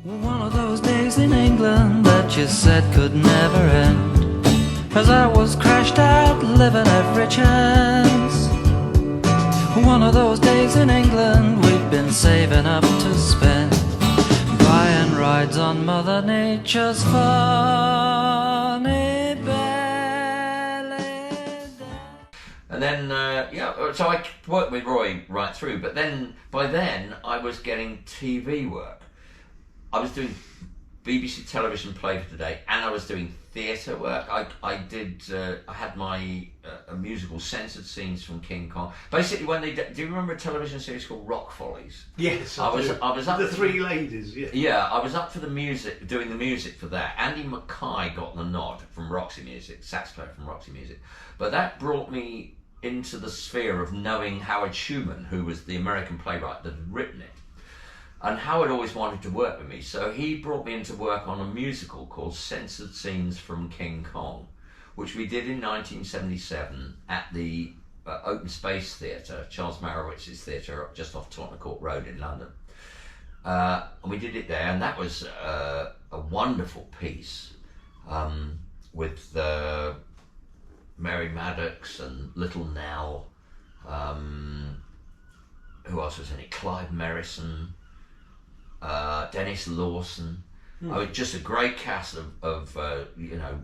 One of those days in England that you said could never end, as I was crashed out living every chance. One of those days in England we've been saving up to spend, buying rides on Mother Nature's funny belly. And then, so I worked with Roy right through, but then, by then, I was getting TV work. I was doing BBC television play for today, and I was doing theatre work. I had my musical censored scenes from King Kong. Basically, when do you remember a television series called Rock Follies? Yes, I was up the three ladies. Yeah. Yeah, I was up for the music, doing the music for that. Andy Mackay got the nod from Roxy Music, sax player from Roxy Music, but that brought me into the sphere of knowing Howard Schuman, who was the American playwright that had written it. And Howard always wanted to work with me, so he brought me into work on a musical called Censored Scenes from King Kong, which we did in 1977 at the Open Space Theatre, Charles Marowitz's theatre, just off Tottenham Court Road in London. And we did it there, and that was a wonderful piece with Mary Maddox and Little Nell. Who else was in it? Clive Merrison. Dennis Lawson. I was just a great cast of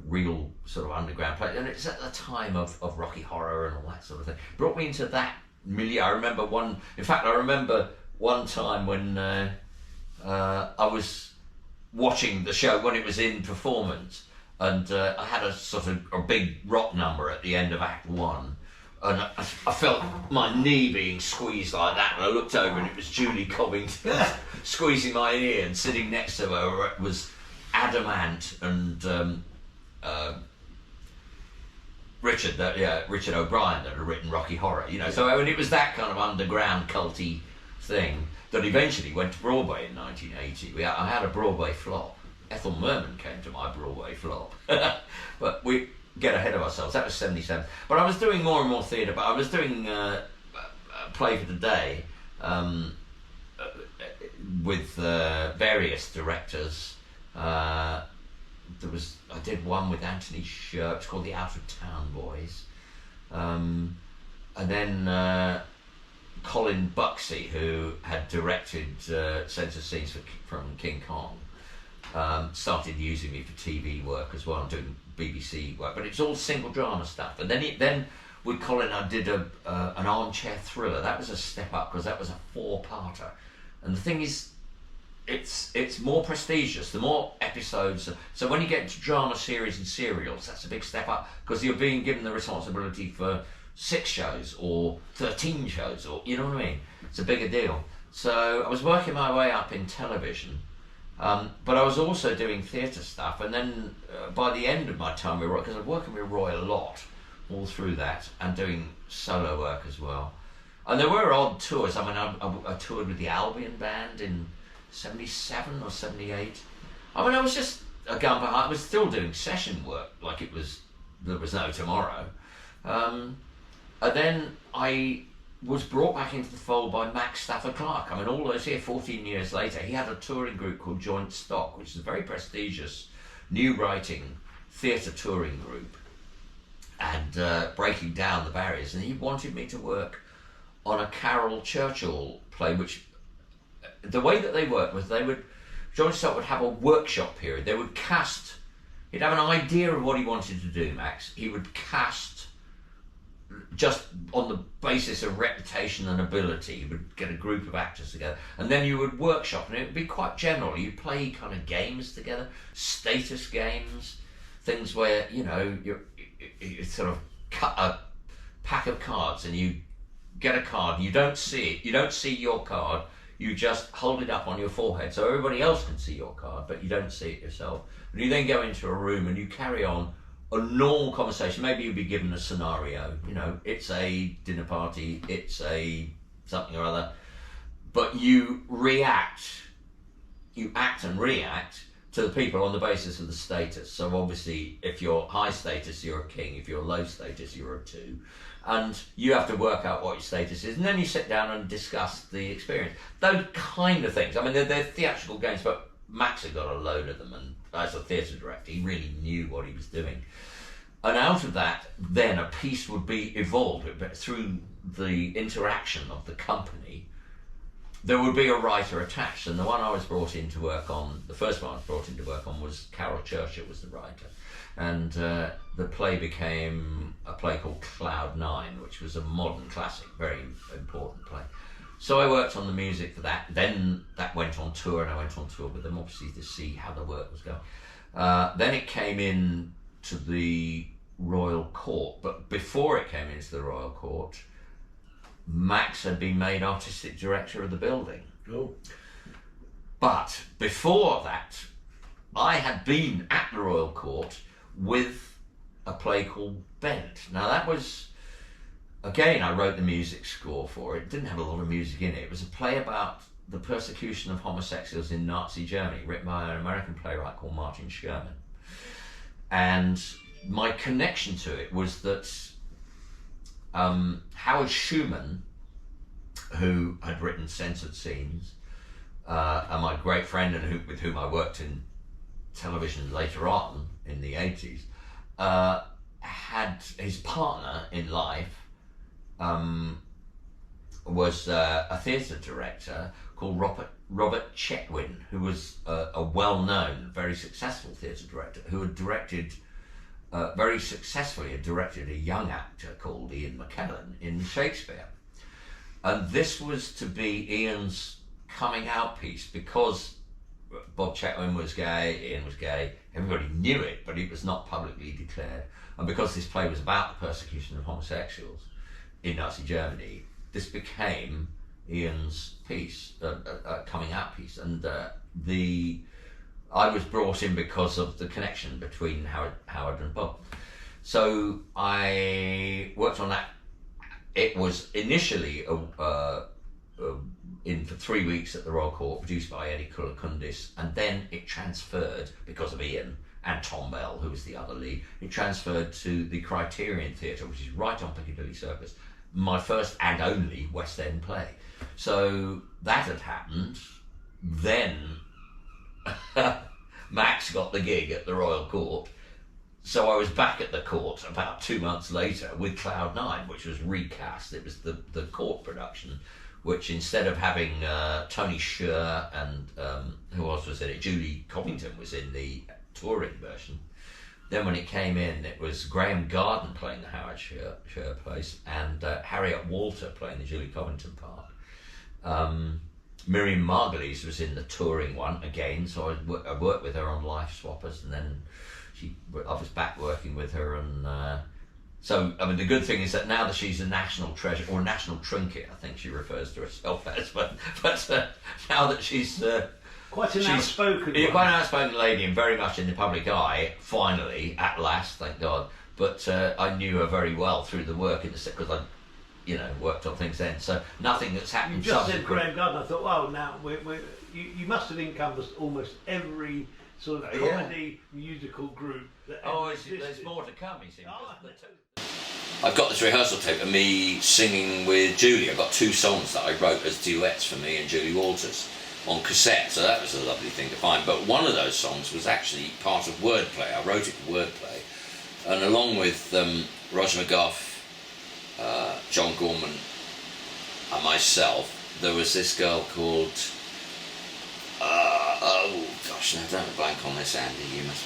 real sort of underground play, and it's at the time of Rocky Horror and all that sort of thing. Brought me into that milieu. I remember one time when I was watching the show when it was in performance, and I had a sort of a big rock number at the end of Act 1. And I felt my knee being squeezed like that, and I looked over and it was Julie Covington squeezing my ear, and sitting next to her was Adamant and Richard O'Brien that had written Rocky Horror, So it was that kind of underground culty thing that eventually went to Broadway in 1980. I had a Broadway flop. Ethel Merman came to my Broadway flop, but we get ahead of ourselves. That was 77. But I was doing more and more theatre. But I was doing Play for Today with various directors. I did one with Anthony Sher. It's called The Out of Town Boys. And then Colin Buxey, who had directed Censored Scenes from King Kong, started using me for TV work as well. I'm doing BBC work, but it's all single drama stuff. And then with Colin, I did an armchair thriller. That was a step up because that was a 4-parter. And the thing is, it's more prestigious, the more episodes. So when you get into drama series and serials, that's a big step up because you're being given the responsibility for 6 shows or 13 shows, or you know what I mean. It's a bigger deal. So I was working my way up in television. But I was also doing theatre stuff, and then by the end of my time with Roy, because I was working with Roy a lot all through that, and doing solo work as well. And there were odd tours. I mean, I toured with the Albion Band in 77 or 78. I mean, I was just a gun behind. I was still doing session work like there was no tomorrow. And then I was brought back into the fold by Max Stafford Clark. I mean, all those here, 14 years later, he had a touring group called Joint Stock, which is a very prestigious new writing theatre touring group, and breaking down the barriers. And he wanted me to work on a Carol Churchill play, which the way that they worked was Joint Stock would have a workshop period. They would cast, he'd have an idea of what he wanted to do, Max. He would cast just on the basis of reputation and ability. You would get a group of actors together, and then you would workshop, and it would be quite general. You'd play kind of games together, status games, things where you sort of cut a pack of cards, and you get a card. You don't see it. You don't see your card. You just hold it up on your forehead so everybody else can see your card, but you don't see it yourself. And you then go into a room and you carry on a normal conversation. Maybe you'll be given a scenario, it's a dinner party, it's a something or other, but you act and react to the people on the basis of the status. So obviously, if you're high status, you're a king. If you're low status, you're a 2. And you have to work out what your status is, and then you sit down and discuss the experience. Those kind of things. I mean, they're theatrical games, but Max had got a load of them, and as a theatre director, he really knew what he was doing. And out of that, then a piece would be evolved through the interaction of the company. There would be a writer attached, and the one I was brought in to work on, the first one I was brought in to work on was Carol Churchill was the writer. And the play became a play called Cloud 9, which was a modern classic, very important play. So I worked on the music for that. Then that went on tour, and I went on tour with them, obviously, to see how the work was going. Then it came in to the Royal Court, but before it came into the Royal Court, Max had been made artistic director of the building. Oh. But before that, I had been at the Royal Court with a play called Bent. Now that was, again, I wrote the music score for it. It didn't have a lot of music in it. It was a play about the persecution of homosexuals in Nazi Germany, written by an American playwright called Martin Sherman. And my connection to it was that Howard Schumann, who had written Censored Scenes, and my great friend and with whom I worked in television later on in the 80s, had his partner in life was a theatre director called Robert Chetwin, who was a well-known, very successful theatre director who had directed, very successfully had directed a young actor called Iain McKellen in Shakespeare. And this was to be Ian's coming out piece, because Bob Chetwin was gay, Iain was gay, everybody knew it, but it was not publicly declared. And because this play was about the persecution of homosexuals in Nazi Germany, this became Ian's piece, coming out piece. And I was brought in because of the connection between Howard and Bob. So I worked on that. It was initially in for 3 weeks at the Royal Court, produced by Eddie Kulakundis, and then it transferred, because of Ian and Tom Bell, who was the other lead, it transferred to the Criterion Theatre, which is right on Piccadilly Circus, my first and only West End play. So that had happened. Then Max got the gig at the Royal Court. So I was back at the court about 2 months later with Cloud 9, which was recast. It was the court production, which instead of having Tony Sher and who else was in it? Julie Covington was in the touring version. Then when it came in, it was Graham Garden playing the Howard Sher place, and Harriet Walter playing the Julie Covington part. Miriam Margolyes was in the touring one again, so I worked with her on Life Swappers, and then I was back working with her, and so I mean the good thing is that now that she's a national treasure, or a national trinket, I think she refers to herself as, but now that she's quite an outspoken lady and very much in the public eye, finally, at last, thank God. But I knew her very well through the work in the set, because I worked on things then, so nothing that's happened. You just said Graham Garden. I thought, well, now you must have encompassed almost every sort of comedy musical group. There's more to come, you see. I've got this rehearsal tape of me singing with Julie. I've got 2 songs that I wrote as duets for me and Julie Walters on cassette, so that was a lovely thing to find. But one of those songs was actually part of wordplay. I wrote it for wordplay, and along with Roger McGough, John Gorman and myself, there was this girl called now don't blank on this, Andy, you must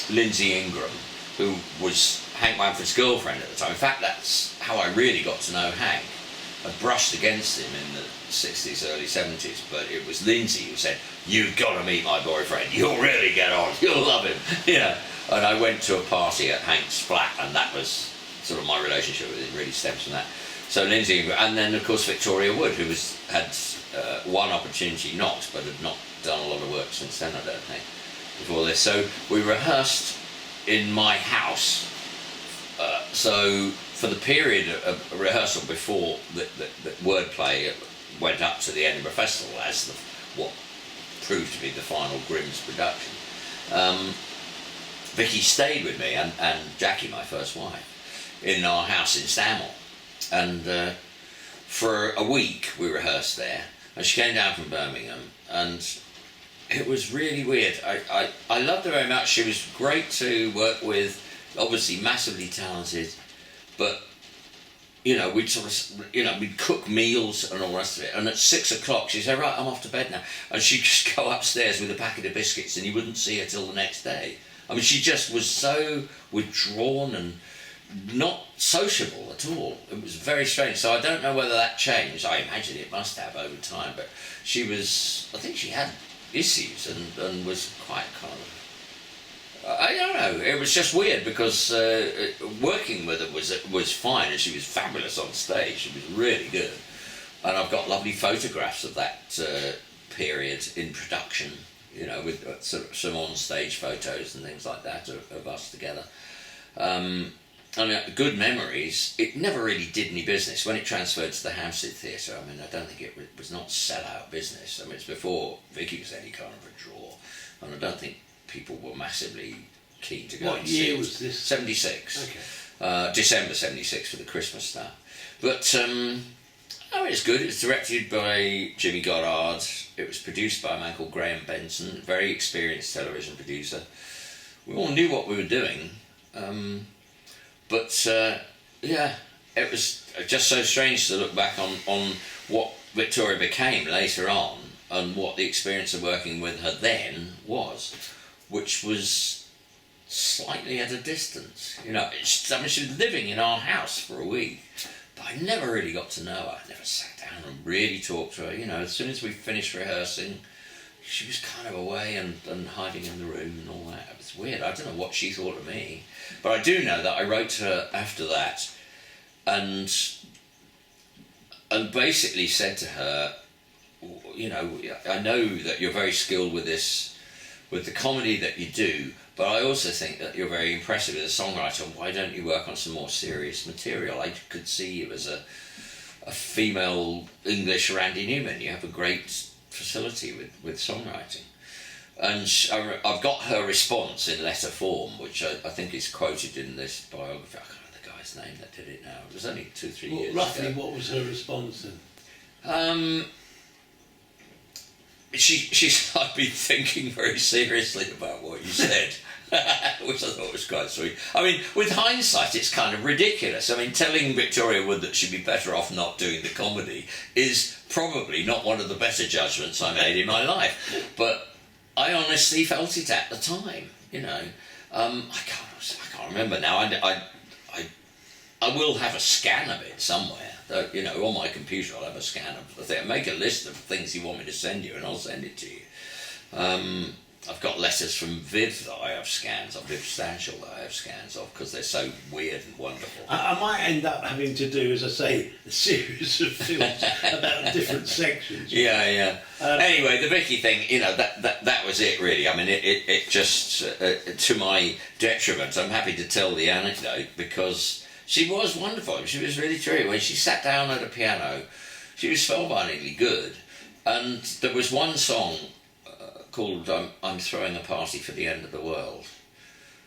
Lindsay Ingram, who was Hank Manfred's girlfriend at the time. In fact, that's how I really got to know Hank. I brushed against him in the 60s, early 70s, but it was Lindsay who said, "You've got to meet my boyfriend, you'll really get on, you'll love him." And I went to a party at Hank's flat, and that was sort of my relationship with him, really stems from that. So Lindsay, and then of course Victoria Wood, who had one opportunity knocked, but had not done a lot of work since then, I don't think, before this. So we rehearsed in my house. So for the period of rehearsal before the wordplay went up to the Edinburgh Festival as what proved to be the final Grimm's production, Vicky stayed with me and Jackie, my first wife, in our house in Stanmore. And for a week we rehearsed there. And she came down from Birmingham, and it was really weird. I loved her very much. She was great to work with, obviously massively talented, but we'd sort of, we'd cook meals and all the rest of it. And at 6 o'clock, she'd say, right, I'm off to bed now. And she'd just go upstairs with a packet of biscuits and you wouldn't see her till the next day. I mean, she just was so withdrawn and not sociable at all. It was very strange. So I don't know whether that changed. I imagine it must have over time. But I think she had issues and was quite kind of, I don't know. It was just weird because working with her was fine, and she was fabulous on stage. She was really good, and I've got lovely photographs of that period in production. With sort of some on-stage photos and things like that of us together. Good memories. It never really did any business when it transferred to the Hampstead Theatre. I mean, I don't think it was not sell-out business. I mean, it's before Vicky was any kind of a draw, and I don't think people were massively keen to go. What and see year it. was this? 76. Okay. December 76 for the Christmas stuff. But it's good. It was directed by Jimmy Goddard. It was produced by a man called Graham Benson, very experienced television producer. We all knew what we were doing, but it was just so strange to look back on what Victoria became later on and what the experience of working with her then was, which was slightly at a distance. She was living in our house for a week, but I never really got to know her. I never sat down and really talked to her. As soon as we finished rehearsing, she was kind of away and hiding in the room and all that. It was weird. I don't know what she thought of me, but I do know that I wrote to her after that and basically said to her, I know that you're very skilled with the comedy that you do, but I also think that you're very impressive as a songwriter. Why don't you work on some more serious material? I could see you as a female English Randy Newman. You have a great facility with songwriting. And I've got her response in letter form, which I think is quoted in this biography. I can't remember the guy's name that did it now. It was only 2-3 years roughly ago. What was her response then? She's I've been thinking very seriously about what you said, which I thought was quite sweet. I mean, with hindsight, it's kind of ridiculous. I mean, telling Victoria Wood that she'd be better off not doing the comedy is probably not one of the better judgments I made in my life. But I honestly felt it at the time, I can't remember now. I will have a scan of it somewhere. On my computer I'll have a scan of the thing. Make a list of things you want me to send you and I'll send it to you. I've got letters from Viv that I have scans of, Viv Stanshall that I have scans of, because they're so weird and wonderful. I might end up having to do, as I say, a series of films about different sections. Yeah. Anyway, the Vicky thing, that was it really. I mean, it just, to my detriment, I'm happy to tell the anecdote because she was wonderful. She was really true. When she sat down at a piano, she was spellbindingly good. And there was one song called I'm Throwing a Party for the End of the World.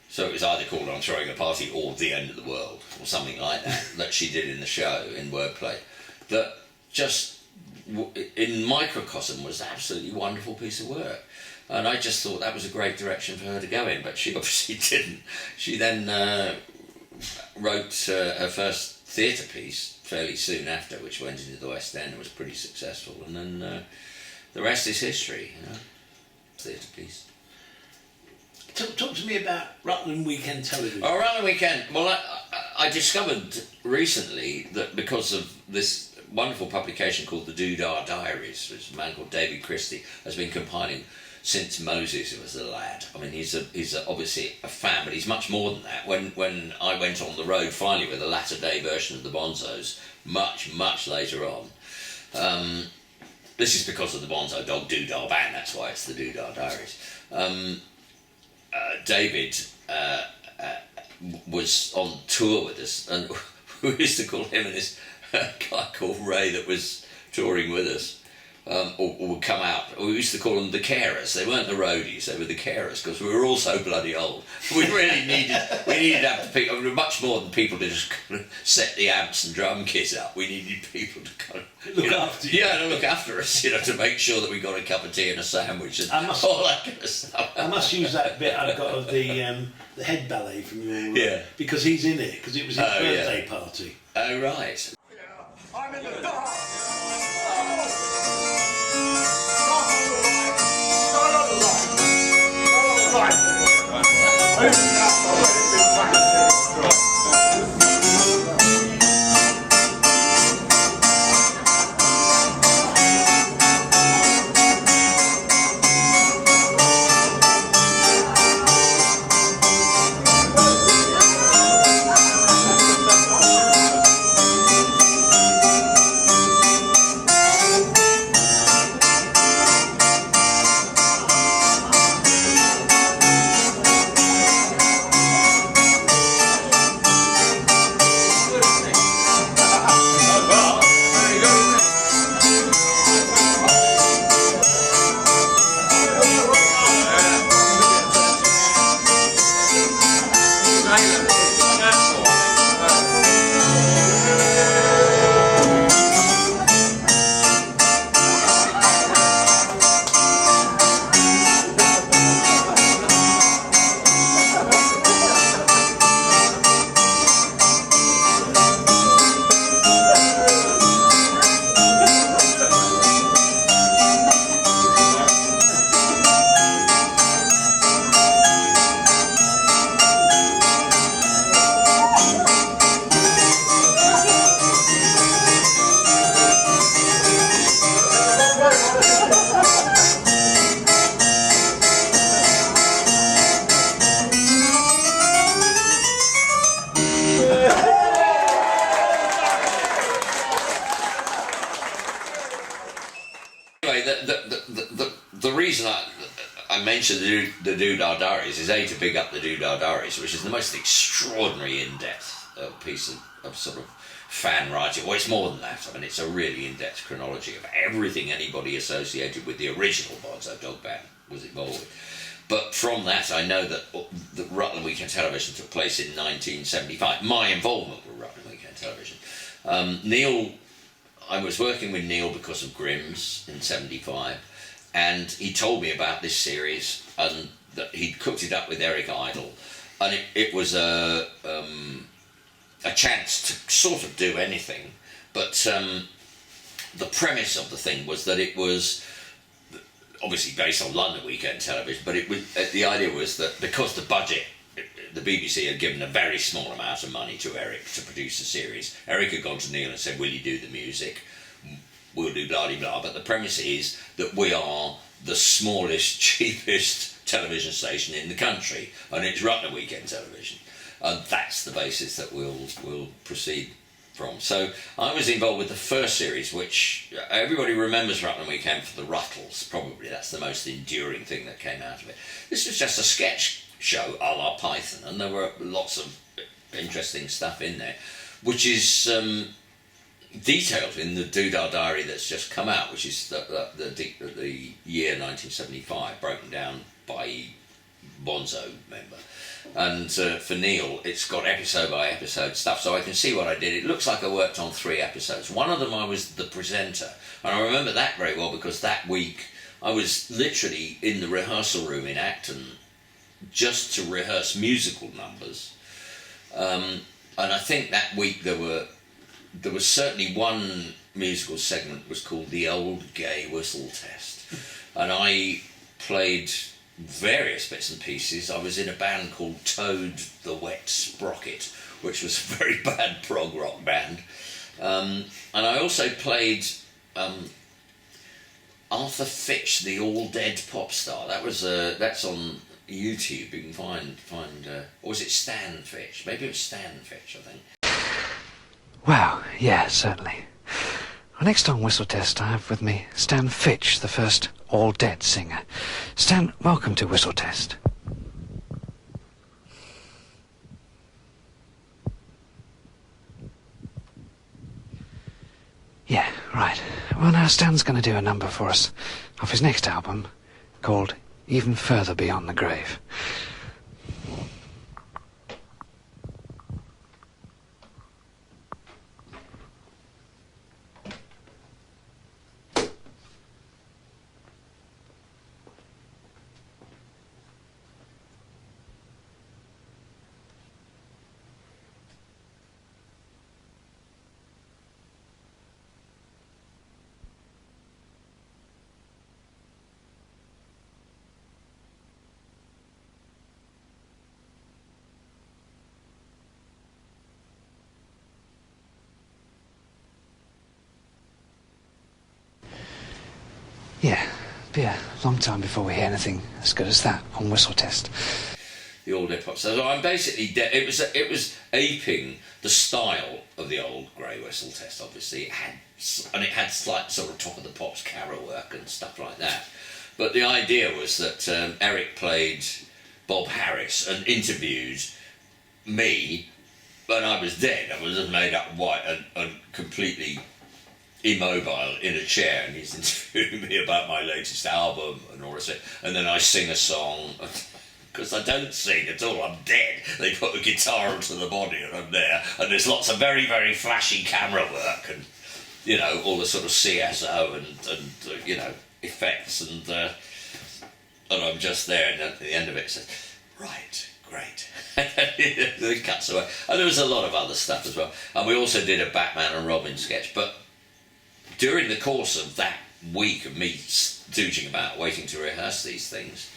So it was either called I'm Throwing a Party or The End of the World, or something like that she did in the show, in wordplay. That just, in microcosm, was an absolutely wonderful piece of work. And I just thought that was a great direction for her to go in, but she obviously didn't. She then wrote her first theatre piece fairly soon after, which went into the West End and was pretty successful. And then the rest is history, theatre piece. Talk to me about Rutland Weekend Television. Oh, Rutland Weekend. Well, I discovered recently that because of this wonderful publication called the Doodah Diaries, which a man called David Christie has been compiling since Moses was a lad. I mean, he's obviously a fan, but he's much more than that. When I went on the road finally with a latter-day version of the Bonzos, much later on, this is because of the Bonzo Dog Doodah Band, that's why it's the Doodah Diaries. David was on tour with us, and we used to call him and this guy called Ray that was touring with us. or would come out. We used to call them the carers. They weren't the roadies, they were the carers, because we were all so bloody old. We really needed to have the people, I mean, much more than people to just kind of set the amps and drum kit up. We needed people to kind of Look after you. Yeah, to look after us, to make sure that we got a cup of tea and a sandwich and all that kind of stuff. I must use that bit I've got of the head ballet from your because he's in it, because it was his birthday party. Oh, right. I'm in the dark. The reason I mentioned the Doodah Diaries is to big up the Doodah Diaries, which is the most extraordinary in-depth piece of sort of fan writing. Well, it's more than that. I mean, it's a really in-depth chronology of everything anybody associated with the original Bonzo Dog Band was involved with. But from that, I know that the Rutland Weekend Television took place in 1975. My involvement with Rutland Weekend Television. Neil, I was working with Neil because of Grimm's in 75, and he told me about this series, and that he'd cooked it up with Eric Idle, and it was a chance to sort of do anything, but the premise of the thing was that it was obviously based on London Weekend Television, but the idea was that because the budget, the BBC had given a very small amount of money to Eric to produce the series. Eric had gone to Neil and said, will you do the music? We'll do blah-de-blah. But the premise is that we are the smallest, cheapest television station in the country, and it's Rutland Weekend Television. And that's the basis that we'll proceed from. So I was involved with the first series, which everybody remembers Rutland Weekend for the Ruttles, probably. That's the most enduring thing that came out of it. This was just a sketch show a la Python, and there were lots of interesting stuff in there, which is detailed in the Doodah Diary that's just come out, which is the year 1975, broken down by Bonzo member. And for Neil, it's got episode by episode stuff, so I can see what I did. It looks like I worked on 3 episodes. One of them I was the presenter, and I remember that very well because that week I was literally in the rehearsal room in Acton just to rehearse musical numbers. And I think that week there was certainly one musical segment was called The Old Gay Whistle Test, and I played various bits and pieces. I was in a band called Toad the Wet Sprocket, which was a very bad prog rock band, and I also played Arthur Fitch, the All Dead Pop Star. That's on YouTube. You can find or was it Stan Fitch? Maybe it was Stan Fitch, I think. Well, yeah, certainly. Well, next on Whistle Test, I have with me Stan Fitch, the first all-dead singer. Stan, welcome to Whistle Test. Yeah, right. Well, now Stan's going to do a number for us off his next album called Even Further Beyond the Grave. Yeah, be a long time before we hear anything as good as that on Whistle Test. The old hip hop. So I'm basically it was aping the style of the old Grey Whistle Test. Obviously, it had slight sort of top of the pops carol work and stuff like that. But the idea was that Eric played Bob Harris and interviewed me when I was dead. I was just made up white and completely immobile in a chair, and he's interviewing me about my latest album and all this, and then I sing a song because I don't sing at all. I'm dead. They put a guitar onto the body and I'm there, and there's lots of very, very flashy camera work and, you know, all the sort of CSO and you know, effects, and I'm just there, and at the end of it says, right, great. It cuts away. And there was a lot of other stuff as well, and we also did a Batman and Robin sketch. But during the course of that week of me stooging about, waiting to rehearse these things,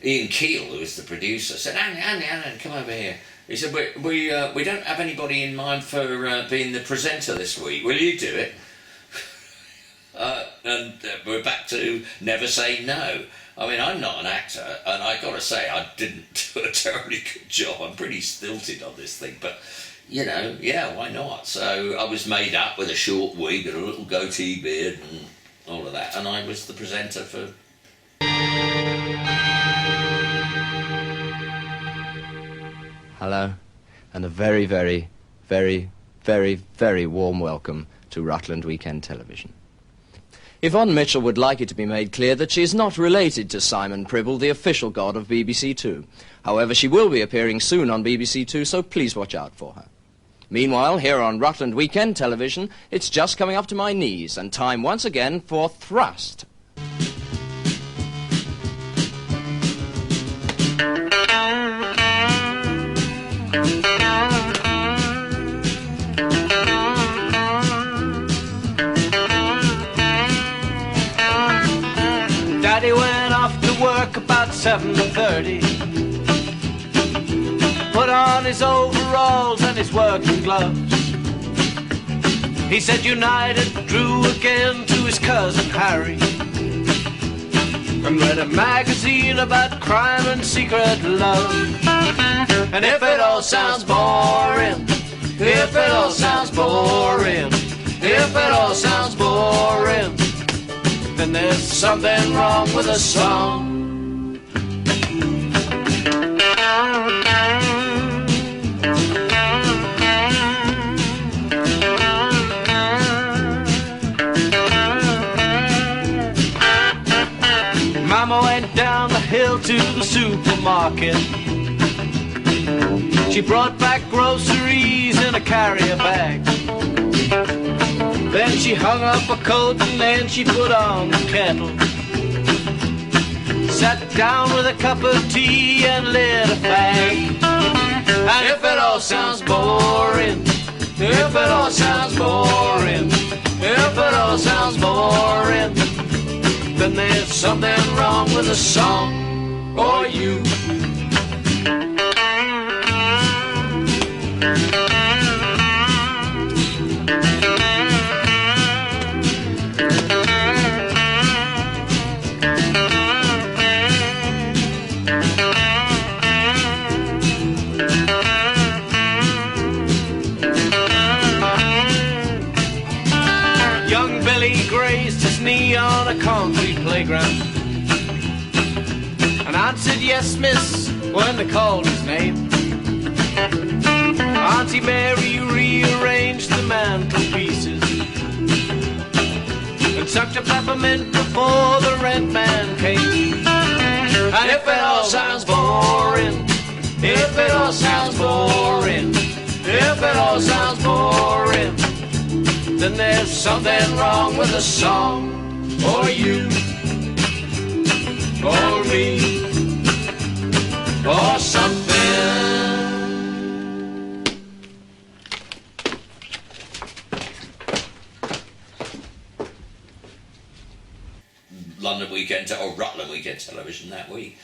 Ian Keel, who was the producer, said, Andy, come over here. He said, we don't have anybody in mind for being the presenter this week. Will you do it? And we're back to never say no. I mean, I'm not an actor, and I got to say, I didn't do a terribly good job. I'm pretty stilted on this thing, but, you know, yeah, why not? So I was made up with a short wig and a little goatee beard and all of that, and I was the presenter for... Hello, and a very, very, very, very, very warm welcome to Rutland Weekend Television. Yvonne Mitchell would like it to be made clear that she is not related to Simon Pribble, the official god of BBC Two. However, she will be appearing soon on BBC Two, so please watch out for her. Meanwhile, here on Rutland Weekend Television, it's just coming up to my knees, and time once again for Thrust. Daddy went off to work about 7:30. Put on his overalls and his working gloves. He said United drew again to his cousin Harry, and read a magazine about crime and secret love. And if it all sounds boring, if it all sounds boring, if it all sounds boring, then there's something wrong with the song. Mama went down the hill to the supermarket. She brought back groceries in a carrier bag. Then she hung up a coat and then she put on the kettle. Sat down with a cup of tea and lit a fag. And if it all sounds boring, if it all sounds boring, if it all sounds boring, then there's something wrong with the song or you. On a concrete playground, and answered yes miss when they called his name. Auntie Mary rearranged the mantelpieces and sucked a peppermint before the rent man came. And if it all sounds boring, if it all sounds boring, if it all sounds boring, then there's something wrong with the song, or you, or me, or something. London Weekend or Rutland Weekend Television that week.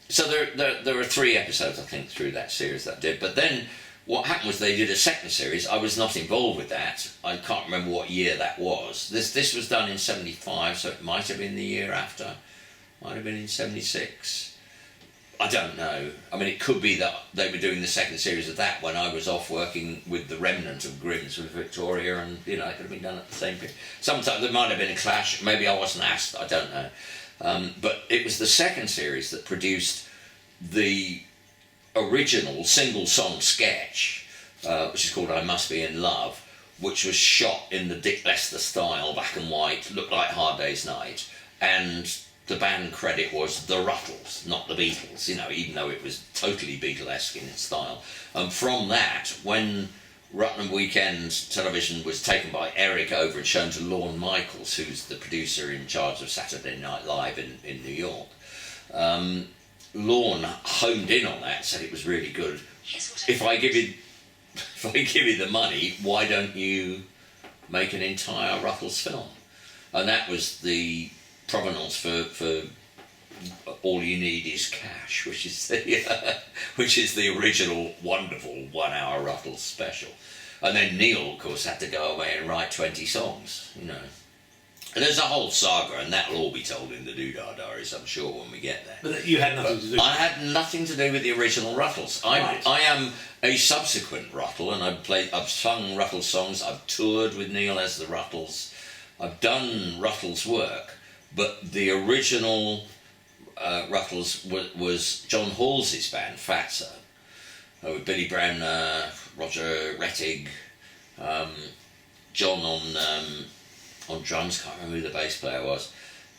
So there were 3 episodes, I think, through that series that did. But then what happened was they did a second series. I was not involved with that. I can't remember what year that was. This was done in 75, so it might have been the year after. Might have been in 76. I don't know. I mean, it could be that they were doing the second series of that when I was off working with the remnant of Grimm's with Victoria, and, you know, it could have been done at the same period. Sometimes there might have been a clash. Maybe I wasn't asked. I don't know. But it was the second series that produced the original single-song sketch, which is called I Must Be in Love, which was shot in the Dick Lester style, black and white, looked like Hard Day's Night, and the band credit was the Ruttles, not the Beatles, you know, even though it was totally Beatlesque in its style. And from that, when Rutland Weekend Television was taken by Eric over and shown to Lorne Michaels, who's the producer in charge of Saturday Night Live in New York, Lorne homed in on that and said it was really good. If I give you the money, why don't you make an entire Ruttles film? And that was the provenance for All You Need Is Cash, which is the original wonderful 1 hour Ruttles special. And then Neil, of course, had to go away and write 20 songs, you know. And there's a whole saga, and that'll all be told in the Doodah Diaries, I'm sure, when we get there. But you had nothing to do with it. I had nothing to do with the original Ruttles. Right. I am a subsequent Ruttle, and I've sung Ruttles songs, I've toured with Neil as the Ruttles, I've done Ruttles work, but the original Ruttles was John Halsey's band, Fatso, with Billy Bremner, Roger Rettig, John on drums, can't remember who the bass player was.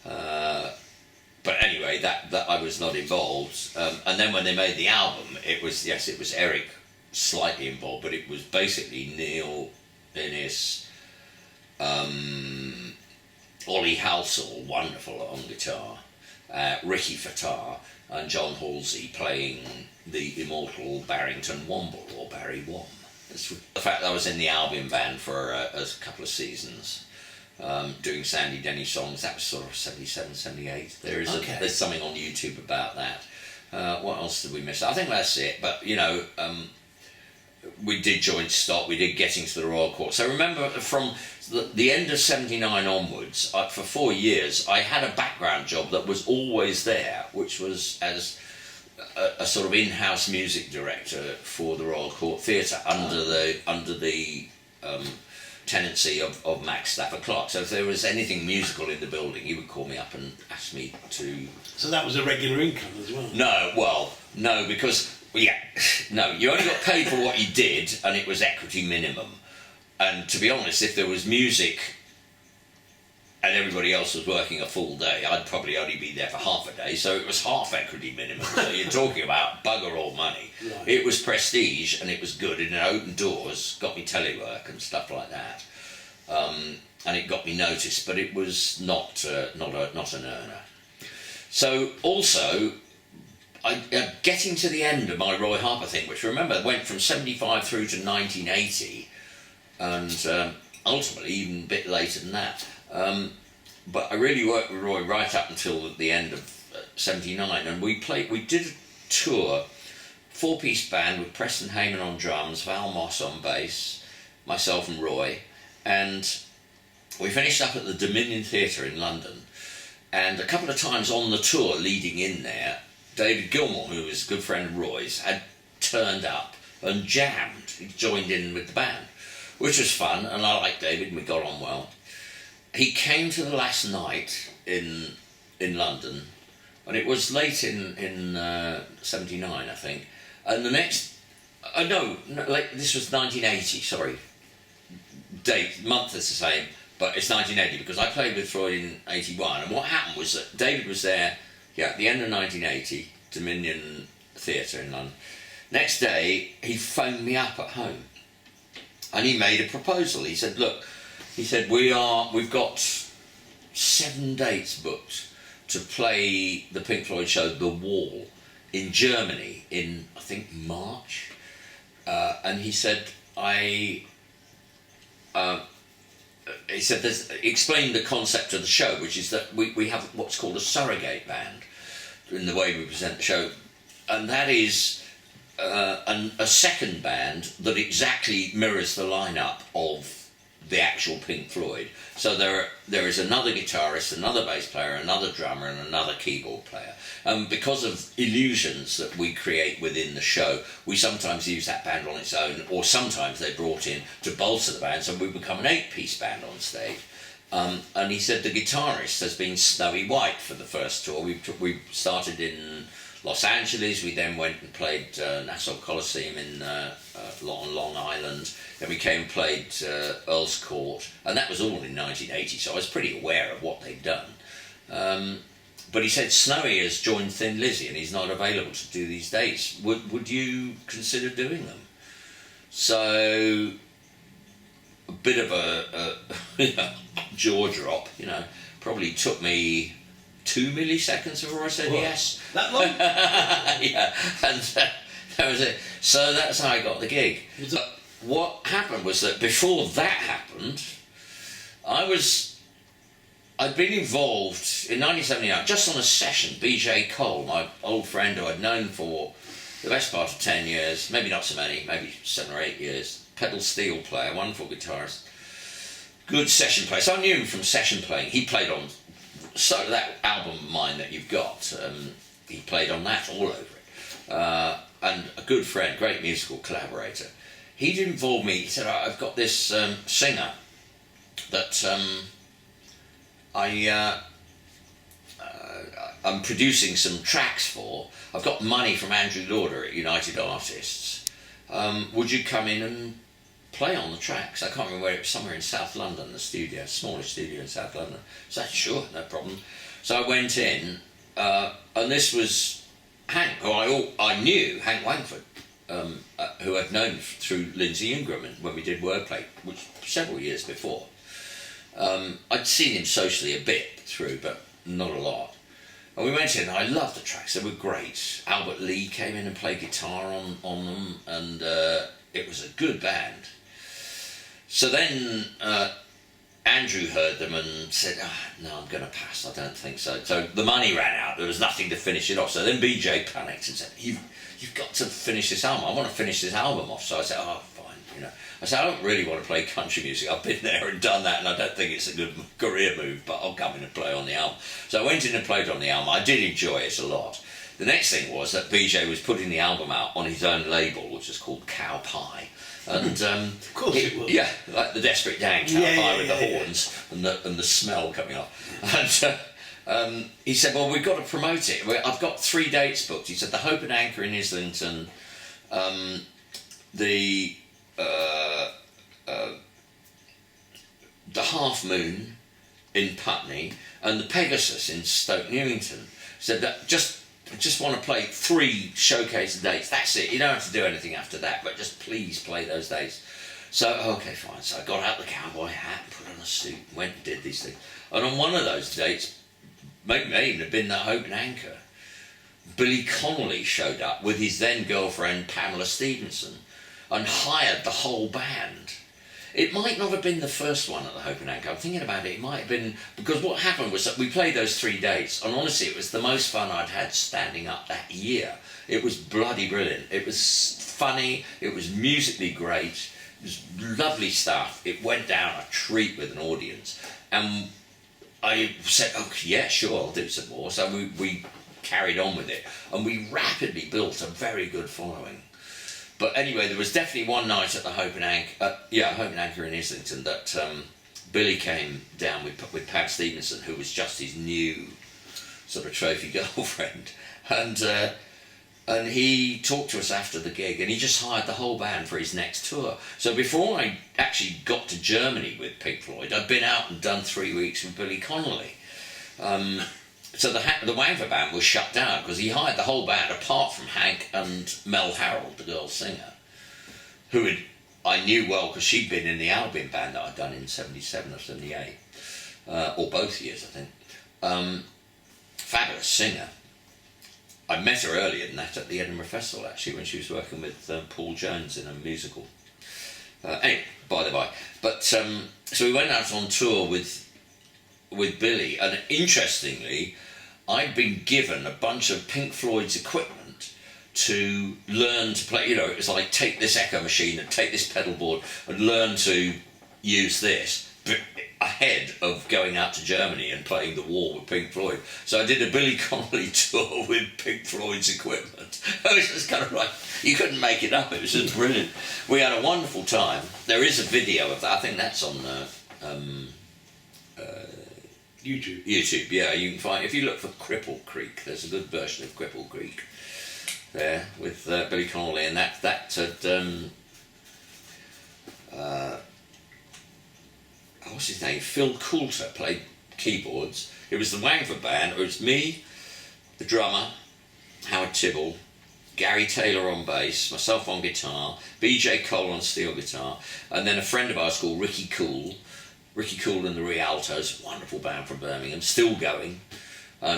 But anyway, that I was not involved. And then when they made the album, it was Eric slightly involved, but it was basically Neil Innes, Ollie Halsall, wonderful on guitar, Ricky Fattar, and John Halsey playing the immortal Barrington Womble, or Barry Wom. The fact that I was in the Albion band for a couple of seasons, doing Sandy Denny songs, that was sort of 77, 78. There's something on YouTube about that. What else did we miss? I think that's it, but, you know, we did Joint Stock, we did Getting to the Royal Court. So remember, from the end of 79 onwards, for 4 years, I had a background job that was always there, which was as a sort of in-house music director for the Royal Court Theatre under the tenancy of Max Stafford Clark. So if there was anything musical in the building, he would call me up and ask me to... So that was a regular income as well? No, because... no, you only got paid for what you did, and it was equity minimum. And to be honest, if there was music and everybody else was working a full day, I'd probably only be there for half a day, so it was half equity minimum. So you're talking about bugger all money. Right. It was prestige, and it was good, and it opened doors, got me telework and stuff like that. And it got me noticed, but it was not an earner. So also... getting to the end of my Roy Harper thing, which remember went from 75 through to 1980, and ultimately even a bit later than that. But I really worked with Roy right up until the end of 79, and we did a tour, 4-piece band with Preston Heyman on drums, Val Moss on bass, myself and Roy, and we finished up at the Dominion Theatre in London, and a couple of times on the tour leading in there, David Gilmour, who was a good friend of Roy's, had turned up and jammed. He joined in with the band, which was fun, and I liked David, and we got on well. He came to the last night in London, and it was late in 79, I think, and the next... this was 1980, sorry. Month is the same, but it's 1980 because I played with Floyd in 81, and what happened was that David was there, at the end of 1980, Dominion Theatre in London. Next day, he phoned me up at home, and he made a proposal. He said, "Look," he said, "we've got 7 dates booked to play the Pink Floyd show, The Wall, in Germany in, I think, March." And he said, he said, explain the concept of the show, which is that we have what's called a surrogate band in the way we present the show, and that is a second band that exactly mirrors the lineup of the actual Pink Floyd. So there is another guitarist, another bass player, another drummer, and another keyboard player. Because of illusions that we create within the show, we sometimes use that band on its own, or sometimes they're brought in to bolster the band, so we become an 8-piece band on stage. And he said the guitarist has been Snowy White for the first tour. We started in Los Angeles, we then went and played Nassau Coliseum on Long Island, then we came and played Earl's Court, and that was all in 1980, so I was pretty aware of what they'd done. But he said Snowy has joined Thin Lizzy and he's not available to do these dates. Would you consider doing them? So, a bit of a jaw drop, probably took me 2 milliseconds before I said yes. That long? Yeah, and that was it. So that's how I got the gig. But what happened was that before that happened, I'd been involved in 1979 just on a session. BJ Cole, my old friend who I'd known for the best part of 10 years, maybe not so many, maybe 7 or 8 years, pedal steel player, wonderful guitarist, good session player. So I knew him from session playing. He played on that album of mine that you've got, he played on that all over it. And a good friend, great musical collaborator. He'd involved me. He said, "I've got this singer that I'm producing some tracks for. I've got money from Andrew Lauder at United Artists. Would you come in and play on the tracks?" I can't remember where it was, somewhere in South London, the studio, smallest studio in South London. So I said, "Sure, no problem." So I went in, and this was Hank, who I knew, Hank Wangford, who I'd known through Lindsay Ingram when we did Wordplay, which several years before. I'd seen him socially a bit through, but not a lot. And we went in, and I loved the tracks, they were great. Albert Lee came in and played guitar on them, and it was a good band. So then Andrew heard them and said, "No, I'm going to pass, I don't think so." So the money ran out, there was nothing to finish it off. So then BJ panicked and said, You've got to finish this album. I want to finish this album off. So I said, fine, I said, "I don't really want to play country music. I've been there and done that, and I don't think it's a good career move, but I'll come in and play on the album." So I went in and played on the album. I did enjoy it a lot. The next thing was that BJ was putting the album out on his own label, which was called Cow Pie. And of course it was. Yeah, like the Desperate Dan Cow Pie with the horns and the smell coming off. And he said, "Well, we've got to promote it. I've got 3 dates booked." He said, "The Hope and Anchor in Islington, the Half Moon in Putney, and the Pegasus in Stoke Newington." He said, "That I just want to play 3 showcase dates. That's it. You don't have to do anything after that, but just please play those dates." So, okay, fine. So I got out the cowboy hat, put on a suit, went and did these things. And on one of those dates, may even have been the Hope and Anchor, Billy Connolly showed up with his then girlfriend Pamela Stevenson and hired the whole band. It might not have been the first one at the Hope and Anchor. I'm thinking about it. It might have been, because what happened was that we played those 3 dates, and honestly, it was the most fun I'd had standing up that year. It was bloody brilliant. It was funny. It was musically great. It was lovely stuff. It went down a treat with an audience, and I said, "Okay, yeah, sure, I'll do some more." So we carried on with it, and we rapidly built a very good following. But anyway, there was definitely one night at the Hope and Anchor in Islington that Billy came down with Pam Stevenson, who was just his new sort of trophy girlfriend, and And he talked to us after the gig, and he just hired the whole band for his next tour. So before I actually got to Germany with Pink Floyd, I'd been out and done 3 weeks with Billy Connolly. So the Wangler band was shut down because he hired the whole band apart from Hank and Mel Harold, the girl singer, who I knew well because she'd been in the Albion band that I'd done in 77 or 78, or both years, I think. Fabulous singer. I met her earlier than that at the Edinburgh Festival, actually, when she was working with Paul Jones in a musical. Anyway, by the by. But so we went out on tour with Billy, and interestingly, I'd been given a bunch of Pink Floyd's equipment to learn to play. You know, it was like, take this echo machine and take this pedal board and learn to use this ahead of going out to Germany and playing The Wall with Pink Floyd. So I did a Billy Connolly tour with Pink Floyd's equipment. It was just kind of like, you couldn't make it up. It was just brilliant. We had a wonderful time. There is a video of that. I think that's on YouTube. YouTube, yeah. You can find, if you look for Cripple Creek, there's a good version of Cripple Creek there with Billy Connolly, and that had what's his name? Phil Coulter played keyboards. It was the Wangford band. It was me, the drummer, Howard Tibble, Gary Taylor on bass, myself on guitar, BJ Cole on steel guitar, and then a friend of ours called Ricky Cool and the Rialtos, wonderful band from Birmingham, still going.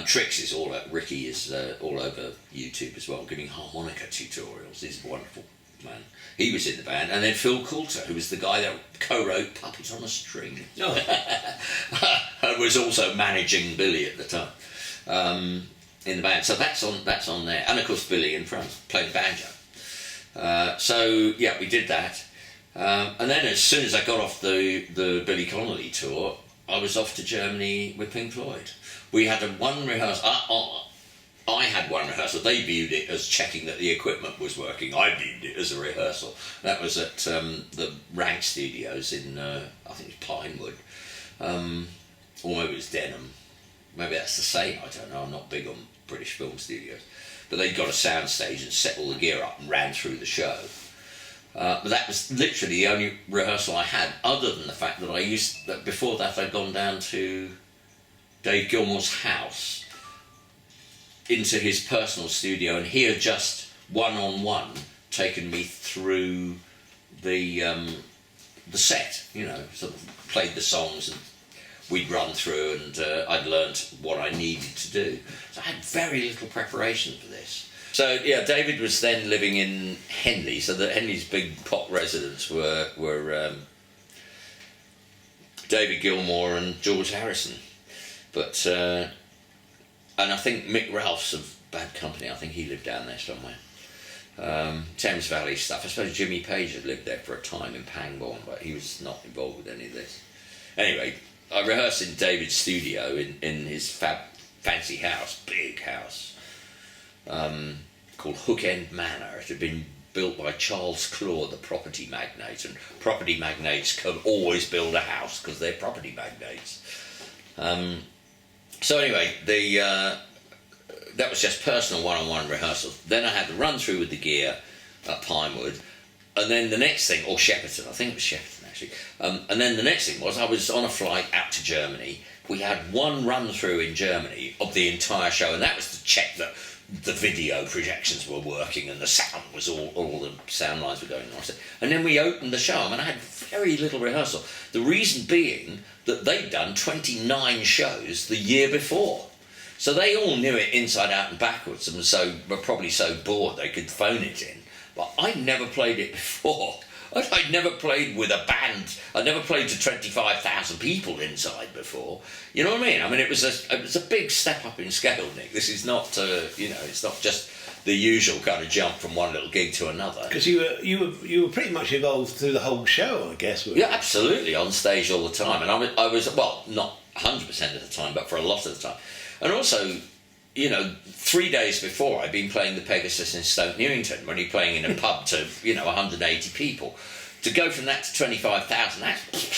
Tricks is all Ricky is all over YouTube as well, giving harmonica tutorials. He's wonderful, man. He was in the band, and then Phil Coulter, who was the guy that co-wrote "Puppet on a String," and was also managing Billy at the time in the band. So that's on there, and of course Billy in front playing banjo. So yeah, we did that. And then as soon as I got off the Billy Connolly tour, I was off to Germany with Pink Floyd. We had one rehearsal. I had one rehearsal. They viewed it as checking that the equipment was working. I viewed it as a rehearsal. That was at the Rank Studios in, I think it's Pinewood. Or maybe it was Denham. Maybe that's the same, I don't know. I'm not big on British film studios. But they got a sound stage and set all the gear up and ran through the show. But that was literally the only rehearsal I had, other than the fact that before that I'd gone down to Dave Gilmour's house, into his personal studio, and he had just one-on-one taken me through the set, you know, sort of played the songs and we'd run through, and I'd learnt what I needed to do. So I had very little preparation for this. So yeah, David was then living in Henley, so that Henley's big pop residents were David Gilmour and George Harrison. But and I think Mick Ralph's of Bad Company, I think he lived down there somewhere. Thames Valley stuff. I suppose Jimmy Page had lived there for a time in Pangbourne, but he was not involved with any of this. Anyway, I rehearsed in David's studio in his fancy house, big house, called Hook End Manor. It had been built by Charles Claw, the property magnate, and property magnates can always build a house because they're property magnates. So anyway, that was just personal one-on-one rehearsals. Then I had to run through with the gear at Pinewood, and then the next thing, or Shepperton, I think it was Shepperton actually, and then the next thing was I was on a flight out to Germany. We had one run-through in Germany of the entire show, and that was to check that the video projections were working and the sound was all the sound lines were going on. And then we opened the show, and I had very little rehearsal. The reason being that they'd done 29 shows the year before. So they all knew it inside out and backwards, and were probably so bored they could phone it in. But I'd never played it before. I'd never played with a band. I'd never played to 25,000 people inside before. You know what I mean? I mean, it was a big step up in scale, Nick. This is not, it's not just the usual kind of jump from one little gig to another. Because you were pretty much involved through the whole show, I guess. Yeah, absolutely, on stage all the time. And I was well, not 100% of the time, but for a lot of the time. And also, 3 days before I'd been playing the Pegasus in Stoke Newington, when you're playing in a pub to 180 people. To go from that to 25,000,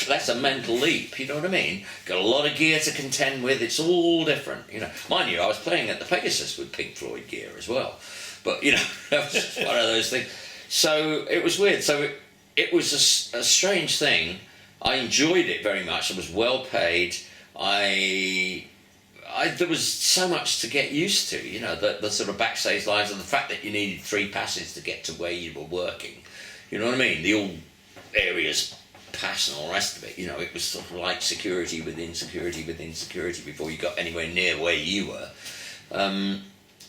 that's a mental leap. You know what I mean? Got a lot of gear to contend with. It's all different. Mind you, I was playing at the Pegasus with Pink Floyd gear as well. But, you know, that was just one of those things. So it was weird. So it was a strange thing. I enjoyed it very much. I was well paid. There was so much to get used to, you know, the sort of backstage lives and the fact that you needed 3 passes to get to where you were working. You know what I mean? The all areas pass and all the rest of it. You know, it was sort of like security within security within security before you got anywhere near where you were.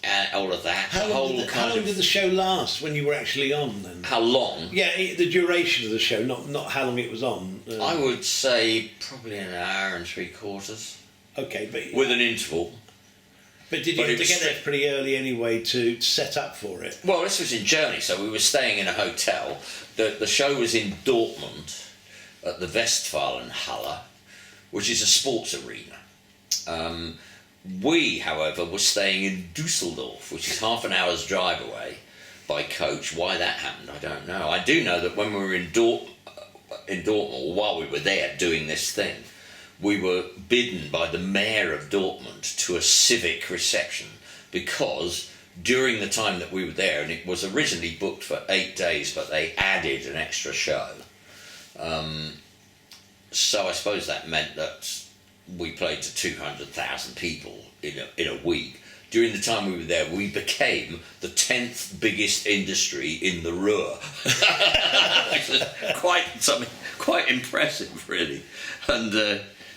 And all of that. How long did the show last when you were actually on then? How long? Yeah, the duration of the show, not how long it was on. I would say probably an hour and 3/4. Okay, but with an interval. But did you have to get there pretty early anyway to set up for it? Well, this was in Germany, so we were staying in a hotel. The show was in Dortmund at the Westfalenhalle, which is a sports arena. We, however, were staying in Dusseldorf, which is half an hour's drive away by coach. Why that happened, I don't know. I do know that when we were in Dortmund, while we were there doing this thing, we were bidden by the mayor of Dortmund to a civic reception because during the time that we were there, and it was originally booked for 8 days, but they added an extra show. So I suppose that meant that we played to 200,000 people in a week. During the time we were there, we became the 10th biggest industry in the Ruhr. Which was quite impressive, really. And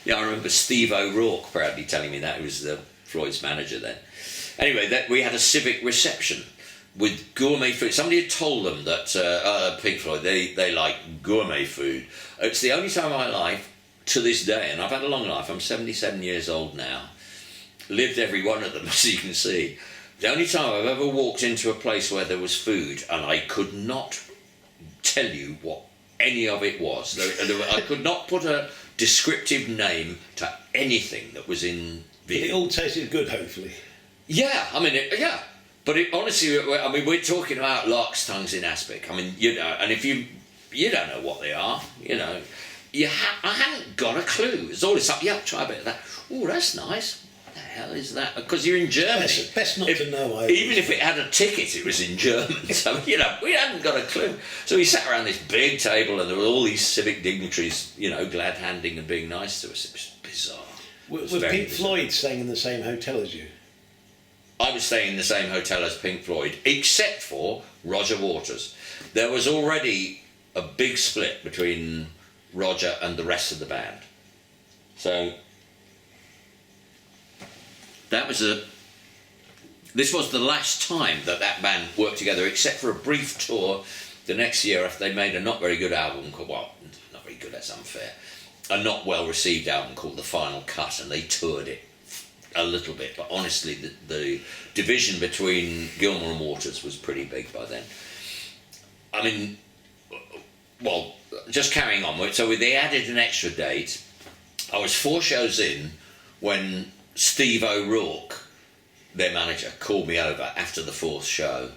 yeah, I remember Steve O'Rourke proudly telling me that. He was Floyd's manager then. Anyway, we had a civic reception with gourmet food. Somebody had told them that Pink Floyd, they like gourmet food. It's the only time in my life, to this day, and I've had a long life, I'm 77 years old now, lived every one of them, as you can see. The only time I've ever walked into a place where there was food and I could not tell you what any of it was. I could not put a descriptive name to anything that was in the... It all tasted good, hopefully. Yeah, I mean, yeah. But honestly, I mean, we're talking about lark's tongues in aspic. I mean, you know, and if you don't know what they are, you know, I hadn't got a clue. It's always like, yeah, try a bit of that. Oh, that's nice. What the hell is that? Because you're in Germany. Best not to know. Even if it had a ticket, it was in German. So, you know, we hadn't got a clue. So we sat around this big table and there were all these civic dignitaries, you know, glad-handing and being nice to us. It was bizarre. Was Pink Floyd staying in the same hotel as you? I was staying in the same hotel as Pink Floyd, except for Roger Waters. There was already a big split between Roger and the rest of the band. So this was the last time that band worked together, except for a brief tour the next year after they made a not very good album called, well, not very good, that's unfair, a not well received album called The Final Cut, and they toured it a little bit, but honestly the division between Gilmour and Waters was pretty big by then. I mean, well, just carrying on, so they added an extra date. I was 4 shows in when Steve O'Rourke, their manager, called me over after the 4th show,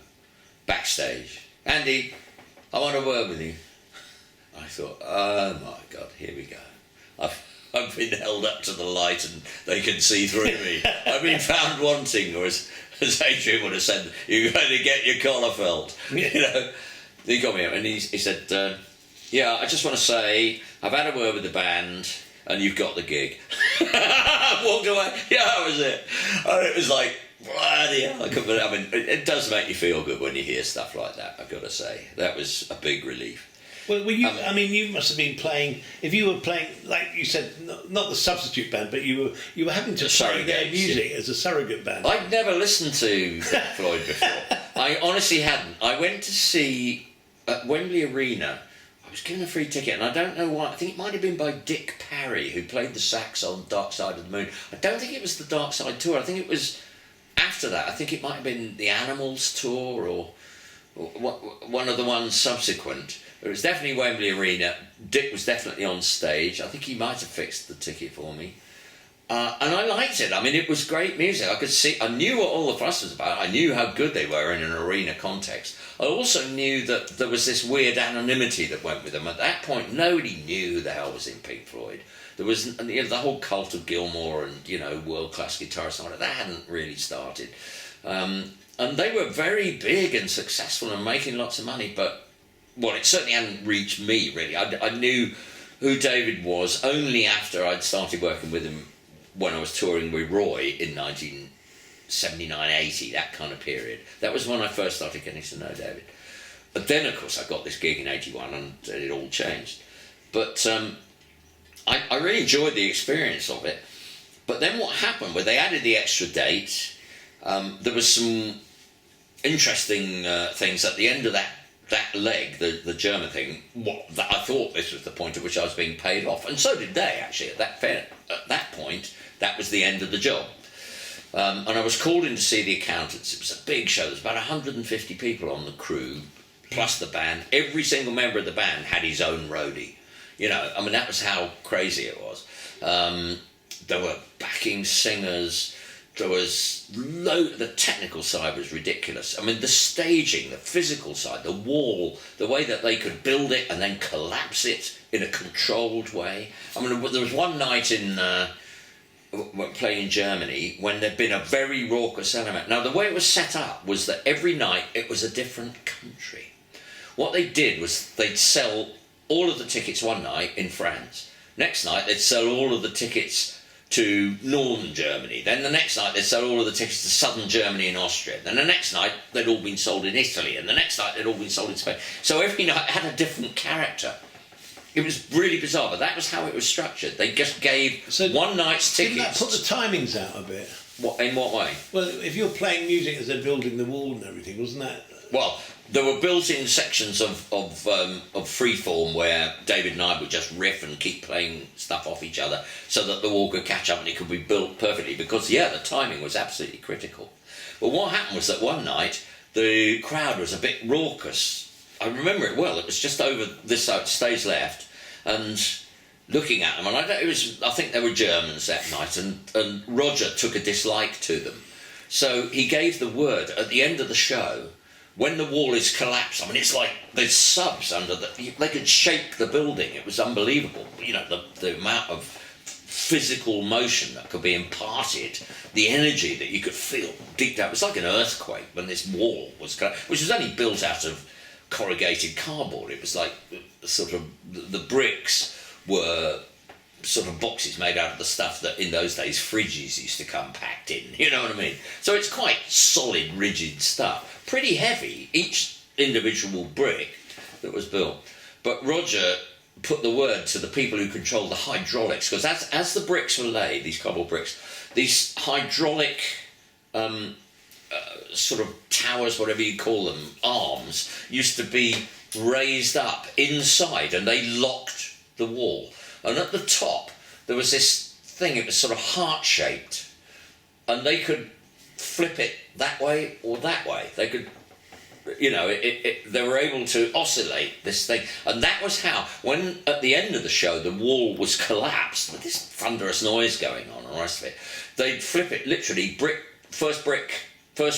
backstage. Andy, I want a word with you. I thought, oh my God, here we go. I've been held up to the light and they can see through me. I've been found wanting, or as Adrian would have said, you're going to get your collar felt. You know, he got me up and he said, yeah, I just want to say, I've had a word with the band and you've got the gig. I walked away. Yeah, that was it. And it was like, bloody hell. I mean, it does make you feel good when you hear stuff like that, I've got to say. That was a big relief. Well, you, I mean, you must have been playing. If you were playing, like you said, not the substitute band, but you were having to play their music as a surrogate band. I'd never listened to Floyd before. I honestly hadn't. I went to see at Wembley Arena. I was given a free ticket, and I don't know why. I think it might have been by Dick Parry, who played the sax on Dark Side of the Moon. I don't think it was the Dark Side tour. I think it was after that. I think it might have been the Animals tour or one of the ones subsequent. It was definitely Wembley Arena. Dick was definitely on stage. I think he might have fixed the ticket for me. And I liked it. I mean, it was great music. I knew what all the fuss was about. I knew how good they were in an arena context. I also knew that there was this weird anonymity that went with them. At that point, nobody knew who the hell was in Pink Floyd. There was the whole cult of Gilmour and, world-class guitarists and all that hadn't really started. And they were very big and successful and making lots of money, but, well, it certainly hadn't reached me, really. I knew who David was only after I'd started working with him when I was touring with Roy in 1979, 80, that kind of period. That was when I first started getting to know David. But then, of course, I got this gig in 81 and it all changed. But I really enjoyed the experience of it. But then what happened, when they added the extra date, there was some interesting things at the end of that leg, the German thing. I thought this was the point at which I was being paid off, and so did they, actually. At that point, that was the end of the job. And I was called in to see the accountants. It was a big show. There was about 150 people on the crew, plus the band. Every single member of the band had his own roadie. You know, I mean, that was how crazy it was. There were backing singers. There was the technical side was ridiculous. I mean, the staging, the physical side, the wall, the way that they could build it and then collapse it in a controlled way. I mean, there was one night playing in Germany when there'd been a very raucous element. Now, the way it was set up was that every night it was a different country. What they did was they'd sell all of the tickets one night in France. Next night they'd sell all of the tickets to northern Germany. Then the next night they'd sell all of the tickets to southern Germany and Austria. Then the next night they'd all been sold in Italy, and the next night they'd all been sold in Spain. So every night had a different character. It was really bizarre, but that was how it was structured. They just gave one night's tickets. Didn't that put the timings out a bit? In what way? Well, if you're playing music as they're building the wall and everything, wasn't that? Well, there were built-in sections of freeform where David and I would just riff and keep playing stuff off each other so that the wall could catch up and it could be built perfectly, because, yeah, the timing was absolutely critical. But what happened was that one night the crowd was a bit raucous. I remember it well. It was just over this stage left, and looking at them, and I think they were Germans that night, and Roger took a dislike to them. So he gave the word at the end of the show, when the wall is collapsed. I mean, it's like there's subs under they could shake the building. It was unbelievable. You know, the amount of physical motion that could be imparted, the energy that you could feel deep down. It was like an earthquake when this wall was collapsed, which was only built out of corrugated cardboard. It was like sort of the bricks were sort of boxes made out of the stuff that in those days fridges used to come packed in, you know what I mean? So it's quite solid, rigid stuff, pretty heavy, each individual brick that was built. But Roger put the word to the people who controlled the hydraulics, because as the bricks were laid, these cobble bricks, these hydraulic sort of towers, whatever you call them, arms, used to be raised up inside, and they locked the wall. And at the top, there was this thing, it was sort of heart-shaped, and they could flip it that way or that way. They could, you know, they were able to oscillate this thing. And that was how, when at the end of the show, the wall was collapsed, with this thunderous noise going on and the rest of it, they'd flip it literally, first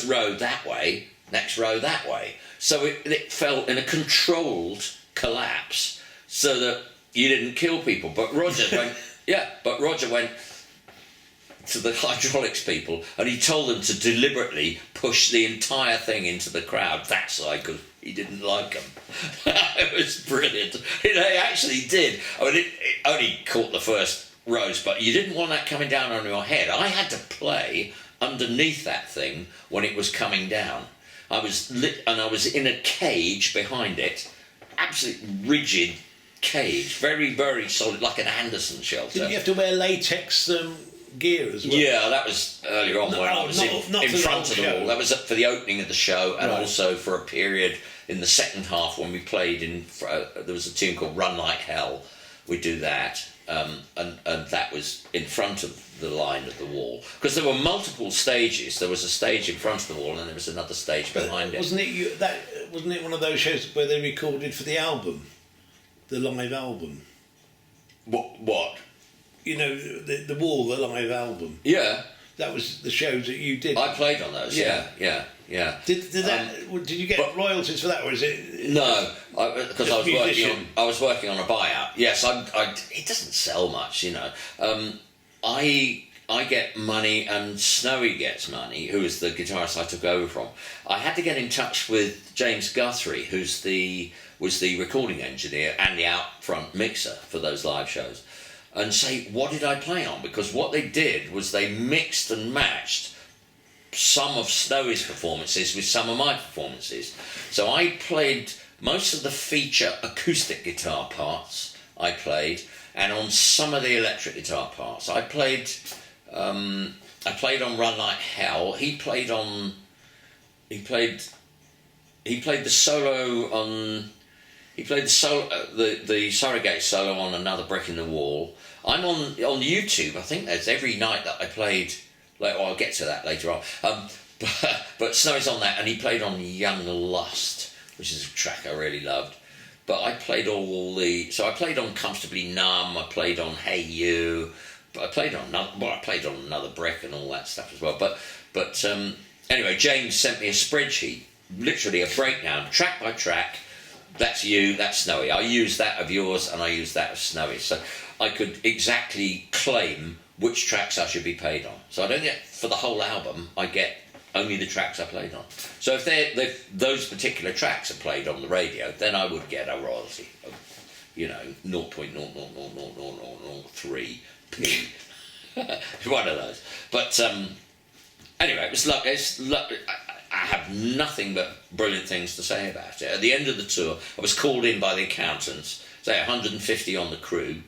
row that way, next row that way. So it fell in a controlled collapse, so that you didn't kill people. But Roger went to the hydraulics people, and he told them to deliberately push the entire thing into the crowd that side, because he didn't like them. It was brilliant. They actually did. I mean, it only caught the first rows, but you didn't want that coming down on your head. I had to play underneath that thing when it was coming down. I was in a cage behind it, absolutely rigid cage, very, very solid, like an Anderson shelter. Didn't you have to wear latex gear as well? Yeah, that was earlier on when I was in front of the wall. That was for the opening of the show, and also for a period in the second half when we played there was a tune called Run Like Hell. We do that, and that was in front of the line of the wall, because there were multiple stages. There was a stage in front of the wall, and then there was another stage behind it. Wasn't it one of those shows where they recorded for the album? The live album. What? You know, the Wall, the live album. Yeah. That was the shows that you did. I played on those. Yeah. Did you get royalties for that, or is it? No, because I was working on a buyout. Yes, it doesn't sell much, you know. I I get money and Snowy gets money, who is the guitarist I took over from. I had to get in touch with James Guthrie, was the recording engineer and the out front mixer for those live shows, and say, what did I play on? Because what they did was they mixed and matched some of Snowy's performances with some of my performances. So I played most of the feature acoustic guitar parts I played, and on some of the electric guitar parts. I played on Run Like Hell. He played the solo on. He played the surrogate solo on Another Brick in the Wall. I'm on YouTube. I think there's every night that I played. I'll get to that later on. But Snowy's on that, and he played on Young Lust, which is a track I really loved. But I played I played on Comfortably Numb. I played on Hey You. But I played on Another Brick and all that stuff as well. But anyway, James sent me a spreadsheet, literally a breakdown, track by track. That's you, that's Snowy. I use that of yours and I use that of Snowy. So I could exactly claim which tracks I should be paid on. So I don't get, for the whole album, I get only the tracks I played on. So if those particular tracks are played on the radio, then I would get a royalty of, 0.00003p. One of those. But anyway, I have nothing but brilliant things to say about it. At the end of the tour, I was called in by the accountants, say 150 on the crew,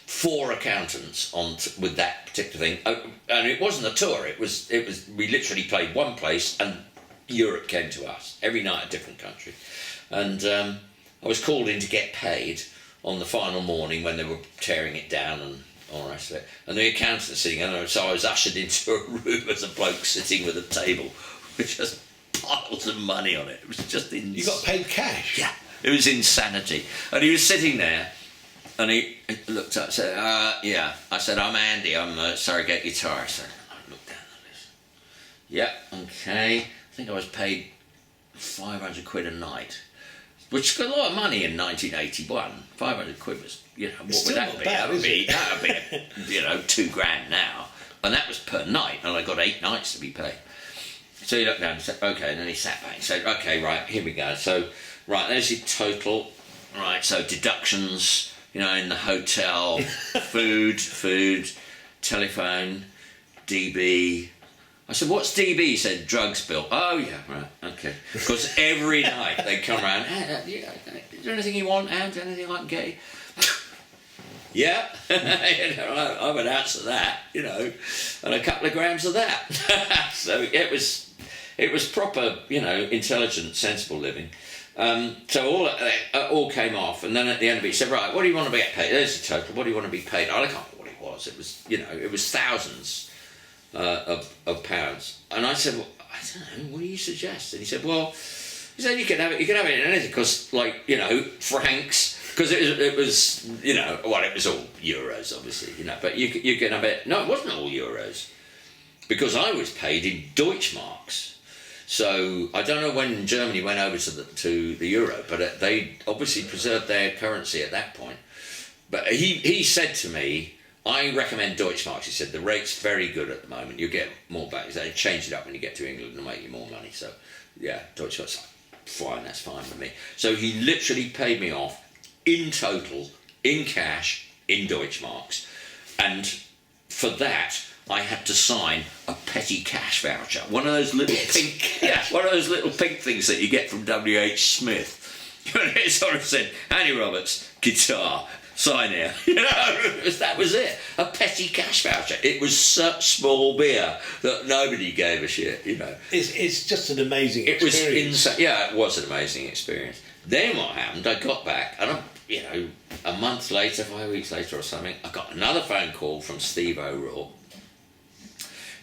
4 accountants with that particular thing. And it wasn't a tour, it was we literally played one place and Europe came to us, every night a different country. And I was called in to get paid on the final morning when they were tearing it down and all the rest of it. And the accountants sitting, and so I was ushered into a room as a bloke sitting with a table with just piles of money on it. It was just insane. You got paid cash? Yeah, it was insanity. And he was sitting there, and he looked up and said, yeah. I said, I'm Andy, I'm a surrogate guitarist. I looked down the list. Yeah, okay. I think I was paid 500 quid a night, which was a lot of money in 1981. 500 quid was, what would that be? That would be, $2,000 now. And that was per night, and I got 8 nights to be paid. So he looked down and said, okay, and then he sat back and said, okay, right, here we go. So, right, there's your total. Right, so deductions, in the hotel, food, telephone, DB. I said, what's DB? He said, drugs bill. Oh, yeah, right, okay. Because every night they'd come around, is there anything you want, Ant? Anything I can get you? Yeah, I would answer that, and a couple of grams of that. So it was proper, intelligent, sensible living. So all came off, and then at the end of it, he said, right, what do you want to be paid? There's the total. What do you want to be paid? I can't remember what it was. It was, it was thousands of pounds. And I said, well, I don't know. What do you suggest? And he said, well, you can have it in anything, because, francs. Because it was it was all euros, obviously, but you can have it. No, it wasn't all euros, because I was paid in Deutschmarks. So I don't know when Germany went over to the euro, but they obviously preserved their currency at that point. But he said to me, I recommend Deutschmarks. He said the rate's very good at the moment. You get more back. They change it up when you get to England and make you more money. So yeah, Deutschmarks, fine, that's fine with me. So he literally paid me off in total, in cash, in Deutschmarks. And for that, I had to sign a petty cash voucher. One of those little pink things that you get from W.H. Smith. It sort of said, Andy Roberts, guitar, sign here. That was it. A petty cash voucher. It was such small beer that nobody gave a shit, It's just an amazing experience. It was insane. Yeah, it was an amazing experience. Then what happened, I got back, and a month later, 5 weeks later or something, I got another phone call from Steve O'Rourke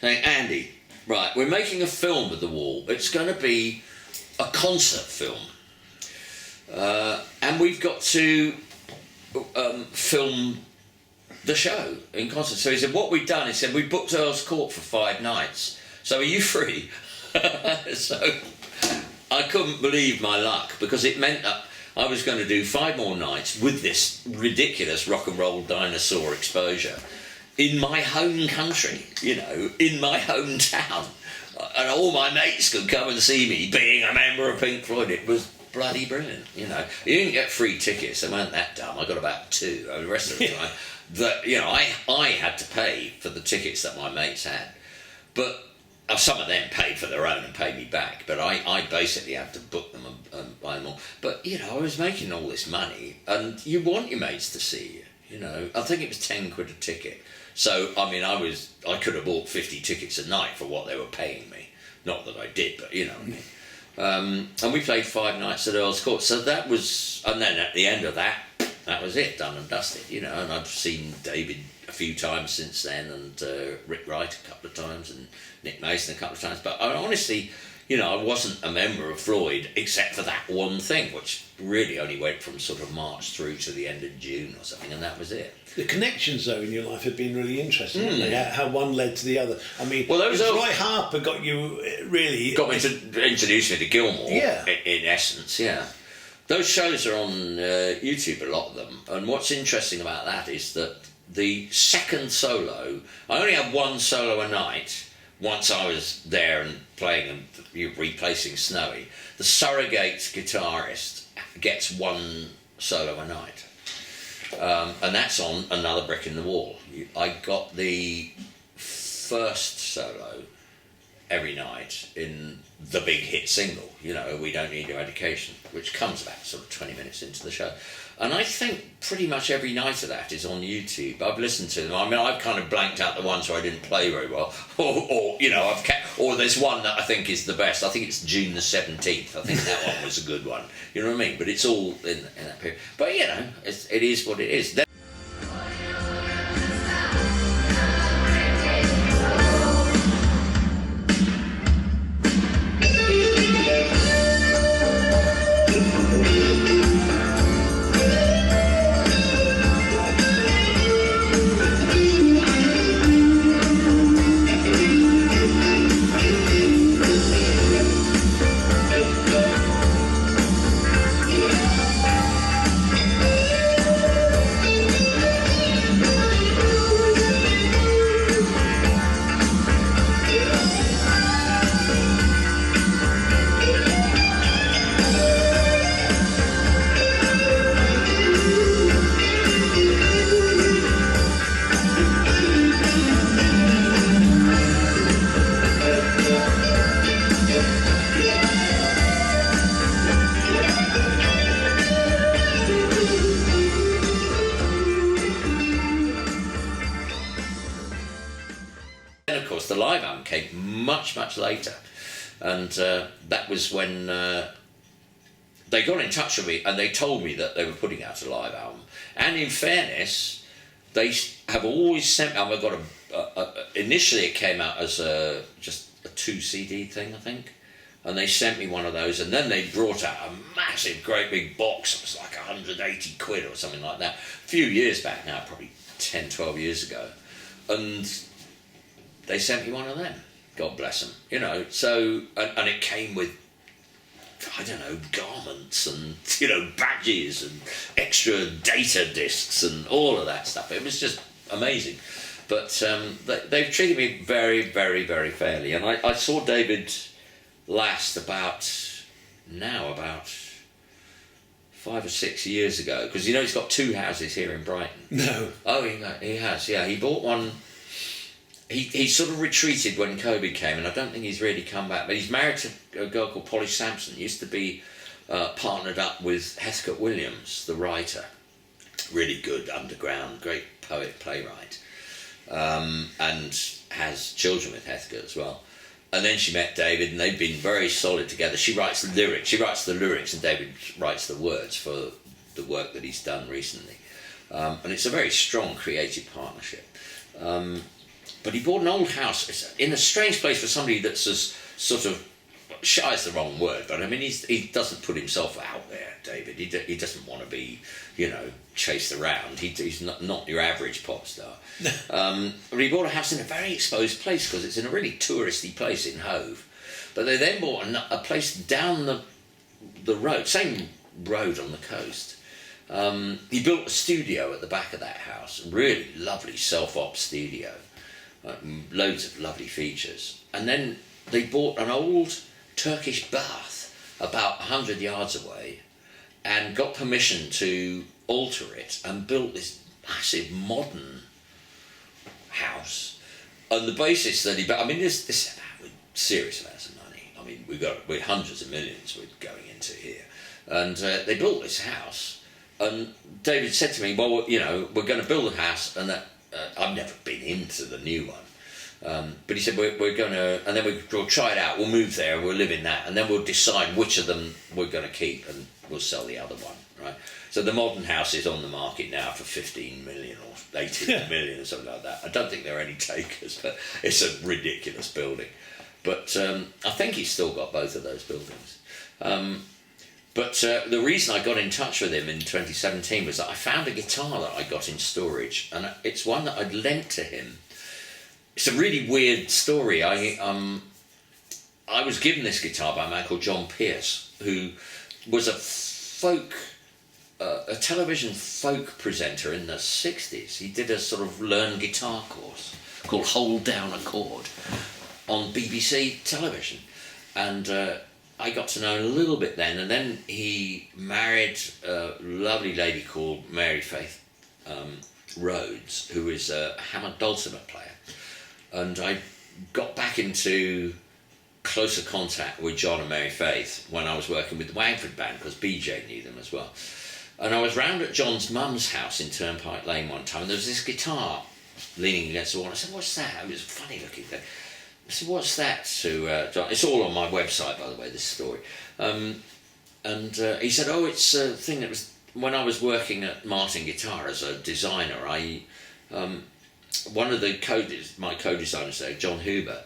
saying, Andy, right, we're making a film of The Wall. It's going to be a concert film. And we've got to film the show in concert. So he said, what we've done, he said, we booked Earl's Court for 5 nights. So are you free? So I couldn't believe my luck, because it meant that I was going to do 5 more nights with this ridiculous rock and roll dinosaur exposure in my home country, you know, in my hometown, and all my mates could come and see me being a member of Pink Floyd. It was bloody brilliant, you know. You didn't get free tickets, they weren't that dumb. I got about 2. The rest of the time, that, you know, I had to pay for the tickets that my mates had, but some of them paid for their own and paid me back, but I basically had to book them and buy them all. But, you know, I was making all this money, and you want your mates to see you, you know. I think it was 10 quid a ticket. So, I mean, I could have bought 50 tickets a night for what they were paying me. Not that I did, but you know what I mean. And we played 5 nights at Earl's Court. So that was, and then at the end of that, that was it, done and dusted, you know. And I've seen David a few times since then, and Rick Wright a couple of times, and Nick Mason a couple of times. But I honestly, you know, I wasn't a member of Floyd except for that one thing, which really only went from sort of March through to the end of June or something, and that was it. The connections, though, in your life have been really interesting, haven't they? How one led to the other. I mean, well, Roy Harper got you really... Got me to introduce me to Gilmour, yeah. In essence, yeah. Those shows are on YouTube, a lot of them, and what's interesting about that is that the second solo, I only had one solo a night once I was there and playing and replacing Snowy. The surrogate guitarist gets one solo a night. And that's on Another Brick in the Wall. I got the first solo every night in the big hit single, you know, We Don't Need Your Education, which comes about sort of 20 minutes into the show. And I think pretty much every night of that is on YouTube. I've listened to them. I mean, I've kind of blanked out the ones where I didn't play very well, or you know, or there's one that I think is the best. I think it's June the 17th. I think that one was a good one. You know what I mean? But it's all in that period. But you know, it is what it is. The live album came much later, and that was when they got in touch with me and they told me that they were putting out a live album. And in fairness, they have always sent me. I've got initially it came out as just a 2 CD thing, I think, and they sent me one of those, and then they brought out a massive, great big box. It was like 180 quid or something like that. A few years back now, probably 10, 12 years ago, and they sent me one of them. God bless them. You know, so, and it came with, I don't know, garments and, you know, badges and extra data discs and all of that stuff. It was just amazing. But they've treated me very, very, very fairly. And I saw David last about 5 or 6 years ago, because, you know, he's got 2 houses here in Brighton. No. Oh, he has, yeah. He bought one. He sort of retreated when COVID came, and I don't think he's really come back. But he's married to a girl called Polly Sampson. Used to be partnered up with Heathcote Williams, the writer. Really good, underground, great poet, playwright. And has children with Heathcote as well. And then she met David, and they've been very solid together. She writes the lyrics. She writes the lyrics, and David writes the words for the work that he's done recently. And it's a very strong creative partnership. But he bought an old house. It's in a strange place for somebody that's as sort of, shy is the wrong word, but I mean, he doesn't put himself out there, David. He doesn't want to be, you know, chased around. He's not your average pop star. But he bought a house in a very exposed place because it's in a really touristy place in Hove. But they then bought a place down the road, same road on the coast. He built a studio at the back of that house, a really lovely self-op studio, loads of lovely features. And then they bought an old Turkish bath about 100 yards away and got permission to alter it and built this massive modern house on the basis that this with serious amounts of money. I mean, we're hundreds of millions we're going into here. And they built this house. And David said to me, well, we're going to build a house, and I've never been into the new one. But he said, we're going to, and then we'll try it out, we'll move there, we'll live in that, and then we'll decide which of them we're going to keep, and we'll sell the other one, right? So the modern house is on the market now for 15 million or 18 million or something like that. I don't think there are any takers, but it's a ridiculous building. But I think he's still got both of those buildings. But the reason I got in touch with him in 2017 was that I found a guitar that I got in storage, and it's one that I'd lent to him. It's a really weird story. I was given this guitar by a man called John Pierce, who was a television folk presenter in the 60s. He did a sort of learn guitar course called Hold Down a Chord on BBC television, and I got to know him a little bit then, and then he married a lovely lady called Mary Faith Rhodes, who is a Hammond dulcimer player. And I got back into closer contact with John and Mary Faith when I was working with the Wangford Band, because BJ knew them as well. And I was round at John's mum's house in Turnpike Lane one time, and there was this guitar leaning against the wall. I said, what's that? It was a funny looking thing. I said, what's that? To John. It's all on my website, by the way, this story. And he said, oh, it's a thing that was, when I was working at Martin Guitar as a designer, one of my co-designers there, John Huber,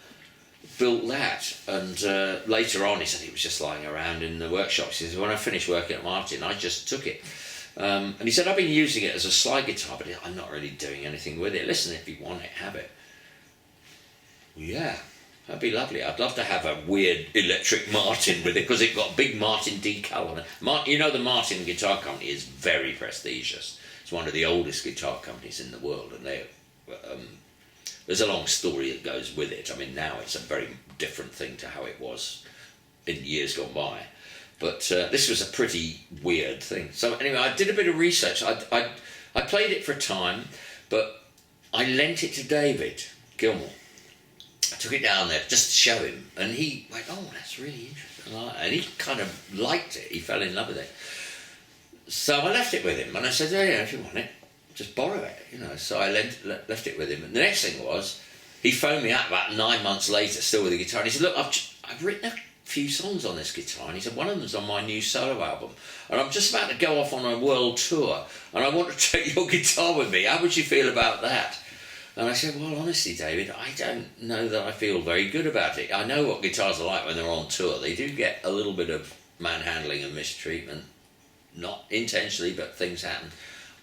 built that. And later on, he said it was just lying around in the workshop. He said, when I finished working at Martin, I just took it. And he said, I've been using it as a slide guitar, but I'm not really doing anything with it. Listen, if you want it, have it. Yeah. That'd be lovely. I'd love to have a weird electric Martin with it, because it got a big Martin decal on it. The Martin Guitar Company is very prestigious. It's one of the oldest guitar companies in the world, and there's a long story that goes with it. I mean, now it's a very different thing to how it was in years gone by. But this was a pretty weird thing. So anyway, I did a bit of research. I played it for a time, but I lent it to David Gilmour. I took it down there just to show him, and he went, oh, that's really interesting. And he kind of liked it. He fell in love with it. So I left it with him, and I said, yeah, if you want it, just borrow it, So I left it with him. And the next thing was, he phoned me up about 9 months later, still with the guitar, and he said, look, I've written a few songs on this guitar, and he said, one of them's on my new solo album, and I'm just about to go off on a world tour, and I want to take your guitar with me. How would you feel about that? And I said, well, honestly, David, I don't know that I feel very good about it. I know what guitars are like when they're on tour. They do get a little bit of manhandling and mistreatment. Not intentionally, but things happen.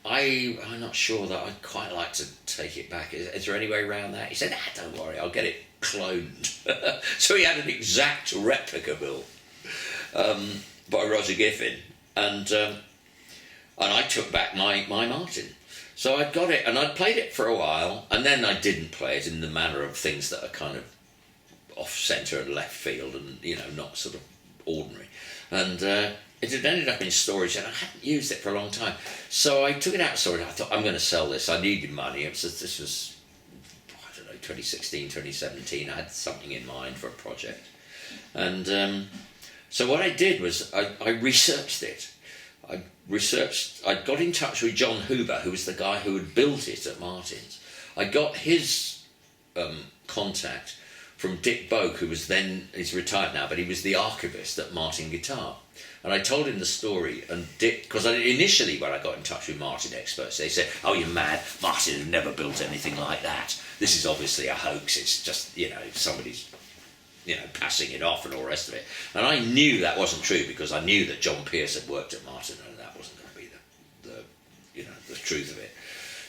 I'm not sure that I'd quite like to take it back. Is there any way around that? He said, don't worry, I'll get it cloned. So he had an exact replica built by Roger Giffin. And I took back my Martin. So I'd got it, and I'd played it for a while, and then I didn't play it in the manner of things that are kind of off-centre and left field and, not sort of ordinary. And it had ended up in storage, and I hadn't used it for a long time. So I took it out of storage. I thought, I'm going to sell this. I needed money. This was, 2016, 2017. I had something in mind for a project. And so what I did was I researched it. I got in touch with John Huber, who was the guy who had built it at Martin's. I got his contact from Dick Boak, who was then, he's retired now, but he was the archivist at Martin Guitar. And I told him the story, and Dick, because initially when I got in touch with Martin experts, they said, oh, you're mad, Martin had never built anything like that. This is obviously a hoax, it's just, somebody's passing it off and all the rest of it. And I knew that wasn't true, because I knew that John Pierce had worked at Martin, and that wasn't going to be the truth of it.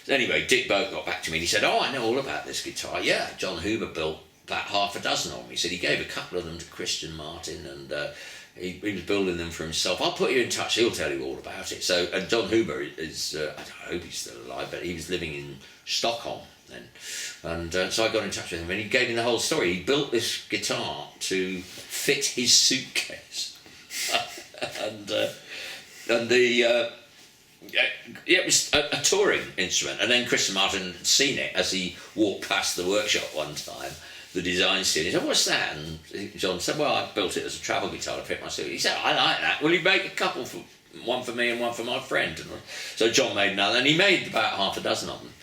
So anyway, Dick Boak got back to me and he said, oh, I know all about this guitar. Yeah, John Huber built about half a dozen of them. He said he gave a couple of them to Christian Martin, and he was building them for himself. I'll put you in touch. He'll tell you all about it. So, and John Huber is, I hope he's still alive, but he was living in Stockholm then. And so I got in touch with him, and he gave me the whole story. He built this guitar to fit his suitcase. and it was a touring instrument. And then Chris Martin had seen it as he walked past the workshop one time, the design scene. He said, "What's that?" And John said, "Well, I built it as a travel guitar to fit my suit." He said, "I like that. Will you make a couple, one for me and one for my friend?" And so John made another, and he made about half a dozen of them.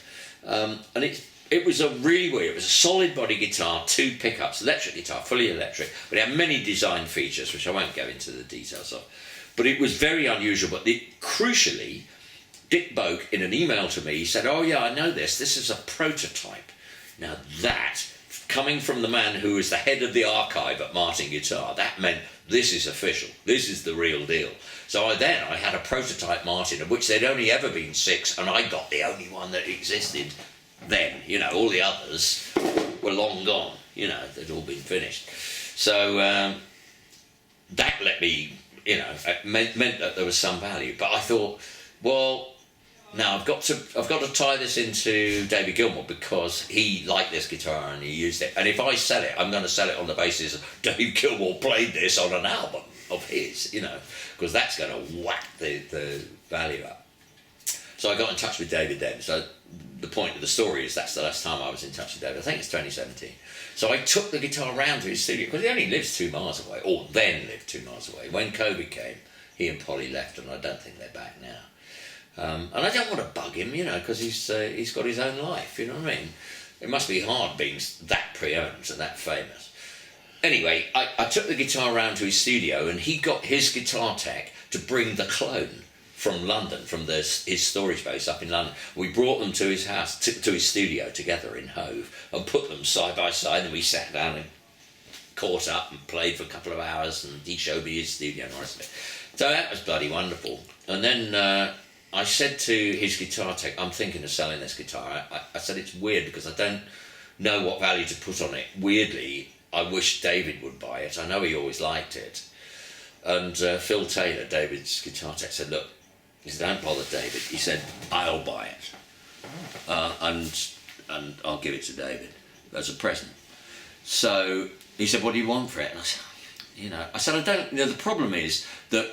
And it was a really weird, it was a solid body guitar, 2 pickups, electric guitar, fully electric, but it had many design features, which I won't go into the details of. But it was very unusual. But crucially, Dick Boak, in an email to me, he said, "Oh yeah, I know this. This is a prototype." Now that, coming from the man who was the head of the archive at Martin Guitar, that meant this is official. This is the real deal. So I had a prototype Martin, of which there'd only ever been 6, and I got the only one that existed then. You know, all the others were long gone. You know, they'd all been finished. So that let me, you know, it meant that there was some value. But I thought, well, now I've got to tie this into David Gilmour, because he liked this guitar and he used it. And if I sell it, I'm going to sell it on the basis of David Gilmour played this on an album of his, you know, because that's going to whack the value up. So I got in touch with David then. So the point of the story is that's the last time I was in touch with David. I think it's 2017. So I took the guitar round to his studio, because he only lives 2 miles away, or then lived 2 miles away. When COVID came, he and Polly left, and I don't think they're back now. And I don't want to bug him, you know, because he's got his own life, you know what I mean? It must be hard being that pre-owned and that famous. Anyway, I took the guitar round to his studio, and he got his guitar tech to bring the clone from London, from his storage base up in London. We brought them to his house, to his studio together in Hove, and put them side by side, and we sat down and caught up and played for a couple of hours, and he showed me his studio and all the rest of it. So that was bloody wonderful. And then I said to his guitar tech, "I'm thinking of selling this guitar." I said, "It's weird because I don't know what value to put on it. Weirdly, I wish David would buy it. I know he always liked it." And Phil Taylor, David's guitar tech, said, "Look," he said, "don't bother, David." He said, "I'll buy it. And I'll give it to David as a present." So he said, "What do you want for it?" And I said, "I don't, you know, the problem is that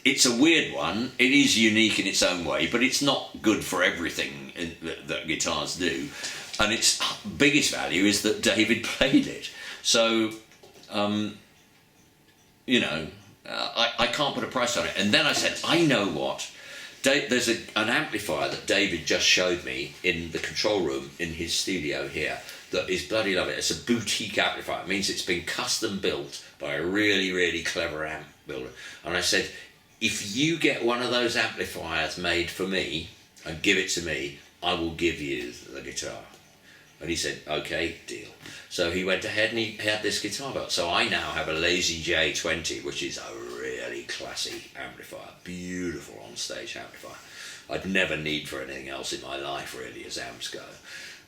it's a weird one. It is unique in its own way, but it's not good for everything that guitars do. And its biggest value is that David played it. So, you know, I can't put a price on it." And then I said, "I know what. There's an amplifier that David just showed me in the control room in his studio here that is bloody lovely. It's a boutique amplifier. It means it's been custom built by a really, really clever amp builder." And I said, "If you get one of those amplifiers made for me and give it to me, I will give you the guitar." And he said, "Okay, deal." So he went ahead and he had this guitar built. So I now have a Lazy J20, which is a really classy amplifier, beautiful on-stage amplifier. I'd never need for anything else in my life, really, as amps go.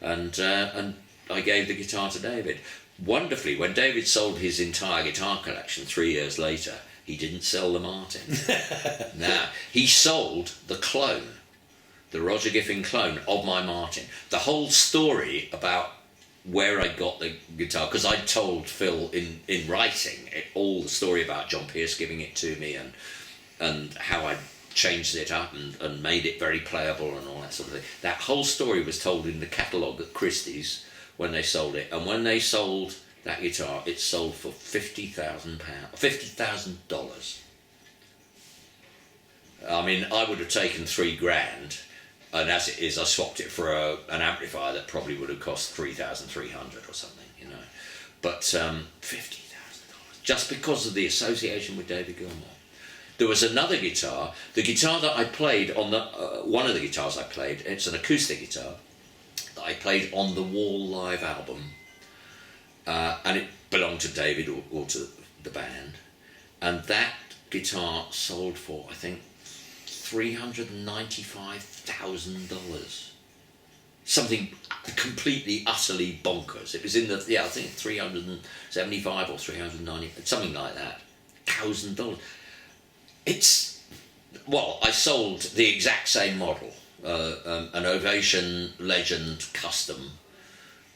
And I gave the guitar to David. Wonderfully, when David sold his entire guitar collection 3 years later, he didn't sell the Martin. Now, he sold the clone, the Roger Giffin clone of my Martin. The whole story about where I got the guitar, because I told Phil in writing all the story about John Pierce giving it to me and how I changed it up and made it very playable and all that sort of thing. That whole story was told in the catalogue at Christie's when they sold it. And when they sold that guitar, it sold for $50,000. I mean, I would have taken $3,000, and as it is, I swapped it for an amplifier that probably would have cost $3,300 or something, you know. But $50,000 just because of the association with David Gilmour. There was another guitar, the guitar that I played on the one of the guitars I played. It's an acoustic guitar that I played on the Wall live album. And it belonged to David or to the band, and that guitar sold for, I think, $395,000. Something completely, utterly bonkers. It was in the, I think 375 or 390, something like that. $1,000. It's, well, I sold the exact same model, an Ovation Legend Custom,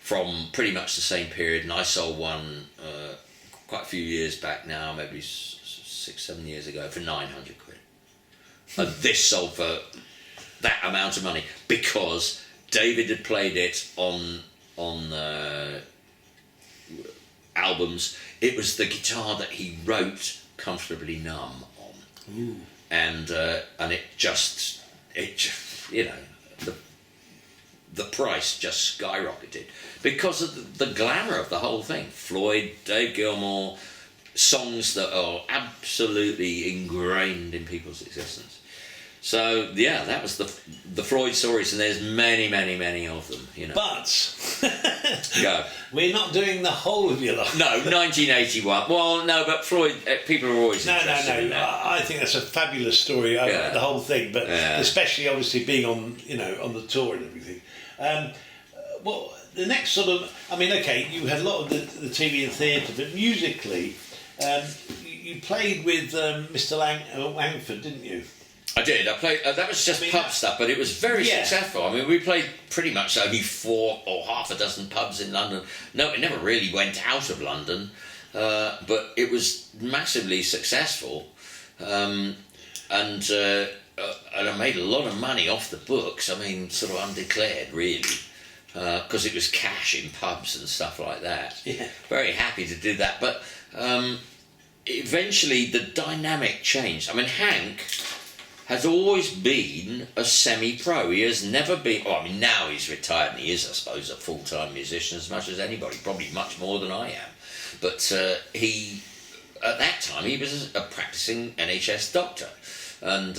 from pretty much the same period, and I sold one quite a few years back now, maybe 6-7 years ago, for 900 quid. And this sold for that amount of money because David had played it on albums. It was the guitar that he wrote Comfortably Numb on. Ooh. And it just, you know, the price just skyrocketed because of the glamour of the whole thing. Floyd, Dave Gilmour, songs that are absolutely ingrained in people's existence. So yeah, that was the Floyd stories, and there's many, many, many of them. You know. But Go. we're not doing the whole of your life. No, 1981. Well, no, but Floyd. People are always interested in that. I think that's a fabulous story. Yeah. The whole thing, but Yeah. especially obviously being on the tour and everything. Well, the next sort of, I mean, okay, you had a lot of the TV and theatre, but musically, you played with Mr. Langford, didn't you? I did. I played. That was just pub stuff, but it was very successful. I mean, we played pretty much only 4 or half a dozen pubs in London. No, it never really went out of London, but it was massively successful, and I made a lot of money off the books. I mean, sort of undeclared, really, because it was cash in pubs and stuff like that. Yeah. Very happy to do that, but eventually the dynamic changed. I mean, Hank has always been a semi-pro. He has never been... Well, I mean, now he's retired and he is, I suppose, a full-time musician as much as anybody, probably much more than I am. But he, at that time, he was a practicing NHS doctor. And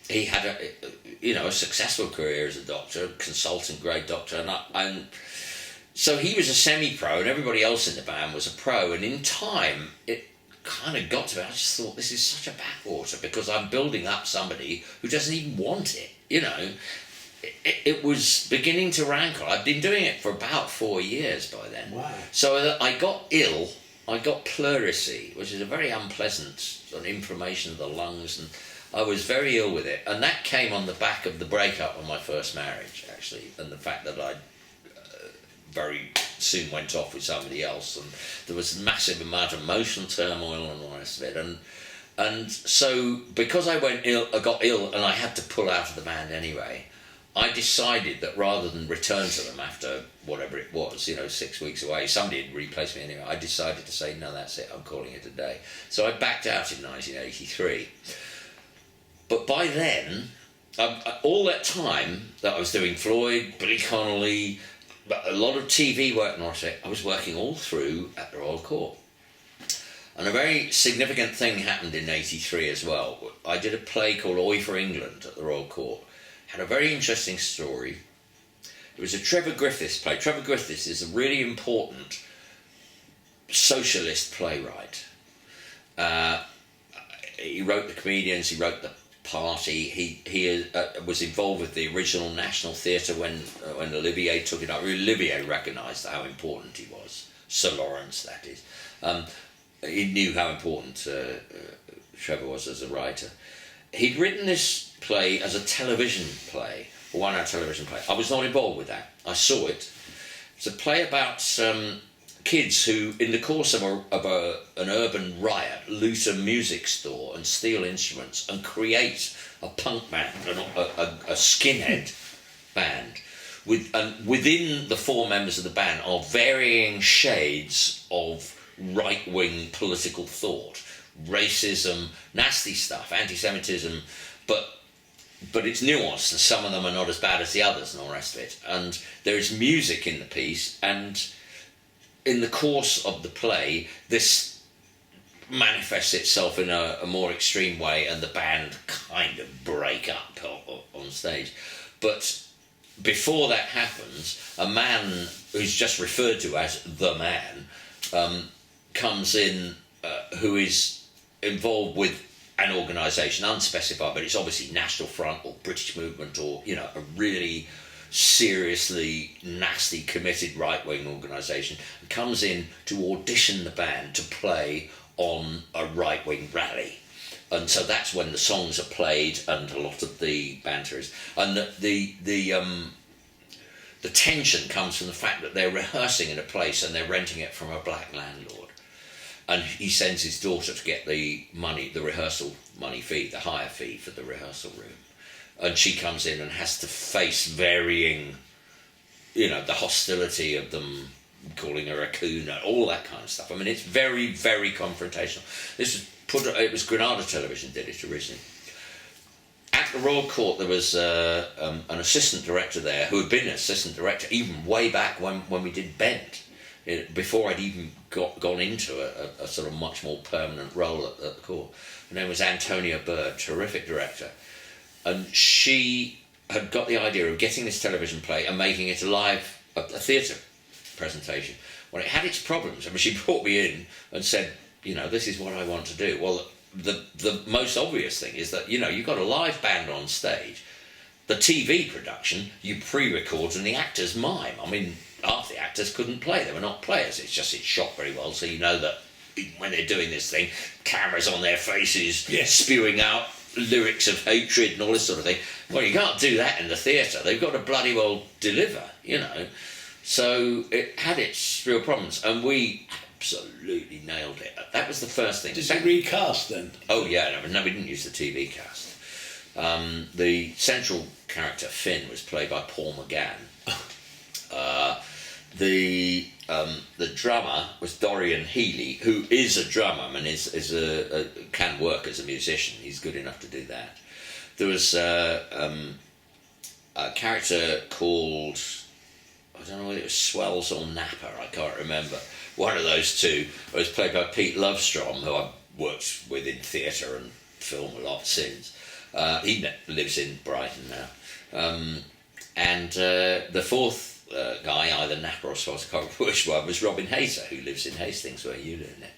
he had a successful career as a doctor, consultant-grade doctor. And so he was a semi-pro and everybody else in the band was a pro. And in time, it kind of got to me. I just thought, this is such a backwater because I'm building up somebody who doesn't even want it. You know, it was beginning to rankle. I'd been doing it for about 4 years by then. Wow. So I got ill. I got pleurisy, which is a very unpleasant sort of inflammation of the lungs, and I was very ill with it. And that came on the back of the breakup of my first marriage, actually, and the fact that I very soon went off with somebody else, and there was a massive amount of emotional turmoil and all the rest of it, and so because I got ill and I had to pull out of the band anyway, I decided that rather than return to them after whatever it was, 6 weeks away, somebody had replaced me anyway, I decided to say, no, that's it, I'm calling it a day. So I backed out in 1983. But by then, all that time that I was doing Floyd, Billy Connolly, but a lot of TV work and all that, I was working all through at the Royal Court. And a very significant thing happened in 83 as well. I did a play called Oi for England at the Royal Court. Had a very interesting story. It was a Trevor Griffiths play. Trevor Griffiths is a really important socialist playwright. He wrote The Comedians, he wrote The Party. He was involved with the original National Theatre when Olivier took it up. Olivier recognised how important he was. Sir Lawrence, that is. He knew how important Trevor was as a writer. He'd written this play as a television play, a one-hour television play. I was not involved with that. I saw it. It's a play about kids who, in the course of an urban riot, loot a music store and steal instruments and create a punk band, a skinhead band. Within the 4 members of the band are varying shades of right-wing political thought, racism, nasty stuff, anti-Semitism, but it's nuanced, and some of them are not as bad as the others and all the rest of it. And there is music in the piece, and in the course of the play, this manifests itself in a more extreme way, and the band kind of break up on stage. But before that happens, a man who's just referred to as the man comes in who is involved with an organisation, unspecified, but it's obviously National Front or British Movement or, a really seriously nasty, committed right-wing organisation, comes in to audition the band to play on a right-wing rally. And so that's when the songs are played and a lot of the banter is. And the tension comes from the fact that they're rehearsing in a place and they're renting it from a black landlord. And he sends his daughter to get the money, the rehearsal money fee, the hire fee for the rehearsal room. And she comes in and has to face varying, the hostility of them calling her a coon, all that kind of stuff. I mean, it's very, very confrontational. It was Granada Television did it originally. At the Royal Court, there was an assistant director there who had been an assistant director even way back when we did Bent, before I'd even gone into a sort of much more permanent role at the court. Her name was Antonia Bird, terrific director. And she had got the idea of getting this television play and making it a theatre presentation. Well, it had its problems. I mean, she brought me in and said, this is what I want to do. Well, the most obvious thing is that, you've got a live band on stage. The TV production, you pre-record and the actors mime. I mean, half the actors couldn't play. They were not players. It's shot very well, so you know that when they're doing this thing, cameras on their faces, spewing out lyrics of hatred and all this sort of thing. Well, you can't do that in the theatre. They've got to bloody well deliver, So it had its real problems, and we absolutely nailed it. That was the first thing. Did you recast then? Oh yeah, no, we didn't use the TV cast. The central character Finn was played by Paul McGann. The drummer was Dorian Healy, who is a drummer and can work as a musician. He's good enough to do that. There was a character called, I don't know whether it was Swells or Napper, I can't remember. One of those two was played by Pete Lovestrom, who I've worked with in theatre and film a lot since. He lives in Brighton now. And the fourth guy, either Napper or Swells, I can't remember which one, was Robin Hayter, who lives in Hastings, where you live, Nick.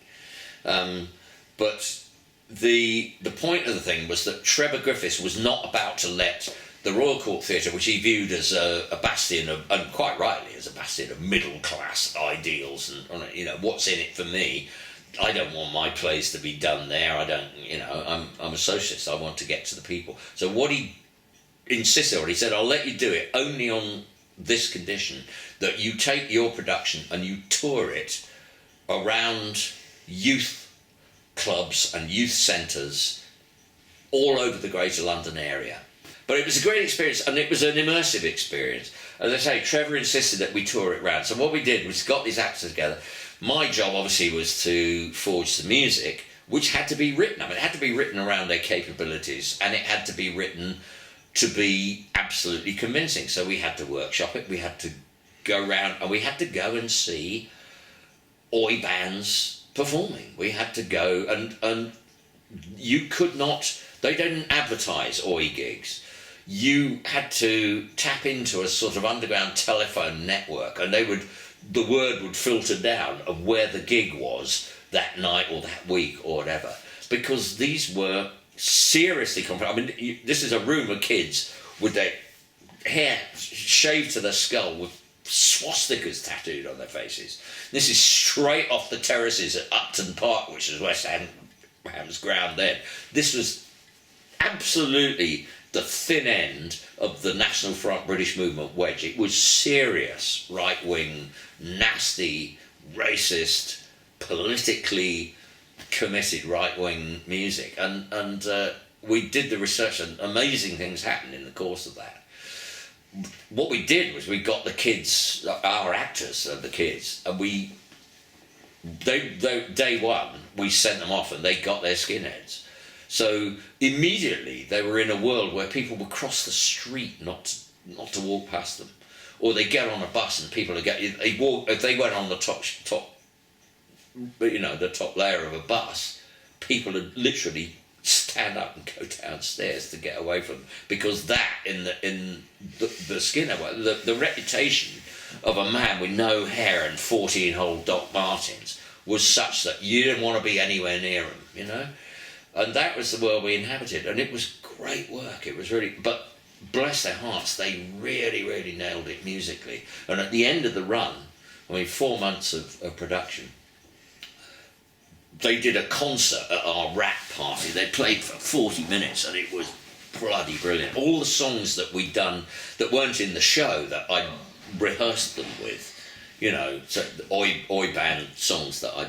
But the point of the thing was that Trevor Griffiths was not about to let the Royal Court Theatre, which he viewed as a bastion of, and quite rightly, as a bastion of middle-class ideals, and what's in it for me? I don't want my plays to be done there. I don't, I'm a socialist. I want to get to the people. So what he insisted on, he said, I'll let you do it only on this condition, that you take your production and you tour it around youth clubs and youth centres all over the Greater London area. But it was a great experience, and it was an immersive experience. As I say, Trevor insisted that we tour it round. So what we did was got these actors together. My job, obviously, was to forge the music, which had to be written. I mean, it had to be written around their capabilities, and it had to be written to be absolutely convincing. So we had to workshop it. We had to go round, and we had to go and see oi bands performing. We had to go, and you could not... They didn't advertise oi gigs. You had to tap into a sort of underground telephone network, and the word would filter down of where the gig was that night or that week or whatever, because these were seriously complex. I mean, this is a room of kids with their hair shaved to the skull with swastikas tattooed on their faces. This is straight off the terraces at Upton Park, which is West Ham's ground then. This was absolutely the thin end of the National Front British Movement wedge. It was serious, right-wing, nasty, racist, politically committed right-wing music. And we did the research, and amazing things happened in the course of that. What we did was we got the kids, our actors and the kids, and day one, we sent them off and they got their skinheads. So immediately they were in a world where people would cross the street not to walk past them, or they get on a bus and people if they went on the top, the top layer of a bus, people would literally stand up and go downstairs to get away from them, because that in the Skinner way, the reputation of a man with no hair and 14-hole Doc Martens was such that you didn't want to be anywhere near him, And that was the world we inhabited, and it was great work. It was really, but bless their hearts, they really, really nailed it musically. And at the end of the run, 4 months of production, they did a concert at our rap party. They played for 40 minutes and it was bloody brilliant. All the songs that we'd done that weren't in the show that I rehearsed them with, you know, so oi band songs that I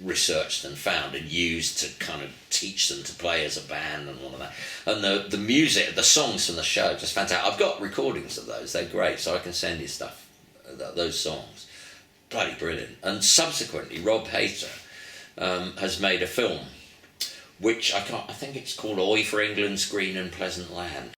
researched and found and used to kind of teach them to play as a band and all of that. And the music, the songs from the show, just fantastic. I've got recordings of those. They're great, so I can send you stuff, those songs. Bloody brilliant. And subsequently, Rob Hayter has made a film, which I think it's called Oi for England's Green and Pleasant Land.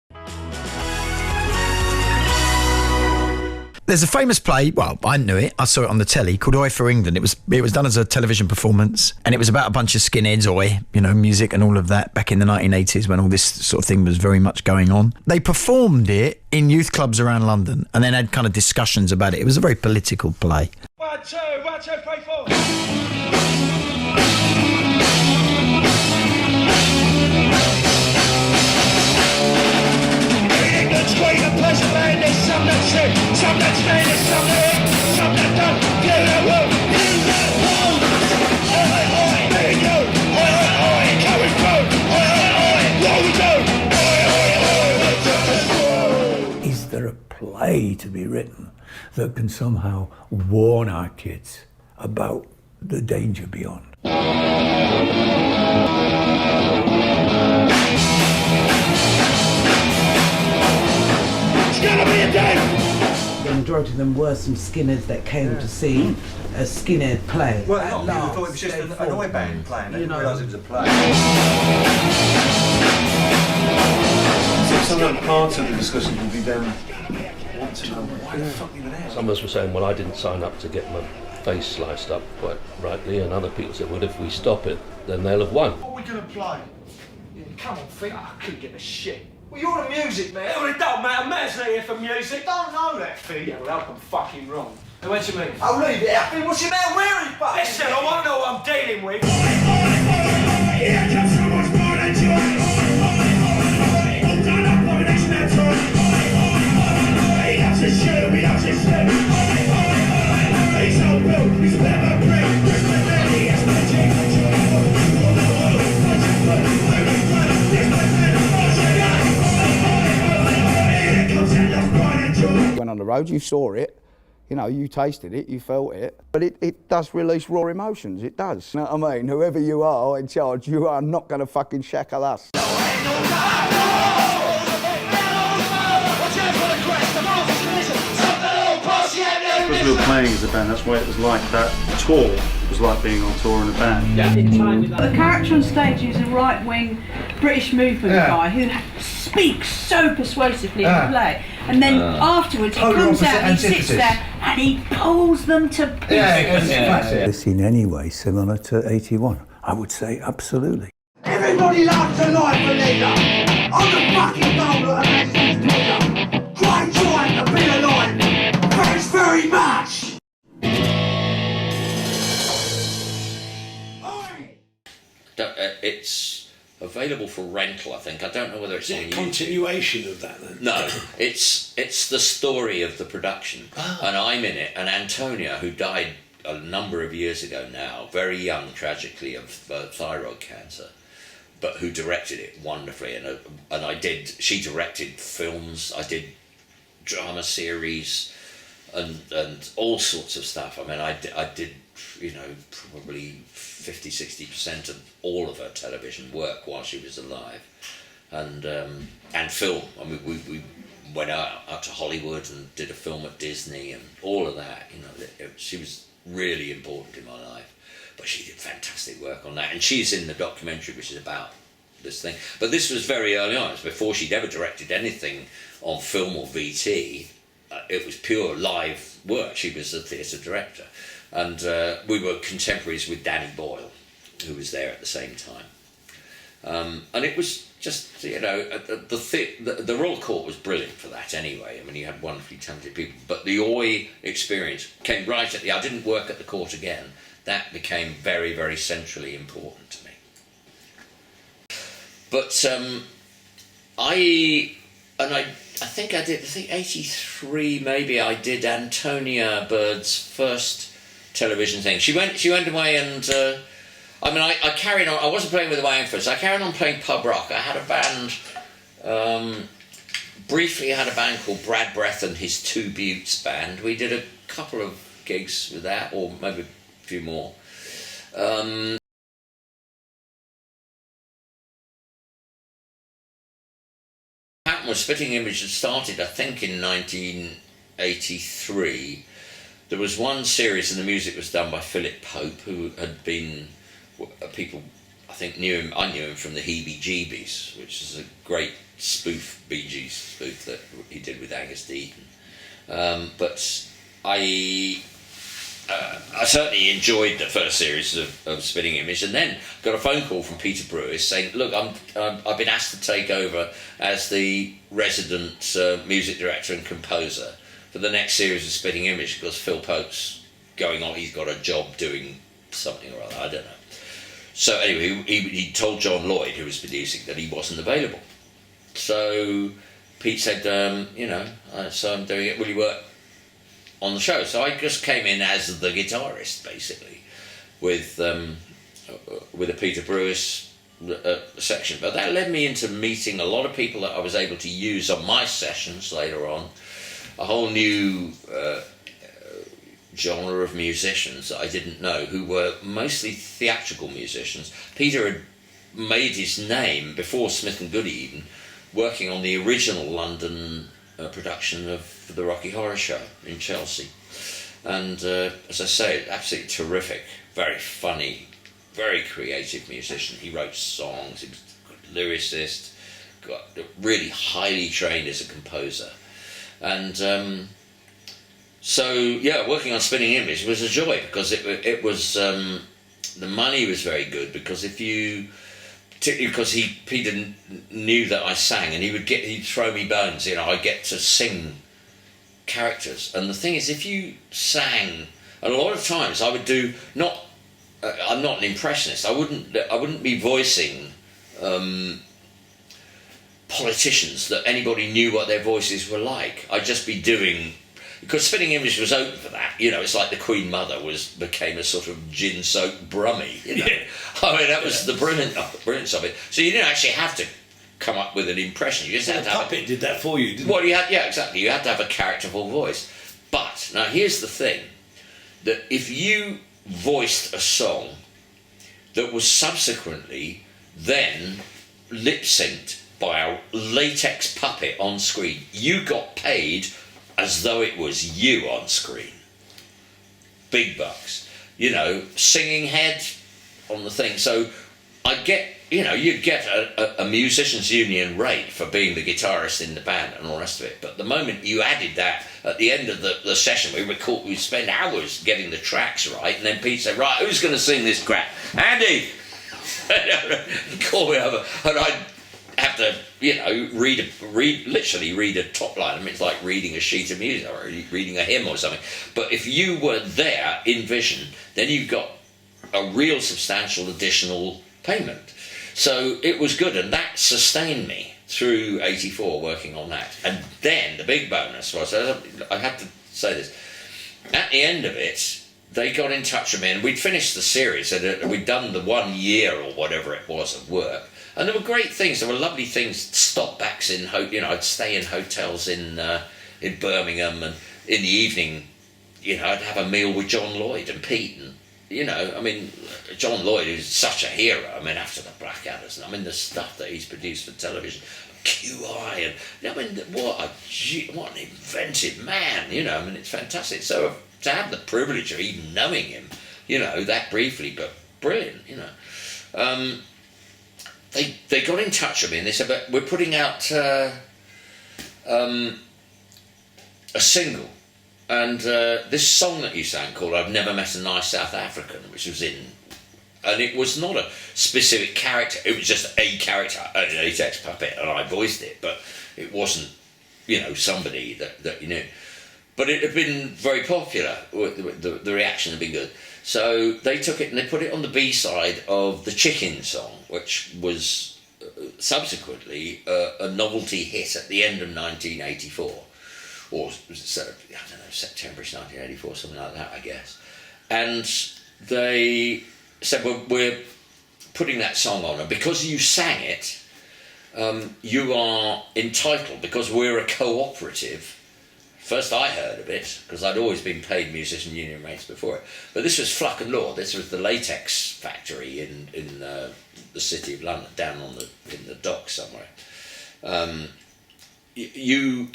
There's a famous play, well, I knew it, I saw it on the telly, called Oi for England. It was done as a television performance, and it was about a bunch of skinheads, oi, you know, music and all of that, back in the 1980s when all this sort of thing was very much going on. They performed it in youth clubs around London, and then had kind of discussions about it. It was a very political play. 1, 2, 1, 2, 3, 4. England's green and pleasant land, there's some that sit, some that stand, there's some that eat, some that don't. You know what? You know what? Oi, oi, me and you. Oi, oi, coming through. Oi, oi, what we do. Oi, oi, oi, Is there a play to be written that can somehow warn our kids about the danger beyond? It's gonna be a day. The majority of them were some skinheads that came to see a skinhead play. Well, a lot of people thought it was just an oi band playing. They didn't realise it was a play. So some of parts of the discussion will be them want to know why the fuck you were there. Some of us were saying, well, I didn't sign up to get my face sliced up, quite rightly, and other people said, well, if we stop it, then they'll have won. What are we gonna play? Yeah, come on, Fee. I couldn't get the shit. Well, you're the music man. Well, it don't matter. Man's not here for music. Don't know that, Fee. Yeah, well, I'm fucking wrong. Hey, what do you mean? I'll leave it out. What's your man wearing, fucking? Listen, I want to know what I'm dealing with. Here comes someone's born and joy. All done up on the next man's on. He loves his shoe, he loves his shoe. He's so built, he's a bit of a prick. He has magic. Went on the road, you saw it, you know, you tasted it, you felt it, but it does release raw emotions, it does. You know what I mean? Whoever you are in charge, you are not going to fucking shackle us. Because we were playing as a band, that's why it was like that tour. It was like being on tour in a band. Yeah. The character on stage is a right-wing British movement guy who speaks so persuasively in the play, and then afterwards he comes out and he sits there and he pulls them to pieces. This in any way similar to 81? I would say absolutely. Everybody loves a life leader. I'm the fucking goal of a man's leader. Great joy to be alive. Thanks very much. It's available for rental, I think. I don't know whether it's on a YouTube. Continuation of that then? No, it's the story of the production, and I'm in it. And Antonia, who died a number of years ago now, very young, tragically, of thyroid cancer, but who directed it wonderfully. And she directed films. I did drama series, and all sorts of stuff. I mean, I did, you know, probably 50-60% of all of her television work while she was alive, and film. I mean, we went out to Hollywood and did a film at Disney and all of that. You know, she was really important in my life, but she did fantastic work on that, and she's in the documentary which is about this thing. But this was very early on. It was before she'd ever directed anything on film or VT. It was pure live work. She was a theatre director. And we were contemporaries with Danny Boyle, who was there at the same time. And it was just, you know, the Royal Court was brilliant for that anyway. I mean, you had wonderfully talented people. But the Oi experience came right at I didn't work at the court again. That became very, very centrally important to me. But I think 83 maybe, I did Antonia Bird's first television thing. She went away and I mean, I carried on. I wasn't playing with my own first. I carried on playing pub rock. I had a band. Briefly, I had a band called Brad Breath and his Two Buttes band. We did a couple of gigs with that, or maybe a few more. Was Spitting Image had started, I think, in 1983. There was one series, and the music was done by Philip Pope, who had been people. I think knew him. I knew him from the Heebie Jeebies, which is a great spoof, Bee Gees spoof that he did with Angus Deaton. But I certainly enjoyed the first series of Spitting Image, and then got a phone call from Peter Brewis saying, "Look, I've been asked to take over as the resident music director and composer for the next series of Spitting Image because Phil Pope's going on. He's got a job doing something or other. I don't know." So anyway, he told John Lloyd, who was producing, that he wasn't available. So Pete said, so I'm doing it. Will you work on the show? So I just came in as the guitarist, basically, with a Peter Brewis section. But that led me into meeting a lot of people that I was able to use on my sessions later on. A whole new genre of musicians that I didn't know, who were mostly theatrical musicians. Peter had made his name, before Smith and Goody even, working on the original London production of The Rocky Horror Show in Chelsea. And as I say, absolutely terrific, very funny, very creative musician. He wrote songs, he was a good lyricist, got really highly trained as a composer. And working on Spitting Image was a joy, because it was the money was very good, because because Peter knew that I sang, and he'd throw me bones. I'd get to sing characters, and the thing is, if you sang, and a lot of times I would do I'm not an impressionist. I wouldn't be voicing politicians that anybody knew what their voices were like. I'd just be doing. Because Spitting Image was open for that, it's like the Queen Mother became a sort of gin-soaked brummie, Yeah. I mean, that was the brilliance of it. So you didn't actually have to come up with an impression. You just had to have puppet did that for you, didn't it? Exactly. You had to have a characterful voice. But now here's the thing: that if you voiced a song that was subsequently then lip-synced by a latex puppet on screen, you got paid as though it was you on screen. Big bucks. Singing head on the thing. So I get, you'd get a musician's union rate for being the guitarist in the band and all the rest of it. But the moment you added that, at the end of the session, we'd spend hours getting the tracks right, and then Pete said, "Right, who's going to sing this crap? Andy!" He'd call me over, and I'd have to, literally read a top line. I mean, it's like reading a sheet of music or reading a hymn or something. But if you were there in vision, then you got a real substantial additional payment. So it was good, and that sustained me through 84 working on that. And then the big bonus was, I have to say this, at the end of it, they got in touch with me, and we'd finished the series, and we'd done the 1 year or whatever it was of work. And there were great things. There were lovely things. Stopbacks in, I'd stay in hotels in Birmingham, and in the evening, I'd have a meal with John Lloyd and Pete, and John Lloyd is such a hero. I mean, after the Blackadder's, the stuff that he's produced for television, QI, and what an inventive man. It's fantastic. So to have the privilege of even knowing him, that briefly, but brilliant. They got in touch with me and they said, "But we're putting out a single, and this song that you sang called 'I've Never Met a Nice South African,' which was in, and it was not a specific character. It was just a character, an latex puppet, and I voiced it, but it wasn't, somebody that you knew. But it had been very popular. The reaction had been good. So they took it and they put it on the B-side of the Chicken song, which was subsequently a novelty hit at the end of 1984. Or, September 1984, something like that, I guess. And they said, we're putting that song on, and because you sang it, you are entitled, because we're a cooperative. First I heard of it, because I'd always been paid musician union rates before it, but this was Fluck and Law. This was the latex factory in the city of London, down in the docks somewhere. You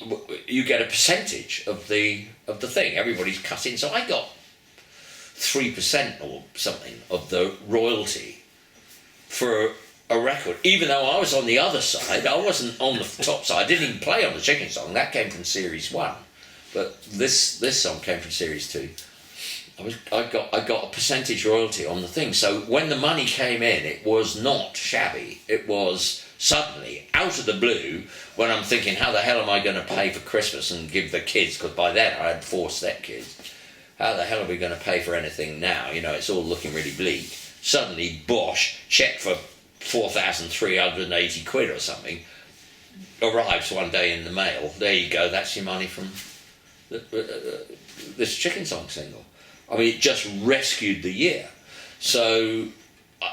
get a percentage of the thing. Everybody's cut in, so I got 3% or something of the royalty for a record, even though I was on the other side. I wasn't on the top side. I didn't even play on the Chicken Song. That came from Series 1, but this song came from Series 2. I got a percentage royalty on the thing. So when the money came in, it was not shabby. It was suddenly out of the blue, when I'm thinking, how the hell am I going to pay for Christmas and give the kids, because by then I had 4 stepkids. How the hell are we going to pay for anything now? You know, it's all looking really bleak. Suddenly, Bosch, check for 4,380 quid or something, arrives one day in the mail. There you go, that's your money from this Chicken Song single. I mean, it just rescued the year. So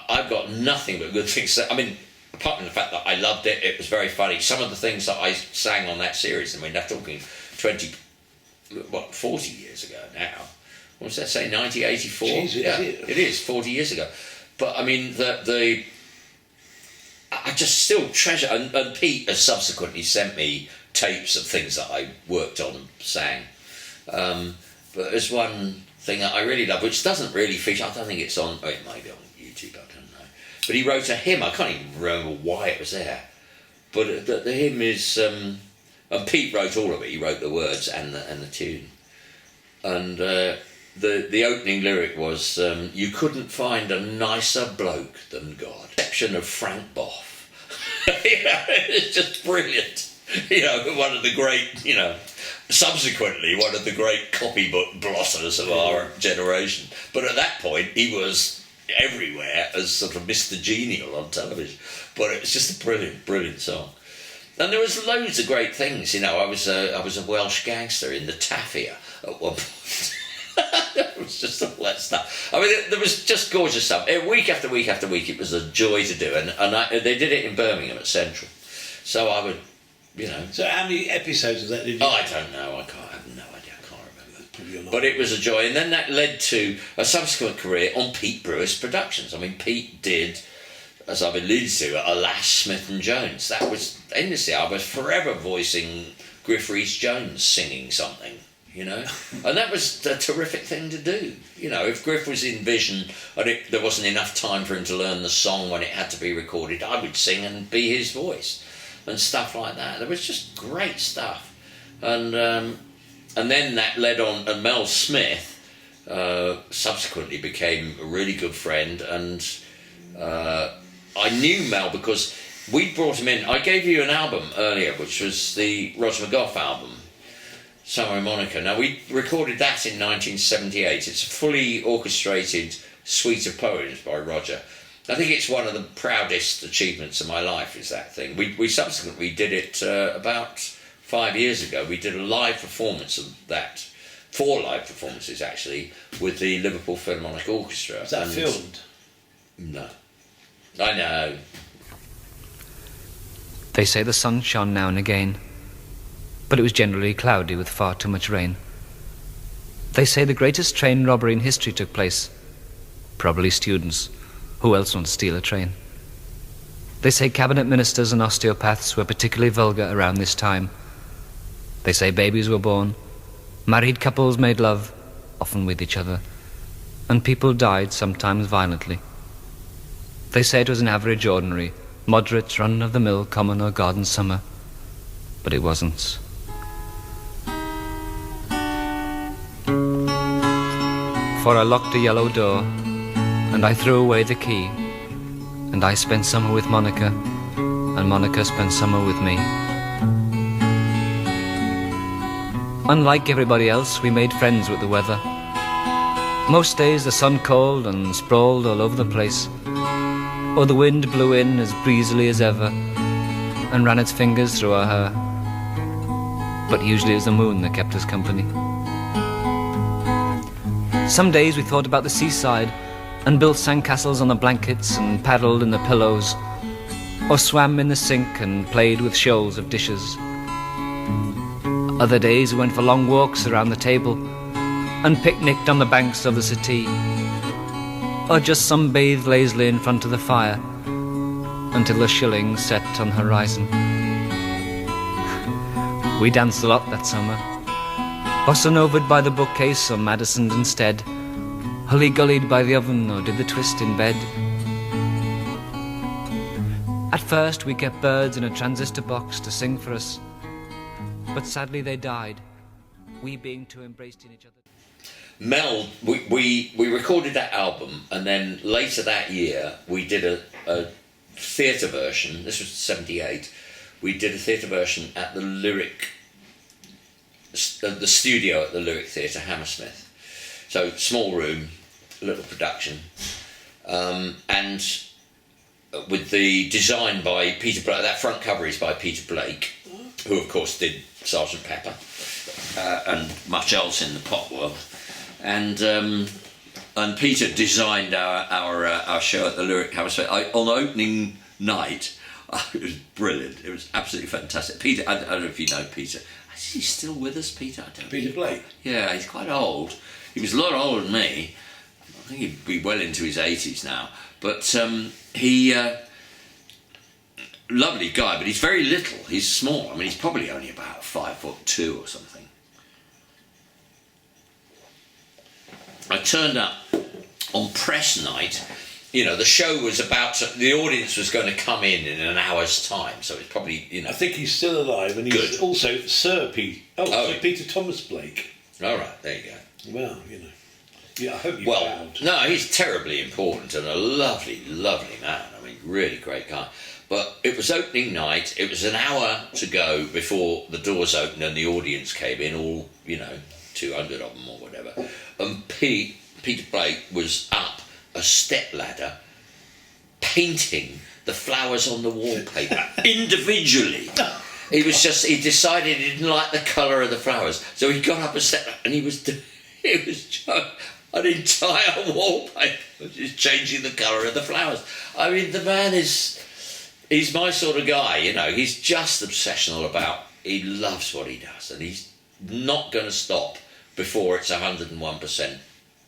I've got nothing but good things to say. I mean, apart from the fact that I loved it, it was very funny. Some of the things that I sang on that series, I mean, they're talking 40 years ago now. What does that say, 1984? Jesus, yeah, it is, 40 years ago. But I mean, I just still treasure, and Pete has subsequently sent me tapes of things that I worked on and sang. But there's one thing that I really love, which doesn't really feature, I don't think it's on, it might be on YouTube, I don't know. But he wrote a hymn, I can't even remember why it was there. But the hymn is, and Pete wrote all of it, he wrote the words and the tune. And the opening lyric was, you couldn't find a nicer bloke than God. Exception of Frank Boff. You know, it's just brilliant. You know, one of the great, you know, subsequently one of the great copybook blotters of our generation. But at that point, he was everywhere as sort of Mr. Genial on television. But it was just a brilliant, brilliant song. And there was loads of great things. You know, I was a Welsh gangster in the Taffia at one point. It was just all that stuff. I mean, there was just gorgeous stuff. Week after week after week, it was a joy to do. And they did it in Birmingham at Central. So I would, you know. So how many episodes of that did you? Oh, I don't know. I have no idea. I can't remember. But it was a joy. And then that led to a subsequent career on Pete Brewer's productions. I mean, Pete did, as I've alluded to, Alas, Smith and Jones. That was, endlessly, I was forever voicing Griff Rhys-Jones singing something. You know, and that was a terrific thing to do. You know, if Griff was in Vision and there wasn't enough time for him to learn the song when it had to be recorded, I would sing and be his voice and stuff like that. There was just great stuff. And then that led on, and Mel Smith subsequently became a really good friend. And I knew Mel because we brought him in. I gave you an album earlier, which was the Roger McGough album, Summer in Monaco. Now, we recorded that in 1978. It's a fully orchestrated suite of poems by Roger. I think it's one of the proudest achievements of my life, is that thing. We subsequently did it about 5 years ago. We did a live performance of that, 4 live performances actually, with the Liverpool Philharmonic Orchestra. Is that filmed? No. I know. They say the sun shone now and again, but it was generally cloudy with far too much rain. They say the greatest train robbery in history took place. Probably students. Who else wants to steal a train? They say cabinet ministers and osteopaths were particularly vulgar around this time. They say babies were born, married couples made love, often with each other, and people died, sometimes violently. They say it was an average, ordinary, moderate, run-of-the-mill, common or garden summer, but it wasn't. For I locked a yellow door, and I threw away the key, and I spent summer with Monica, and Monica spent summer with me. Unlike everybody else, we made friends with the weather. Most days the sun called and sprawled all over the place, or the wind blew in as breezily as ever and ran its fingers through our hair. But usually it was the moon that kept us company. Some days we thought about the seaside and built sandcastles on the blankets and paddled in the pillows, or swam in the sink and played with shoals of dishes. Other days we went for long walks around the table and picnicked on the banks of the Settee, or just sunbathed lazily in front of the fire until the shilling set on the horizon. We danced a lot that summer, bossa novaed by the bookcase or Madisoned instead, hully-gullied by the oven or did the twist in bed. At first we kept birds in a transistor box to sing for us, but sadly they died, we being too embraced in each other. Mel, we recorded that album, and then later that year we did a theatre version. This was 78. We did a theatre version at the studio at the Lyric Theatre, Hammersmith. So small room, little production, and with the design by Peter Blake. That front cover is by Peter Blake, who of course did Sgt. Pepper and much else in the pop world. And Peter designed our show at the Lyric Hammersmith. On the opening night, it was brilliant. It was absolutely fantastic. Peter, I don't know if you know Peter. Is he still with us, Peter? I don't Peter Blake? Yeah, he's quite old. He was a lot older than me. I think he'd be well into his 80s now. But he... lovely guy, but he's very little. He's small. I mean, he's probably only about 5'2" or something. I turned up on press night. You know, the show was the audience was going to come in an hour's time, so it's probably, you know... I think he's still alive, and he's also Sir Peter... Sir Peter Thomas Blake. All right, there you go. Well, you know... Yeah, I hope you're proud. No, he's terribly important and a lovely, lovely man. I mean, really great guy. But it was opening night. It was an hour to go before the doors opened and the audience came in, all, 200 of them or whatever. And Peter Blake was up a step ladder painting the flowers on the wallpaper individually. He decided he didn't like the colour of the flowers. So he got up a step and it was just an entire wallpaper just changing the colour of the flowers. I mean, the man he's my sort of guy, he's just obsessional he loves what he does, and he's not going to stop before it's 101%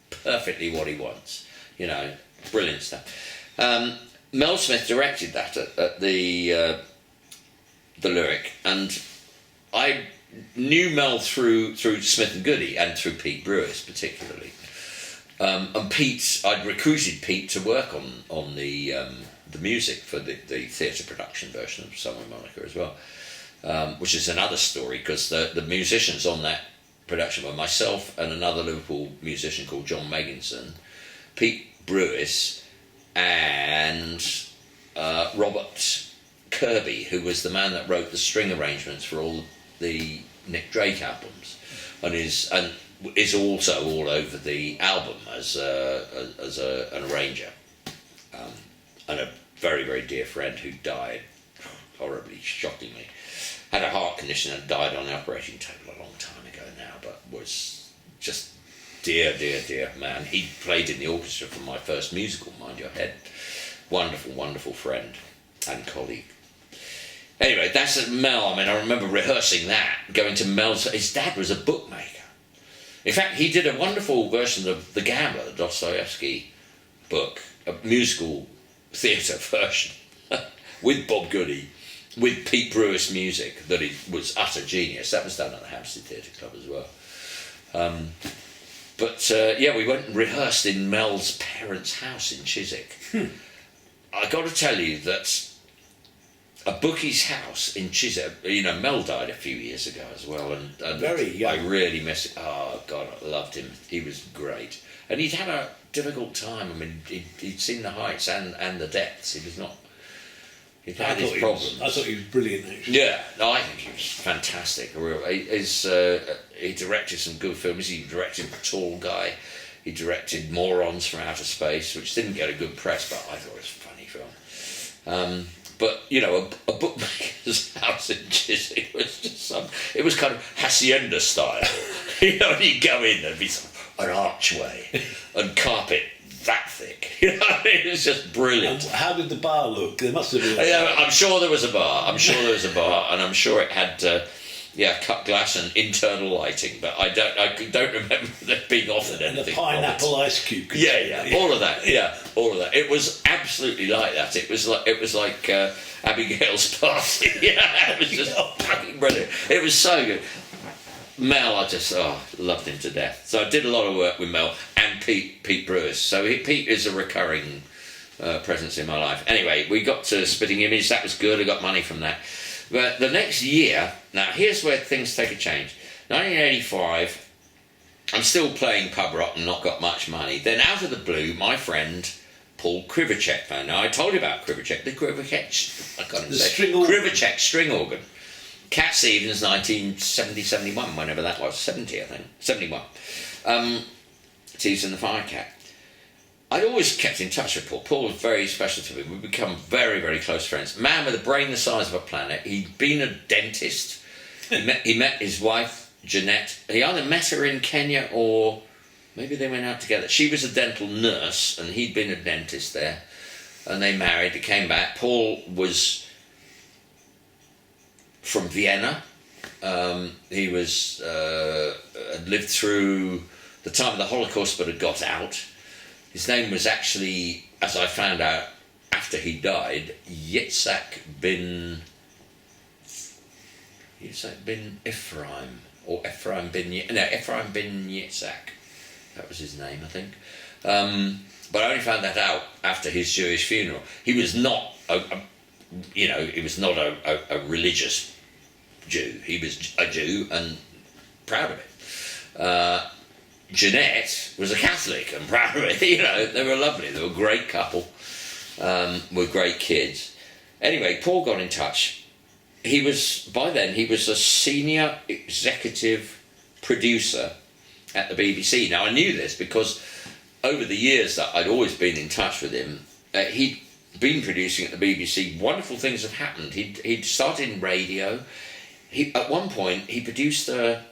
perfectly what he wants. Brilliant stuff. Mel Smith directed that at the Lyric, and I knew Mel through Smith and Goody and through Pete Brewis particularly. And Pete, I'd recruited Pete to work on the music for the theatre production version of Summer Monica as well, which is another story, because the musicians on that production were myself and another Liverpool musician called John Megginson, Pete Brewis, and Robert Kirby, who was the man that wrote the string arrangements for all the Nick Drake albums, and is also all over the album as an arranger, and a very, very dear friend who died horribly, shockingly, had a heart condition and died on the operating table a long time ago now, but was just dear man. He played in the orchestra for my first musical, Mind Your Head. Wonderful, wonderful friend and colleague. Anyway, that's Mel. I mean, I remember rehearsing that, going to Mel's. His dad was a bookmaker. In fact, he did a wonderful version of The Gambler, the Dostoevsky book, a musical theatre version, with Bob Goody, with Pete Brewis music, that was utter genius. That was done at the Hampstead Theatre Club as well. But we went and rehearsed in Mel's parents' house in Chiswick. I got to tell you that a bookie's house in Chiswick, Mel died a few years ago as well, and very young. I really miss it. Oh God, I loved him. He was great, and he'd had a difficult time. I mean, he'd seen the heights and the depths. He was not. He'd had his problems. I thought he was brilliant, actually. Yeah, no, I think he was fantastic. He directed some good films. He directed The Tall Guy. He directed Morons from Outer Space, which didn't get a good press, but I thought it was a funny film. But, a bookmaker's house in Chiswick was just it was kind of hacienda style. And you go in, there'd be an archway and carpet that thick, You know, it was just brilliant. And how did the bar look? There must have been. I'm sure there was a bar. And I'm sure it had cut glass and internal lighting. But I don't remember there being offered anything. And a pineapple ice cube. All of that. Yeah, all of that. It was absolutely like that. It was like Abigail's party. Yeah, it was just fucking brilliant. It was so good. Mel, I just loved him to death. So I did a lot of work with Mel and Pete Brewis. So Pete is a recurring presence in my life. Anyway, we got to Spitting Image. That was good. I got money from that. But the next year, now here's where things take a change. 1985, I'm still playing pub rock and not got much money. Then out of the blue, my friend Paul Kriwaczek. Now I told you about Kriwaczek. The Kriwaczek, I can't even say. Kriwaczek string organ. Cat Stevens, 1970-71, whenever that was, 70 I think, 71. Tees and the Firecat. I'd always kept in touch with Paul. Paul was very special to me. We've become very, very close friends. Man with a brain the size of a planet. He'd been a dentist. He met his wife, Jeanette. He either met her in Kenya or maybe they went out together. She was a dental nurse and he'd been a dentist there. And they married, they came back. Paul was from Vienna. He was had lived through the time of the Holocaust but had got out. His name was actually, as I found out after he died, Yitzhak bin Ephraim, or Ephraim bin Yitzhak. That was his name, I think. But I only found that out after his Jewish funeral. He was not a religious Jew. He was a Jew and proud of it. Jeanette was a Catholic and proud of it. You know, they were lovely. They were a great couple with great kids. Anyway, Paul got in touch. By then he was a senior executive producer at the BBC. Now I knew this because over the years that I'd always been in touch with him, he'd been producing at the BBC. Wonderful things have happened. He'd started in radio. At one point he produced a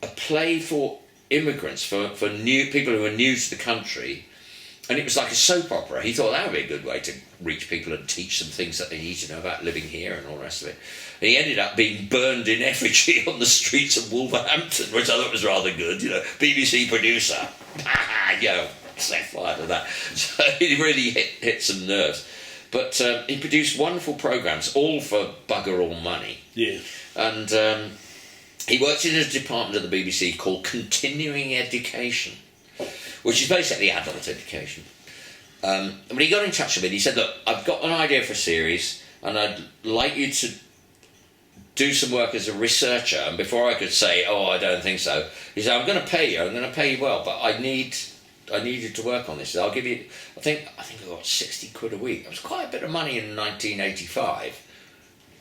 play for immigrants, for new people who were new to the country, and it was like a soap opera. He thought that would be a good way to reach people and teach them things that they need to know about living here and all the rest of it. And he ended up being burned in effigy on the streets of Wolverhampton, which I thought was rather good. You know, BBC producer, set fire to that. So he really hit some nerves. But he produced wonderful programmes, all for bugger all money. Yeah. And he worked in a department of the BBC called Continuing Education, which is basically adult education. When he got in touch with me, he said, look, I've got an idea for a series and I'd like you to do some work as a researcher. And before I could say, I don't think so, he said, I'm going to pay you well, but I need you to work on this. I'll give you, I think I got 60 quid a week. It was quite a bit of money in 1985.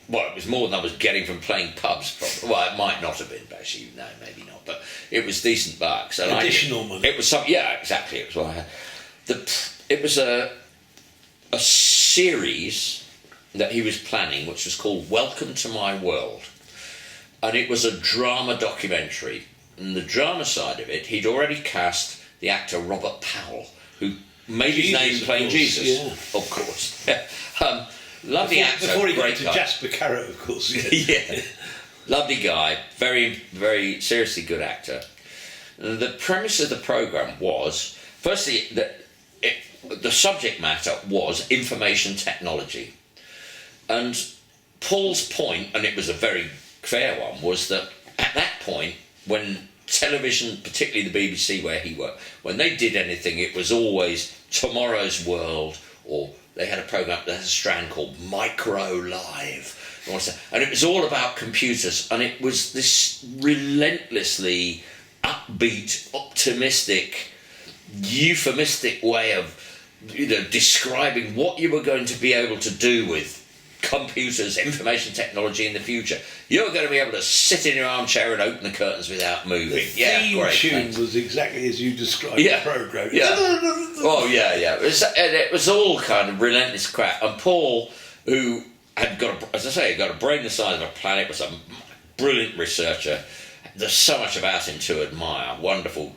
Well, it was more than I was getting from playing pubs. Well, it might not have been, actually. No, maybe not. But it was decent bucks. And additional money. It was exactly. It was what I had. It was a series that he was planning, which was called Welcome to My World, and it was a drama documentary. And the drama side of it, he'd already cast the actor Robert Powell, who made his name playing Jesus. Yeah. Of course. Lovely actor. Before he got great to guy. Jasper Carrot, of course. Yeah. Lovely guy. Very, very seriously good actor. The premise of the programme was, firstly, the subject matter was information technology. And Paul's point, and it was a very fair one, was that at that point, when television, particularly the BBC where he worked, when they did anything, it was always Tomorrow's World, or they had a programme that had a strand called Micro Live, and it was all about computers, and it was this relentlessly upbeat, optimistic, euphemistic way of describing what you were going to be able to do with computers, information technology in the future. You're going to be able to sit in your armchair and open the curtains without moving. The theme tune was exactly as you described the programme. Yeah. It was all kind of relentless crap. And Paul, who had got a brain the size of a planet, was a brilliant researcher. There's so much about him to admire. Wonderful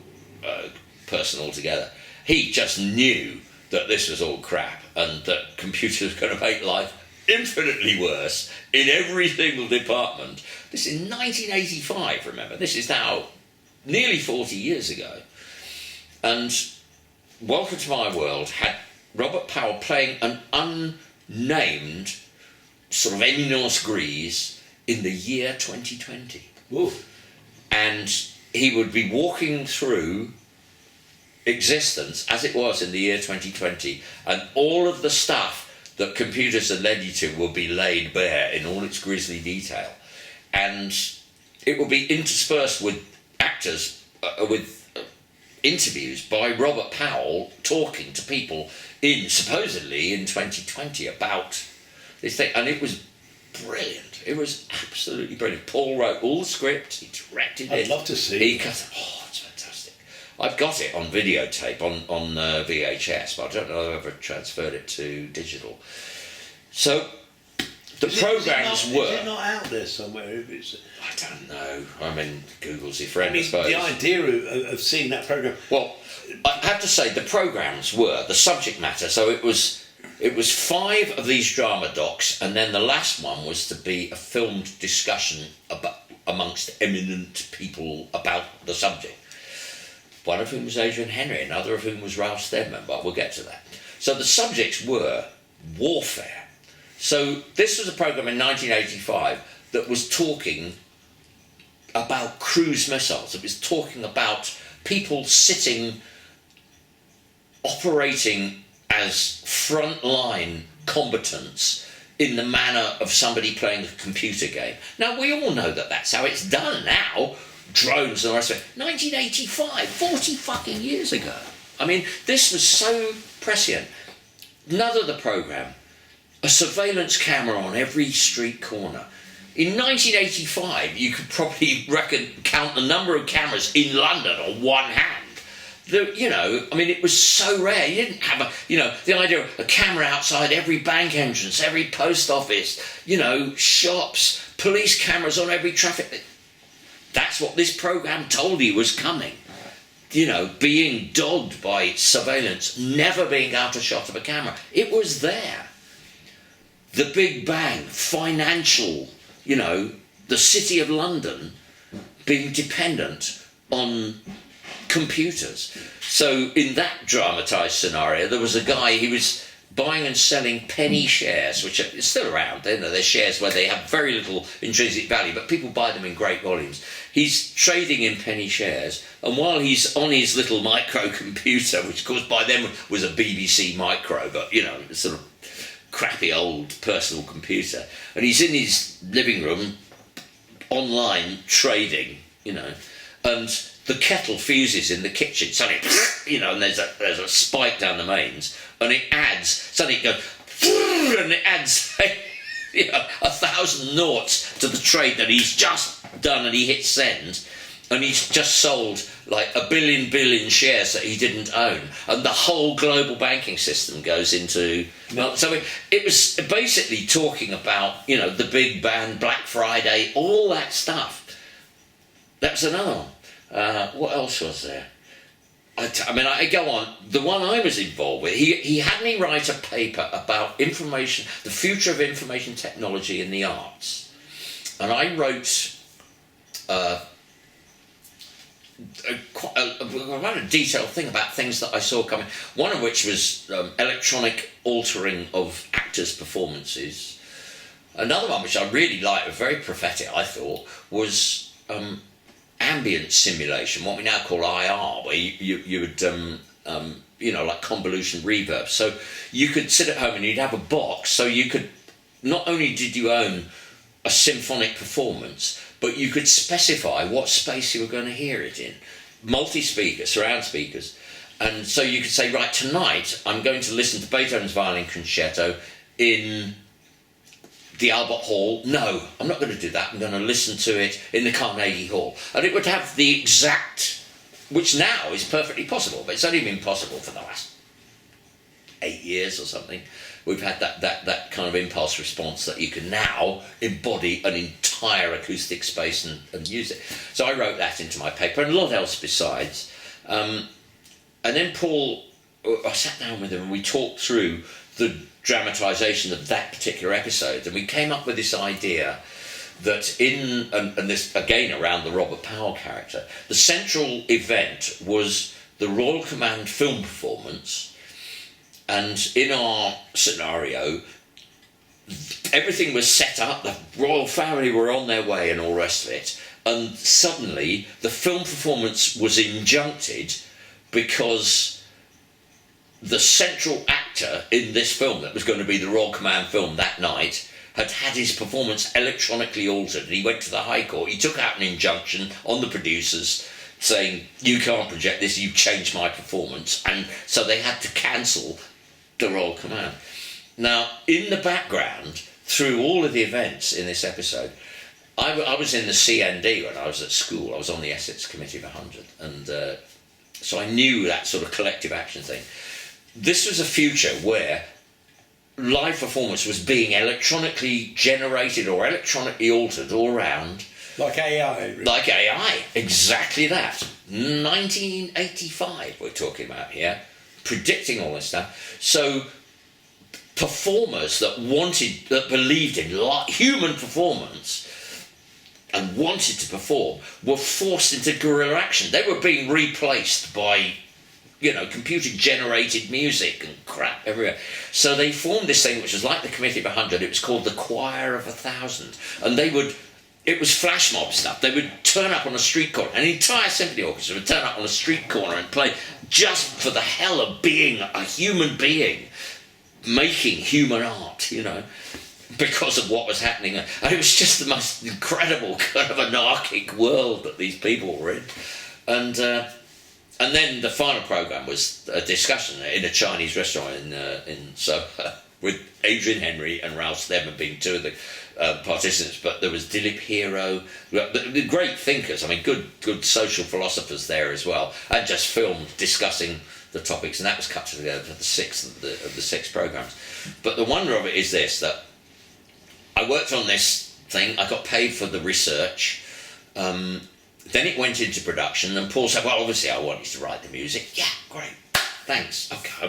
person altogether. he just knew that this was all crap and that computers were going to make life infinitely worse in every single department. This is 1985, remember. This is now nearly 40 years ago. And Welcome to My World had Robert Powell playing an unnamed sort of eminence grise in the year 2020. Ooh. And he would be walking through existence as it was in the year 2020, and all of the stuff that computers had led you to will be laid bare in all its grisly detail. And it will be interspersed with actors, interviews by Robert Powell talking to people supposedly in 2020 about this thing. And it was brilliant. It was absolutely brilliant. Paul wrote all the scripts, he directed it. I'd love to see it. it. It's fantastic. I've got it on videotape, on VHS, but I don't know if I've ever transferred it to digital. So the programmes were... Is it not out there somewhere? If it's, I don't know. I mean, Google's your friend, I mean, I suppose. the idea of seeing that programme... Well, I have to say, the programmes were, the subject matter, so it was 5 of these drama docs, and then the last one was to be a filmed discussion amongst eminent people about the subject. One of whom was Adrian Henry, another of whom was Ralph Steadman, but we'll get to that. So the subjects were warfare. So this was a programme in 1985 that was talking about cruise missiles. It was talking about people operating as frontline combatants in the manner of somebody playing a computer game. Now, we all know that that's how it's done now. Drones and the rest of it. 1985, 40 fucking years ago. I mean, this was so prescient. Another the programme, a surveillance camera on every street corner. In 1985, you could probably count the number of cameras in London on one hand. It was so rare. You didn't have the idea of a camera outside every bank entrance, every post office, shops, police cameras on every traffic. That's what this programme told you was coming. Being dogged by surveillance, never being out of shot of a camera. It was there. The Big Bang, financial, the City of London being dependent on computers. So in that dramatised scenario, there was a guy, he was buying and selling penny shares, which are still around. They're shares where they have very little intrinsic value, but people buy them in great volumes. He's trading in penny shares, and while he's on his little microcomputer, which of course by then was a BBC Micro, but sort of crappy old personal computer, and he's in his living room online trading, and the kettle fuses in the kitchen, suddenly, and there's a spike down the mains, and it adds, suddenly it goes, and it adds 1,000 noughts to the trade that he's just done, and he hits send, and he's just sold like a billion shares that he didn't own, and the whole global banking system goes into... So it was basically talking about, the Big Bang, Black Friday, all that stuff. That was another one. What else was there? I go on. The one I was involved with, he had me write a paper about information, the future of information technology in the arts. And I wrote a detailed thing about things that I saw coming. One of which was electronic altering of actors' performances. Another one which I really liked, very prophetic, I thought, was ambient simulation, what we now call IR, where you would like convolution reverb. So you could sit at home and you'd have a box, so you could, not only did you own a symphonic performance, but you could specify what space you were going to hear it in. Multi-speaker, surround speakers. And so you could say, right, tonight I'm going to listen to Beethoven's Violin Concerto in the Albert Hall. No, I'm not going to do that. I'm going to listen to it in the Carnegie Hall. And it would have the exact, which now is perfectly possible, but it's only been possible for the last 8 years or something. We've had that kind of impulse response that you can now embody an entire acoustic space and use it. So I wrote that into my paper, and a lot else besides. And then Paul I sat down with him and we talked through the dramatisation of that particular episode, and we came up with this idea that and this again around the Robert Powell character, the central event was the Royal Command film performance, and in our scenario everything was set up, the royal family were on their way and all the rest of it, and suddenly the film performance was injuncted because the central actor in this film that was going to be the Royal Command film that night had had his performance electronically altered, and he went to the High Court. He took out an injunction on the producers saying, you can't project this, you've changed my performance, and so they had to cancel the Royal Command. Now, in the background, through all of the events in this episode, I was in the CND when I was at school. I was on the Essex Committee of 100, and so I knew that sort of collective action thing. This was a future where live performance was being electronically generated or electronically altered all around. Like AI. Really. Like AI, exactly that. 1985 we're talking about here, predicting all this stuff. So performers that believed in human performance and wanted to perform were forced into guerrilla action. They were being replaced by, computer-generated music and crap everywhere. So they formed this thing which was like the Committee of 100. It was called the Choir of 1,000. And it was flash mob stuff. They would turn up on a street corner. An entire symphony orchestra would turn up on a street corner and play just for the hell of being a human being, making human art, because of what was happening. And it was just the most incredible kind of anarchic world that these people were in. And then the final programme was a discussion in a Chinese restaurant in Soho with Adrian Henry and Ralph Steadman being two of the participants, but there was Dilip Hero, the great thinkers, good social philosophers there as well, and just filmed discussing the topics, and that was cut together for the sixth of the six programmes. But the wonder of it is this, that I worked on this thing, I got paid for the research, then it went into production, and Paul said, well, obviously I want you to write the music. Yeah, great, thanks. Okay, I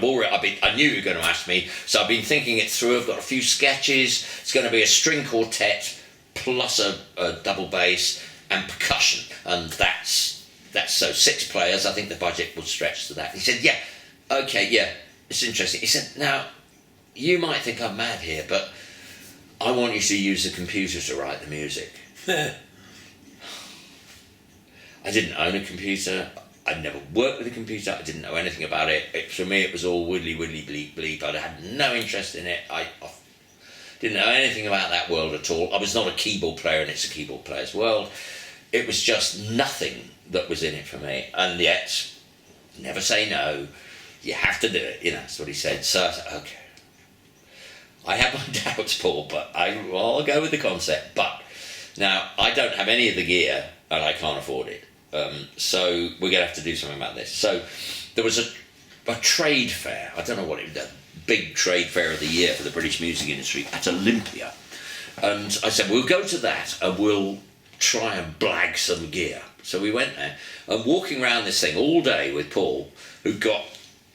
knew you were going to ask me, so I've been thinking it through. I've got a few sketches. It's going to be a string quartet plus a double bass and percussion, and that's so 6 players. I think the budget will stretch to that. He said, yeah, okay, yeah, it's interesting. He said, now, you might think I'm mad here, but I want you to use the computer to write the music. I didn't own a computer. I'd never worked with a computer. I didn't know anything about it. For me, it was all widdly, bleep, bleep. I had no interest in it. I didn't know anything about that world at all. I was not a keyboard player, and it's a keyboard player's world. It was just nothing that was in it for me. And yet, never say no. You have to do it. That's what he said. So I said, okay. I have my doubts, Paul, but I'll go with the concept. But now, I don't have any of the gear, and I can't afford it. So we're going to have to do something about this. So there was a trade fair. I don't know what it was, a big trade fair of the year for the British music industry at Olympia. And I said, we'll go to that and we'll try and blag some gear. So we went there and walking around this thing all day with Paul, who got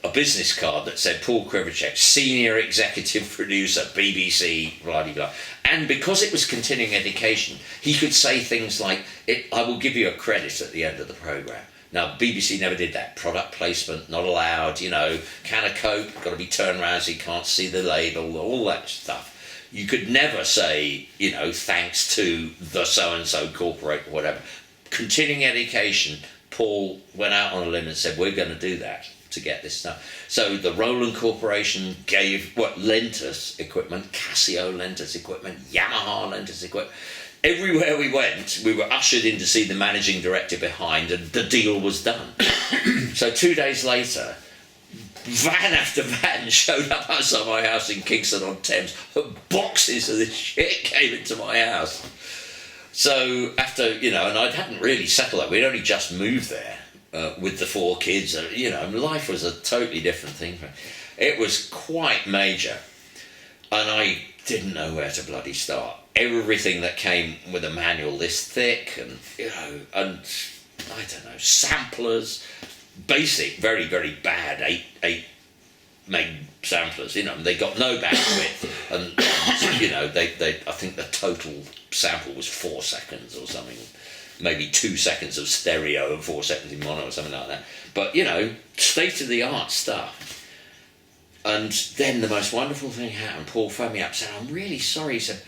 a business card that said Paul Kriwaczek, Senior Executive Producer, BBC, blah, blah, blah. And because it was continuing education, he could say things like, I will give you a credit at the end of the programme. Now, BBC never did that. Product placement, not allowed, can of Coke, got to be turned around so you can't see the label, all that stuff. You could never say, thanks to the so-and-so corporate, whatever. Continuing education, Paul went out on a limb and said, we're going to do that to get this stuff. So the Roland Corporation lent us equipment, Casio lent us equipment, Yamaha lent us equipment. Everywhere we went, we were ushered in to see the managing director behind, and the deal was done. So 2 days later, van after van showed up outside my house in Kingston-on-Thames. Boxes of this shit came into my house. So after, and I hadn't really settled that. We'd only just moved there. With the 4 kids, life was a totally different thing. It was quite major, and I didn't know where to bloody start. Everything that came with a manual this thick, and and I don't know, samplers, basic, very, very bad 8 made samplers, you know, they got no bandwidth, and you know, they I think the total sample was 4 seconds or something, maybe 2 seconds of stereo and 4 seconds in mono or something like that. But you know, state of the art stuff. And then the most wonderful thing happened. Paul phoned me up and said, "I'm really sorry." He said,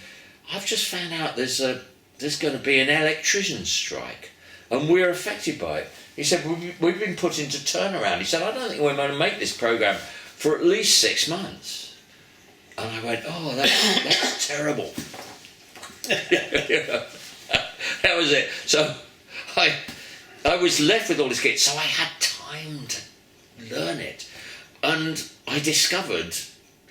"I've just found out there's going to be an electrician's strike, and we're affected by it." He said, "We've been put into turnaround." He said, "I don't think we're going to make this programme for at least 6 months." And I went, "Oh, that's terrible." That was it. So I was left with all this kit, so I had time to learn it. And I discovered,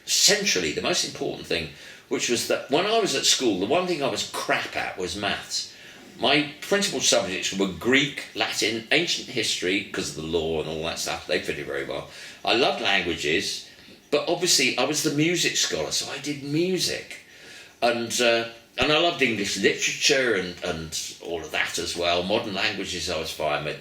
centrally, the most important thing, which was that when I was at school, the one thing I was crap at was maths. My principal subjects were Greek, Latin, ancient history, because of the law and all that stuff. They fitted very well. I loved languages, but obviously I was the music scholar, so I did music. And I loved English literature and all of that as well. Modern languages I was fine with.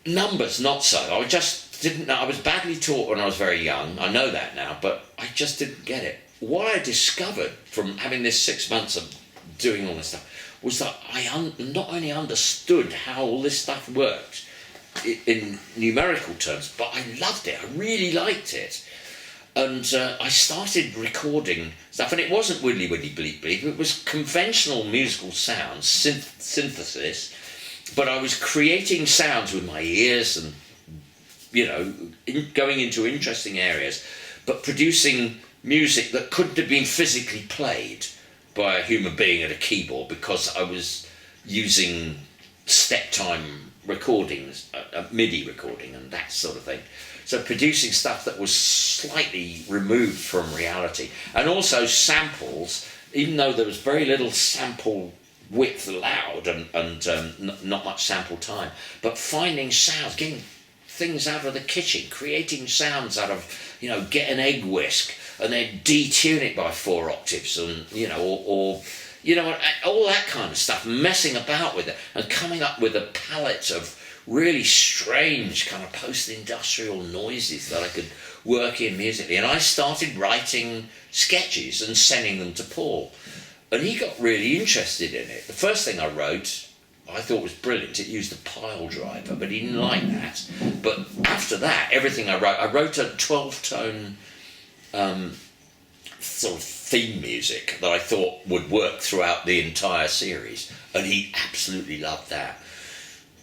Numbers, not so. I just didn't know. I was badly taught when I was very young. I know that now, but I just didn't get it. What I discovered from having this 6 months of doing all this stuff was that I not only understood how all this stuff worked in numerical terms, but I loved it. I really liked it. And I started recording stuff, and it wasn't widdly widdly bleep bleep. It was conventional musical sounds, synthesis, but I was creating sounds with my ears and, you know, going into interesting areas, but producing music that couldn't have been physically played by a human being at a keyboard, because I was using step time recordings, a MIDI recording and that sort of thing. So producing stuff that was slightly removed from reality. And also samples, even though there was very little sample width allowed and not much sample time, but finding sounds, getting things out of the kitchen, creating sounds out of, you know, get an egg whisk and then detune it by 4 octaves, and, you know, or you know, all that kind of stuff, messing about with it and coming up with a palette of really strange kind of post-industrial noises that I could work in musically. And I started writing sketches and sending them to Paul, and he got really interested in it. The first thing I wrote, I thought was brilliant. It used a pile driver, but he didn't like that. But after that, everything I wrote a 12-tone sort of theme music that I thought would work throughout the entire series, and he absolutely loved that.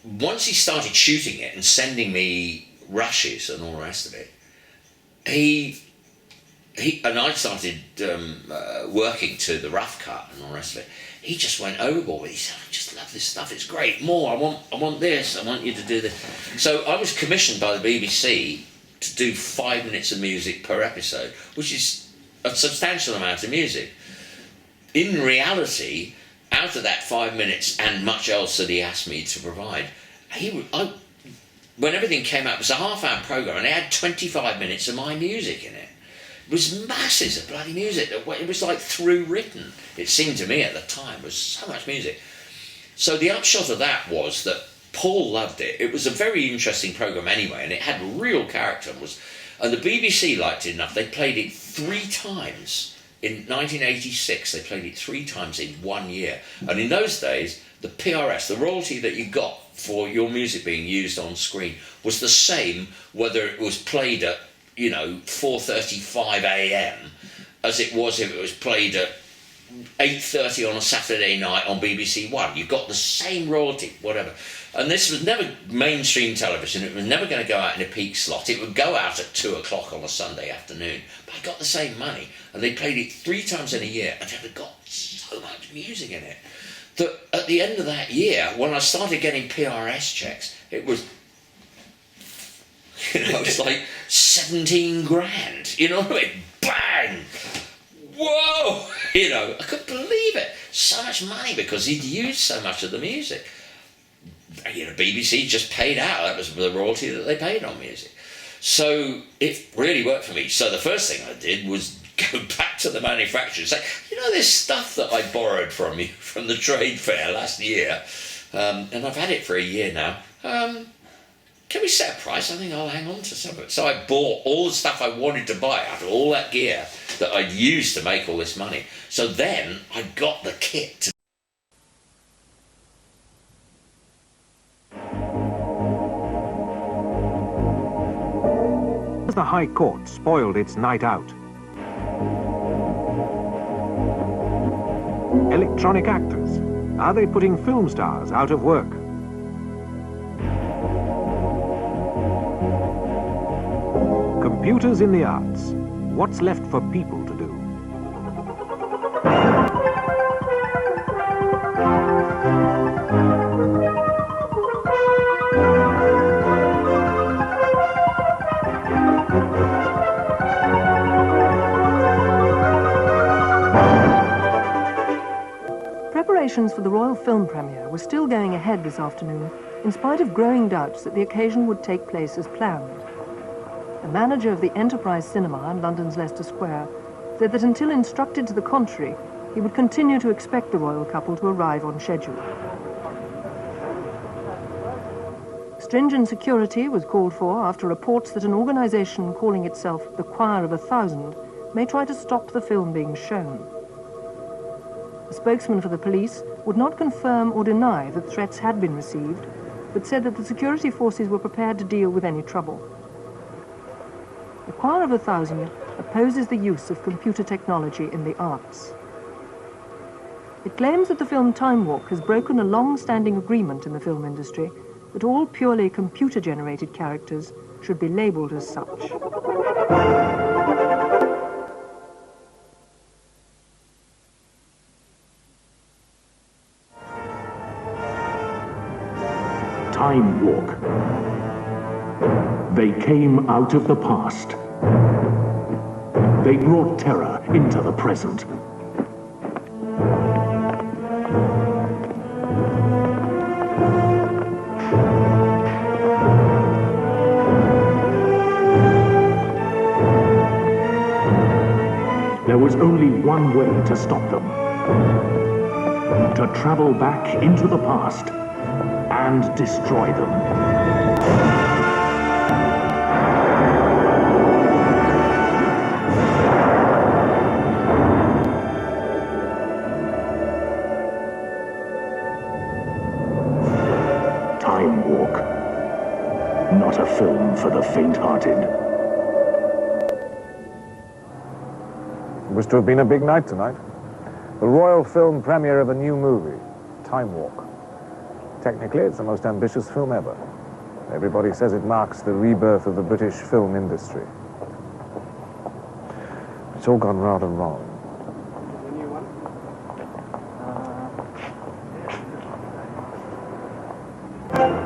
Once he started shooting it and sending me rushes and all the rest of it, he and I started working to the rough cut and all the rest of it. He just went overboard with it. He said, "I just love this stuff. It's great. More. I want this. I want you to do this." So I was commissioned by the BBC to do 5 minutes of music per episode, which is a substantial amount of music. In reality, out of that 5 minutes and much else that he asked me to provide, when everything came out, it was a half-hour programme, and it had 25 minutes of my music in it. It was masses of bloody music. It was like through written. It seemed to me at the time. It was so much music. So the upshot of that was that Paul loved it. It was a very interesting programme anyway, and it had real character. And the BBC liked it enough. They played it 3 times. In 1986, they played it 3 times in 1 year. And in those days, the PRS, the royalty that you got for your music being used on screen, was the same whether it was played at, you know, 4:35 a.m. as it was if it was played at 8:30 on a Saturday night on BBC One. You got the same royalty, whatever. And this was never mainstream television. It was never going to go out in a peak slot. It would go out at 2 o'clock on a Sunday afternoon. But I got the same money. And they played it 3 times in a year, and it got so much music in it that at the end of that year, when I started getting PRS checks, it was, you know, it's like 17 grand. You know what I mean? Bang! Whoa! You know, I couldn't believe it. So much money because he'd used so much of the music. You know, BBC just paid out. That was the royalty that they paid on music. So it really worked for me. So the first thing I did was go back to the manufacturer and say, "You know, this stuff that I borrowed from you from the trade fair last year, and I've had it for a year now, can we set a price? I think I'll hang on to some of it. So I bought all the stuff I wanted to buy out of all that gear that I'd used to make all this money. So then I got the kit to The High Court spoiled its night out. Electronic actors. Are they putting film stars out of work? Computers in the arts. What's left for people to do? Preparations for the Royal Film premiere were still going ahead this afternoon, in spite of growing doubts that the occasion would take place as planned. The manager of the Enterprise Cinema in London's Leicester Square said that until instructed to the contrary, he would continue to expect the royal couple to arrive on schedule. Stringent security was called for after reports that an organisation calling itself the Choir of 1,000 may try to stop the film being shown. A spokesman for the police would not confirm or deny that threats had been received, but said that the security forces were prepared to deal with any trouble. The Choir of 1,000 opposes the use of computer technology in the arts. It claims that the film Time Walk has broken a long-standing agreement in the film industry that all purely computer-generated characters should be labelled as such. Time Walk. They came out of the past. They brought terror into the present. There was only one way to stop them. To travel back into the past and destroy them. Time Walk. Not a film for the faint-hearted. It was to have been a big night tonight. The Royal Film premiere of a new movie, Time Walk. Technically, it's the most ambitious film ever. Everybody says it marks the rebirth of the British film industry. It's all gone rather wrong.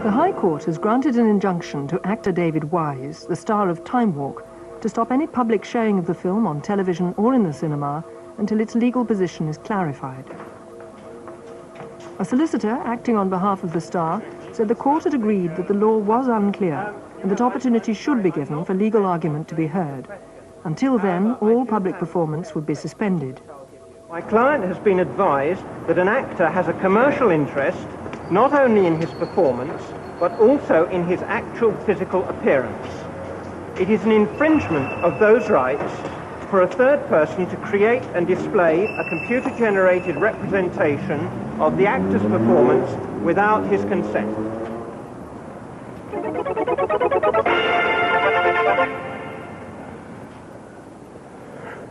The High Court has granted an injunction to actor David Wise, the star of Time Walk, to stop any public showing of the film on television or in the cinema until its legal position is clarified. A solicitor acting on behalf of the star said the court had agreed that the law was unclear and that opportunity should be given for legal argument to be heard. Until then, all public performance would be suspended. My client has been advised that an actor has a commercial interest not only in his performance but also in his actual physical appearance. It is an infringement of those rights for a third person to create and display a computer-generated representation of the actor's performance without his consent.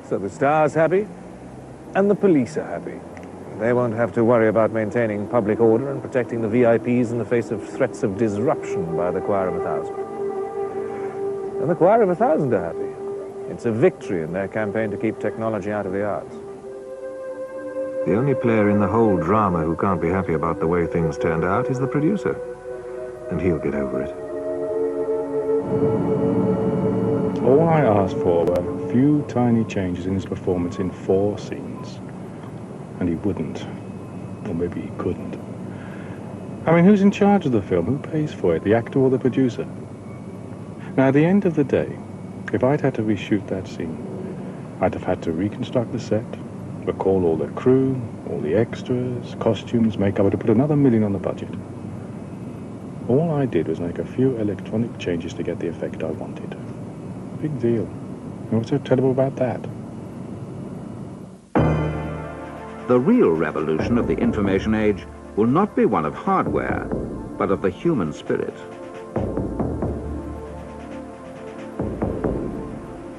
So the star's happy, and the police are happy. They won't have to worry about maintaining public order and protecting the VIPs in the face of threats of disruption by the Choir of 1,000. And the Choir of 1,000 are happy. It's a victory in their campaign to keep technology out of the arts. The only player in the whole drama who can't be happy about the way things turned out is the producer. And he'll get over it. All I asked for were a few tiny changes in his performance in 4 scenes. And he wouldn't. Or maybe he couldn't. I mean, who's in charge of the film? Who pays for it? The actor or the producer? Now, at the end of the day, if I'd had to reshoot that scene, I'd have had to reconstruct the set, recall all the crew, all the extras, costumes, makeup. I'd have put another $1 million on the budget. All I did was make a few electronic changes to get the effect I wanted. Big deal. And what's so terrible about that? The real revolution of the information age will not be one of hardware, but of the human spirit.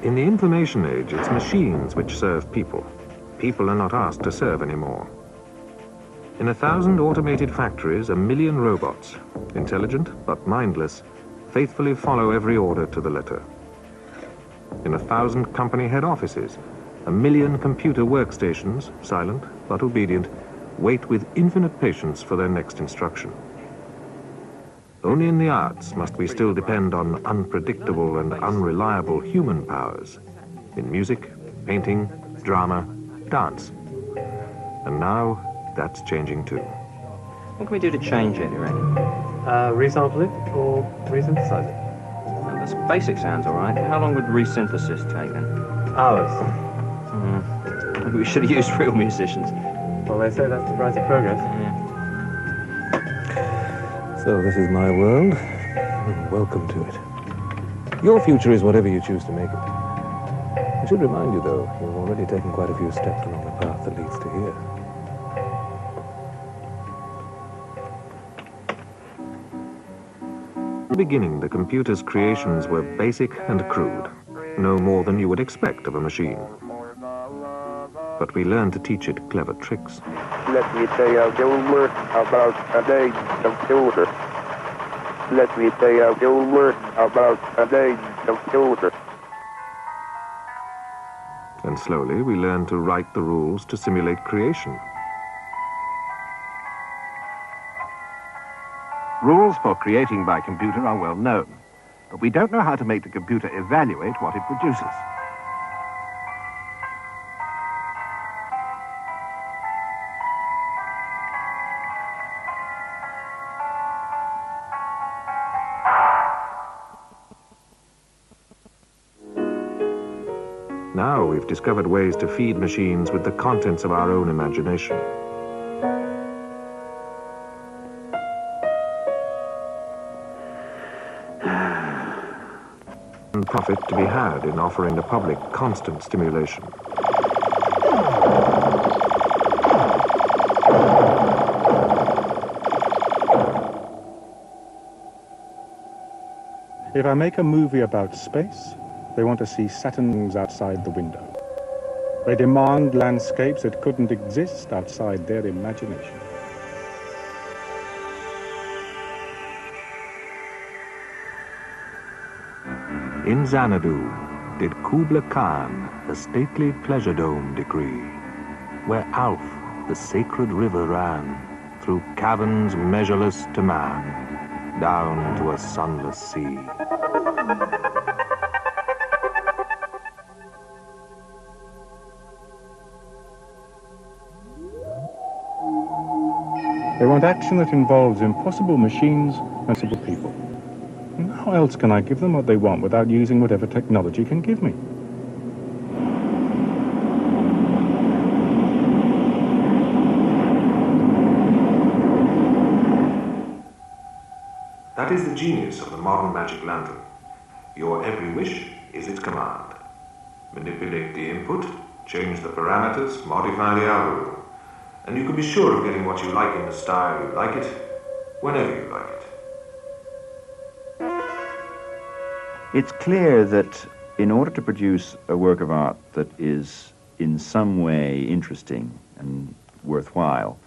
In the information age, it's machines which serve people. People are not asked to serve anymore. In 1,000 automated factories, 1 million robots, intelligent but mindless, faithfully follow every order to the letter. In 1,000 company head offices, 1 million computer workstations, silent but obedient, wait with infinite patience for their next instruction. Only in the arts must we still depend on unpredictable and unreliable human powers. In music, painting, drama, dance. And now, that's changing too. What can we do to change it, you reckon? Resample it or resynthesize it? Well, the basic sounds all right. How long would resynthesis take then? Hours. Maybe we should have used real musicians. Well, they say that's the price of progress. Yeah. So this is my world, and welcome to it. Your future is whatever you choose to make it. I should remind you, though, you've already taken quite a few steps along the path that leads to here. In the beginning, the computer's creations were basic and crude, no more than you would expect of a machine. But we learned to teach it clever tricks. Let me tell you a little word about a day computer. Let me tell you a little word about a day computer. And slowly we learned to write the rules to simulate creation. Rules for creating by computer are well known, but we don't know how to make the computer evaluate what it produces. Now we've discovered ways to feed machines with the contents of our own imagination. And profit to be had in offering the public constant stimulation. If I make a movie about space, they want to see Saturns outside the window. They demand landscapes that couldn't exist outside their imagination. In Xanadu did Kubla Khan a stately pleasure dome decree, where Alf, the sacred river, ran through caverns measureless to man, down to a sunless sea. They want action that involves impossible machines and simple people. And how else can I give them what they want without using whatever technology can give me? That is the genius of the modern magic lantern. Your every wish is its command. Manipulate the input, change the parameters, modify the algorithm. And you can be sure of getting what you like in the style you like it, whenever you like it. It's clear that in order to produce a work of art that is in some way interesting and worthwhile,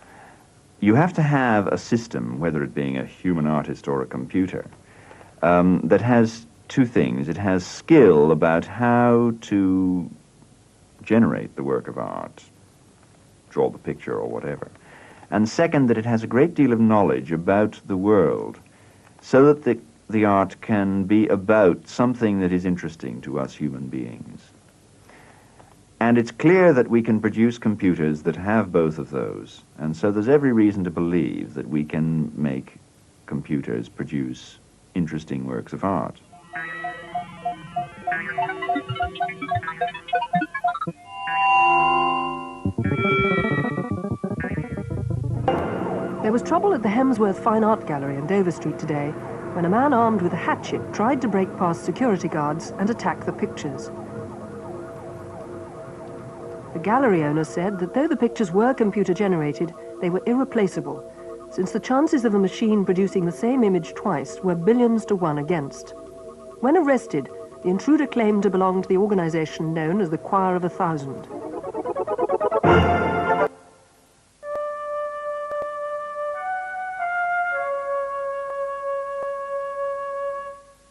you have to have a system, whether it being a human artist or a computer, that has two things. It has skill about how to generate the work of art, draw the picture or whatever. And second, that it has a great deal of knowledge about the world, so that the art can be about something that is interesting to us human beings. And it's clear that we can produce computers that have both of those, and so there's every reason to believe that we can make computers produce interesting works of art. There was trouble at the Hemsworth Fine Art Gallery in Dover Street today when a man armed with a hatchet tried to break past security guards and attack the pictures. The gallery owner said that though the pictures were computer-generated, they were irreplaceable, since the chances of a machine producing the same image twice were billions to one against. When arrested, the intruder claimed to belong to the organization known as the Choir of 1,000.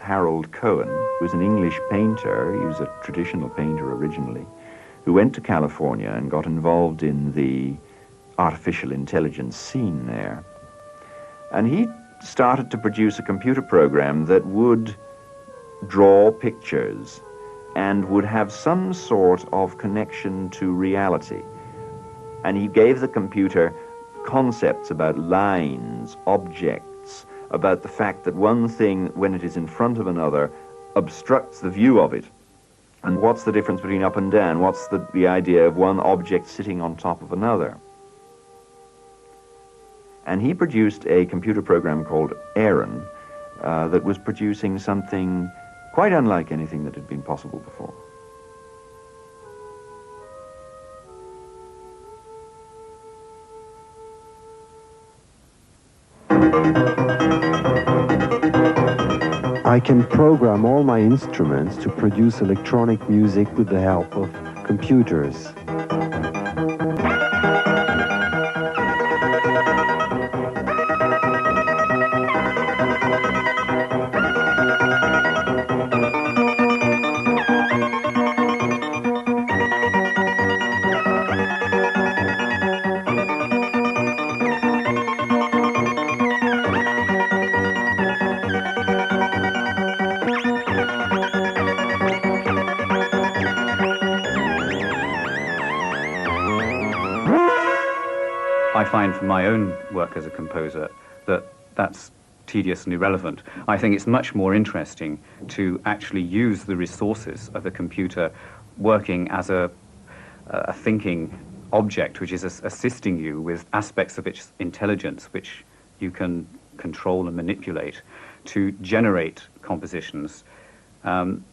Harold Cohen was an English painter. He was a traditional painter originally, who went to California and got involved in the artificial intelligence scene there. And he started to produce a computer program that would draw pictures and would have some sort of connection to reality. And he gave the computer concepts about lines, objects, about the fact that one thing, when it is in front of another, obstructs the view of it. And what's the difference between up and down? What's the idea of one object sitting on top of another? And he produced a computer program called Aaron that was producing something quite unlike anything that had been possible before. I can program all my instruments to produce electronic music with the help of computers. I find from my own work as a composer that that's tedious and irrelevant. I think it's much more interesting to actually use the resources of the computer working as a thinking object which is assisting you with aspects of its intelligence which you can control and manipulate to generate compositions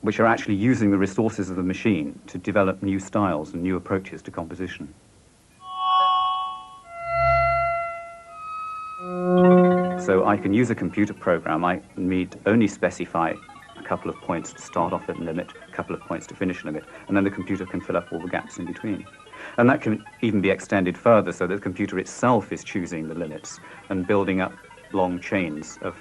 which are actually using the resources of the machine to develop new styles and new approaches to composition. So I can use a computer program. I need only specify a couple of points to start off at a limit, a couple of points to finish a limit, and then the computer can fill up all the gaps in between. And that can even be extended further so that the computer itself is choosing the limits and building up long chains of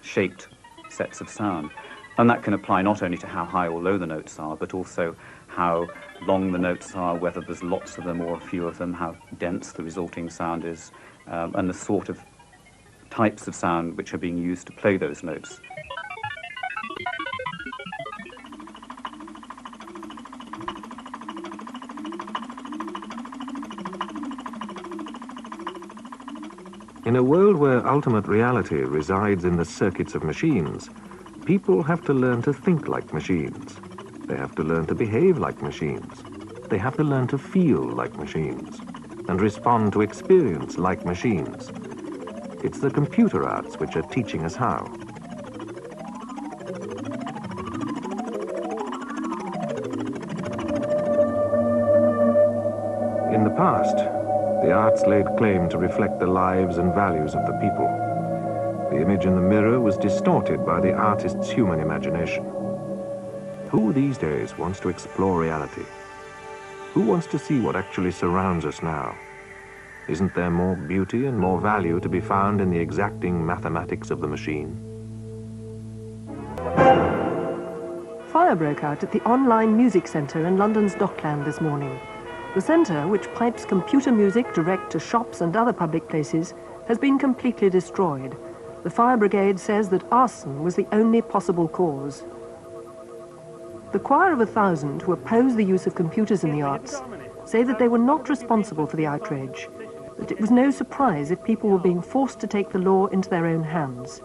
shaped sets of sound. And that can apply not only to how high or low the notes are, but also how long the notes are, whether there's lots of them or a few of them, how dense the resulting sound is, and the sort of types of sound which are being used to play those notes. In a world where ultimate reality resides in the circuits of machines, people have to learn to think like machines. They have to learn to behave like machines. They have to learn to feel like machines and respond to experience like machines. It's the computer arts which are teaching us how. In the past, the arts laid claim to reflect the lives and values of the people. The image in the mirror was distorted by the artist's human imagination. Who these days wants to explore reality? Who wants to see what actually surrounds us now? Isn't there more beauty and more value to be found in the exacting mathematics of the machine? Fire broke out at the Online Music Centre in London's Dockland this morning. The centre, which pipes computer music direct to shops and other public places, has been completely destroyed. The fire brigade says that arson was the only possible cause. The Choir of 1,000, who oppose the use of computers in the arts, say that they were not responsible for the outrage, that it was no surprise if people were being forced to take the law into their own hands.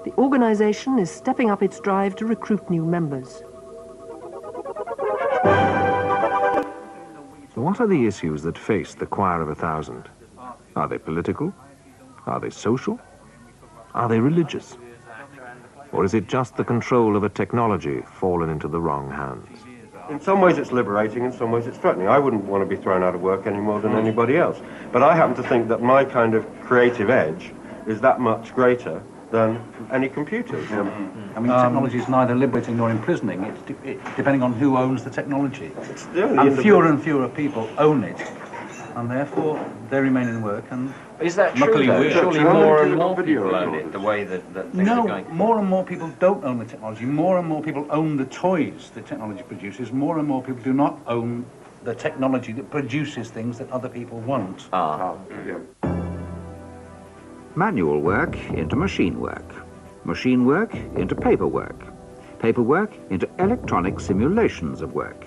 The organisation is stepping up its drive to recruit new members. What are the issues that face the Choir of 1,000? Are they political? Are they social? Are they religious? Or is it just the control of a technology fallen into the wrong hands? In some ways it's liberating, in some ways it's threatening. I wouldn't want to be thrown out of work any more than anybody else. But I happen to think that my kind of creative edge is that much greater than any computer's. I mean, technology is neither liberating nor imprisoning. It's depending on who owns the technology. And fewer people own it, and therefore they remain in work. And is that true? Surely more and more people own it. The way that things are going. More and more people don't own the technology. More and more people own the toys the technology produces. More and more people do not own the technology that produces things that other people want. Manual work into machine work into paperwork into electronic simulations of work,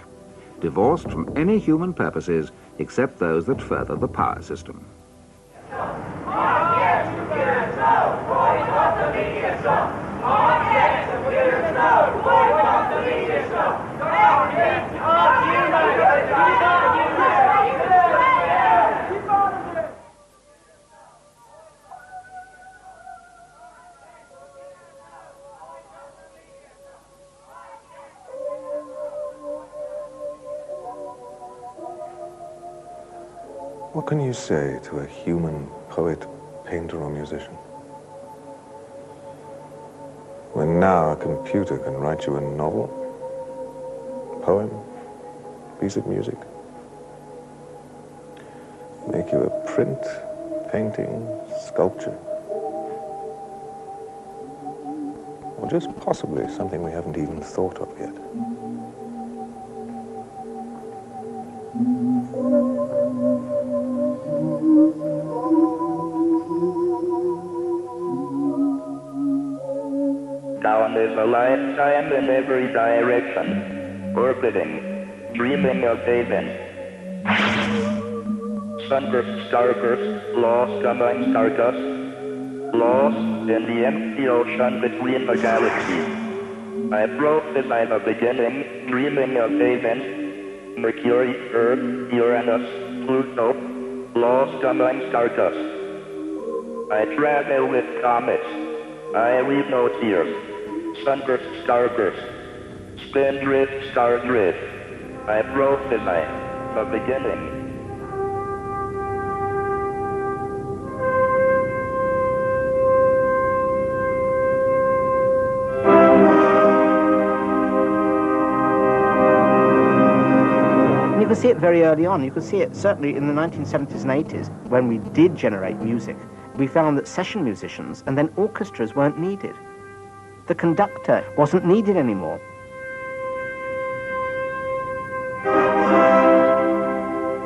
divorced from any human purposes except those that further the power system. What can you say to a human poet, painter, or musician? When now a computer can write you a novel, poem, piece of music, make you a print, painting, sculpture, or just possibly something we haven't even thought of yet. Sound is a lifetime in every direction, orbiting, dreaming of haven. Sunburst, starburst, lost among stardust, lost in the empty ocean between the galaxies. I broke the line of beginning, dreaming of haven. Mercury, Earth, Uranus, Pluto, lost among stardust. I travel with comets. I weep no tears. Sunburst, starburst, spindrift, star drift. I broke the line of beginning. You could see it very early on. You could see it certainly in the 1970s and 80s when we did generate music. We found that session musicians and then orchestras weren't needed. The conductor wasn't needed anymore.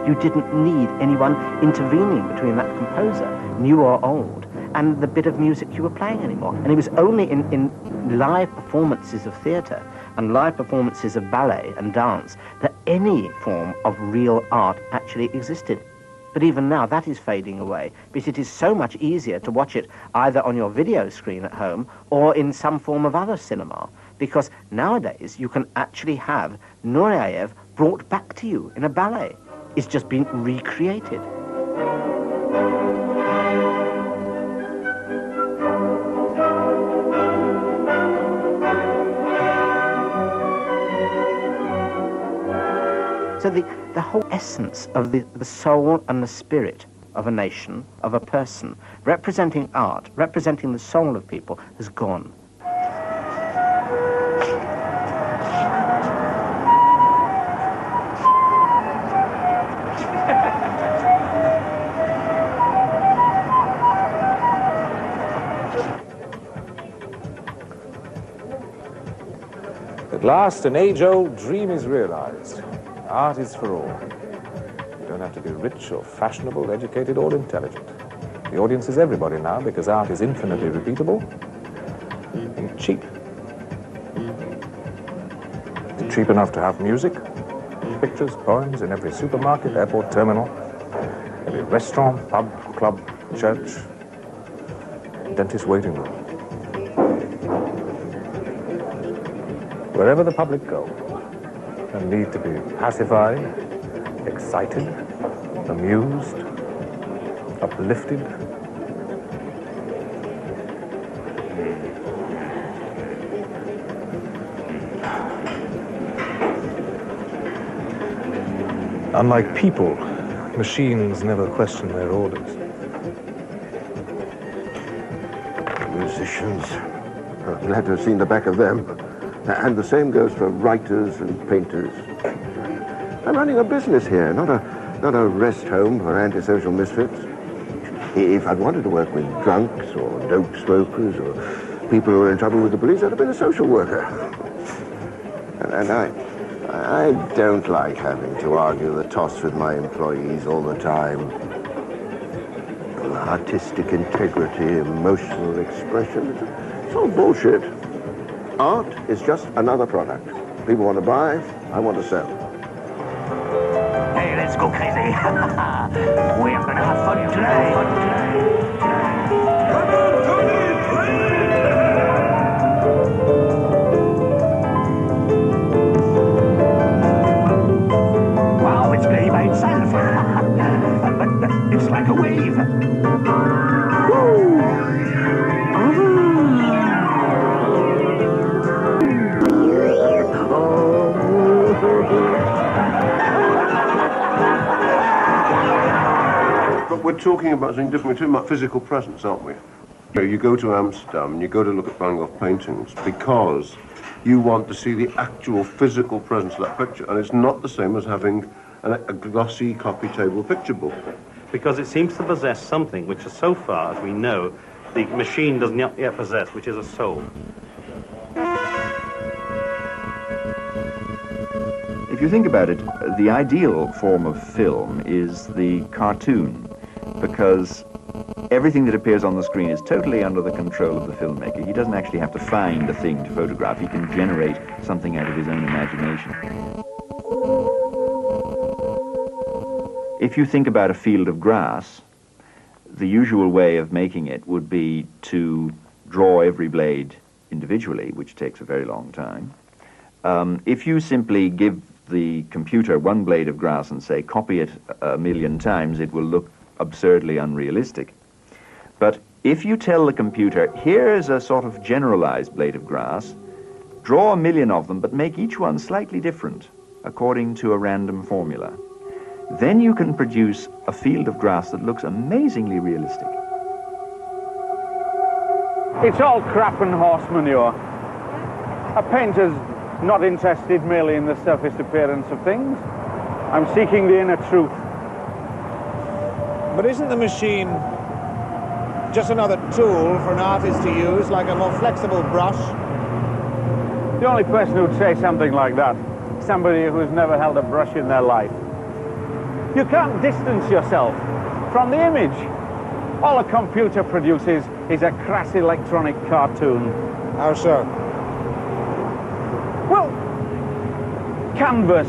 You didn't need anyone intervening between that composer, new or old, and the bit of music you were playing anymore. And it was only in live performances of theatre and live performances of ballet and dance that any form of real art actually existed. But even now, that is fading away, because it is so much easier to watch it either on your video screen at home or in some form of other cinema, because nowadays you can actually have Nureyev brought back to you in a ballet. It's just been recreated. So the whole essence of the soul and the spirit of a nation, of a person, representing art, representing the soul of people, has gone. At last, an age-old dream is realized. Art is for all. You don't have to be rich or fashionable, educated or intelligent. The audience is everybody now because art is infinitely repeatable and cheap. It's cheap enough to have music, pictures, poems in every supermarket, airport, terminal, every restaurant, pub, club, church, dentist waiting room. Wherever the public go, and need to be pacified, excited, amused, uplifted. Unlike people, machines never question their orders. Musicians, I'm glad to have seen the back of them. And the same goes for writers and painters. I'm running a business here, not a rest home for antisocial misfits. If I'd wanted to work with drunks or dope smokers or people who are in trouble with the police, I'd have been a social worker. And I don't like having to argue the toss with my employees all the time. Artistic integrity, emotional expression, it's all bullshit. Art is just another product. People want to buy, I want to sell. Hey, let's go crazy. We are going to have fun today. Wow, it's playing by itself. But it's like a wave. Woo! But we're talking about something different. We're talking about physical presence, aren't we? You know, you go to Amsterdam and you go to look at Van Gogh paintings because you want to see the actual physical presence of that picture, and it's not the same as having a glossy coffee table picture book. Because it seems to possess something which, so far as we know, the machine does not yet possess, which is a soul. If you think about it, the ideal form of film is the cartoon, because everything that appears on the screen is totally under the control of the filmmaker. He doesn't actually have to find a thing to photograph. He can generate something out of his own imagination. If you think about a field of grass, the usual way of making it would be to draw every blade individually, which takes a very long time. If you simply give the computer one blade of grass and say, copy it 1,000,000 times, it will look absurdly unrealistic. But if you tell the computer, here is a sort of generalized blade of grass, draw 1,000,000 of them, but make each one slightly different according to a random formula, then you can produce a field of grass that looks amazingly realistic. It's all crap and horse manure. A painter's not interested merely in the surface appearance of things. I'm seeking the inner truth. But isn't the machine just another tool for an artist to use, like a more flexible brush? The only person who'd say something like that, somebody who's never held a brush in their life. You can't distance yourself from the image. All a computer produces is a crass electronic cartoon. How so? Well, canvas,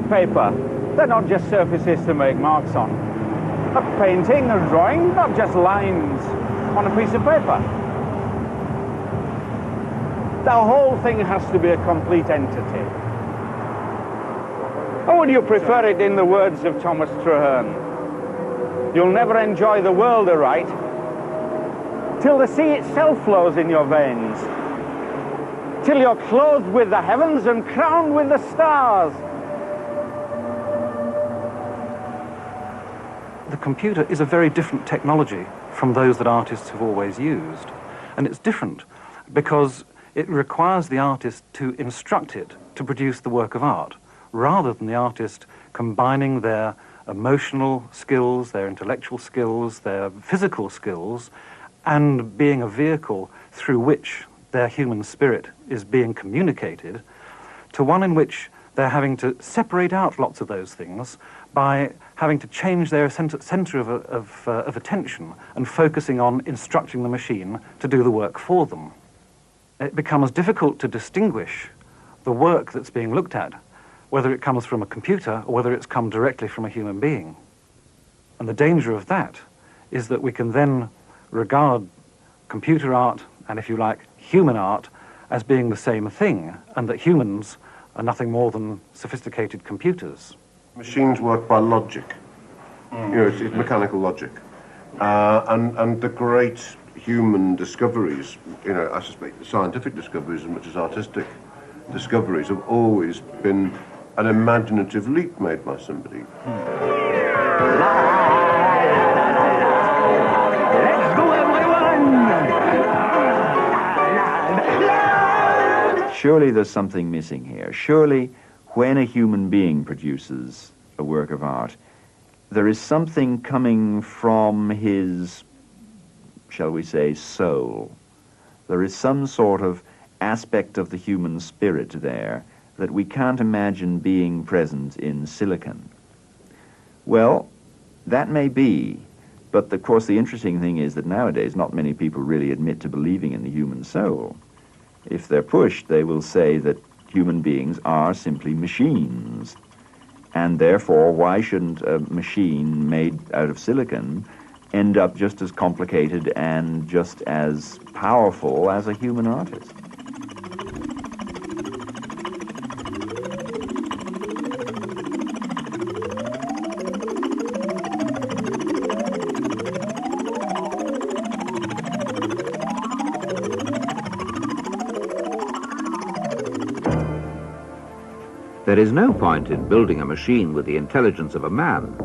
paper, they're not just surfaces to make marks on. A painting, a drawing, not just lines on a piece of paper. The whole thing has to be a complete entity. Or would you prefer it in the words of Thomas Traherne? You'll never enjoy the world aright till the sea itself flows in your veins, till you're clothed with the heavens and crowned with the stars. The computer is a very different technology from those that artists have always used. And it's different because it requires the artist to instruct it to produce the work of art, rather than the artist combining their emotional skills, their intellectual skills, their physical skills, and being a vehicle through which their human spirit is being communicated, to one in which they're having to separate out lots of those things by having to change their center of attention and focusing on instructing the machine to do the work for them. It becomes difficult to distinguish the work that's being looked at, whether it comes from a computer or whether it's come directly from a human being. And the danger of that is that we can then regard computer art and, if you like, human art as being the same thing, and that humans are nothing more than sophisticated computers. Machines work by logic. You know, it's mechanical logic. and the great human discoveries, you know, I suspect scientific discoveries as much as artistic discoveries, have always been an imaginative leap made by somebody. Surely there's something missing here. Surely when a human being produces a work of art, there is something coming from his, shall we say, soul. There is some sort of aspect of the human spirit there that we can't imagine being present in silicon. Well, that may be, but of course the interesting thing is that nowadays not many people really admit to believing in the human soul. If they're pushed, they will say that human beings are simply machines. And therefore, why shouldn't a machine made out of silicon end up just as complicated and just as powerful as a human artist? There is no point in building a machine with the intelligence of a man,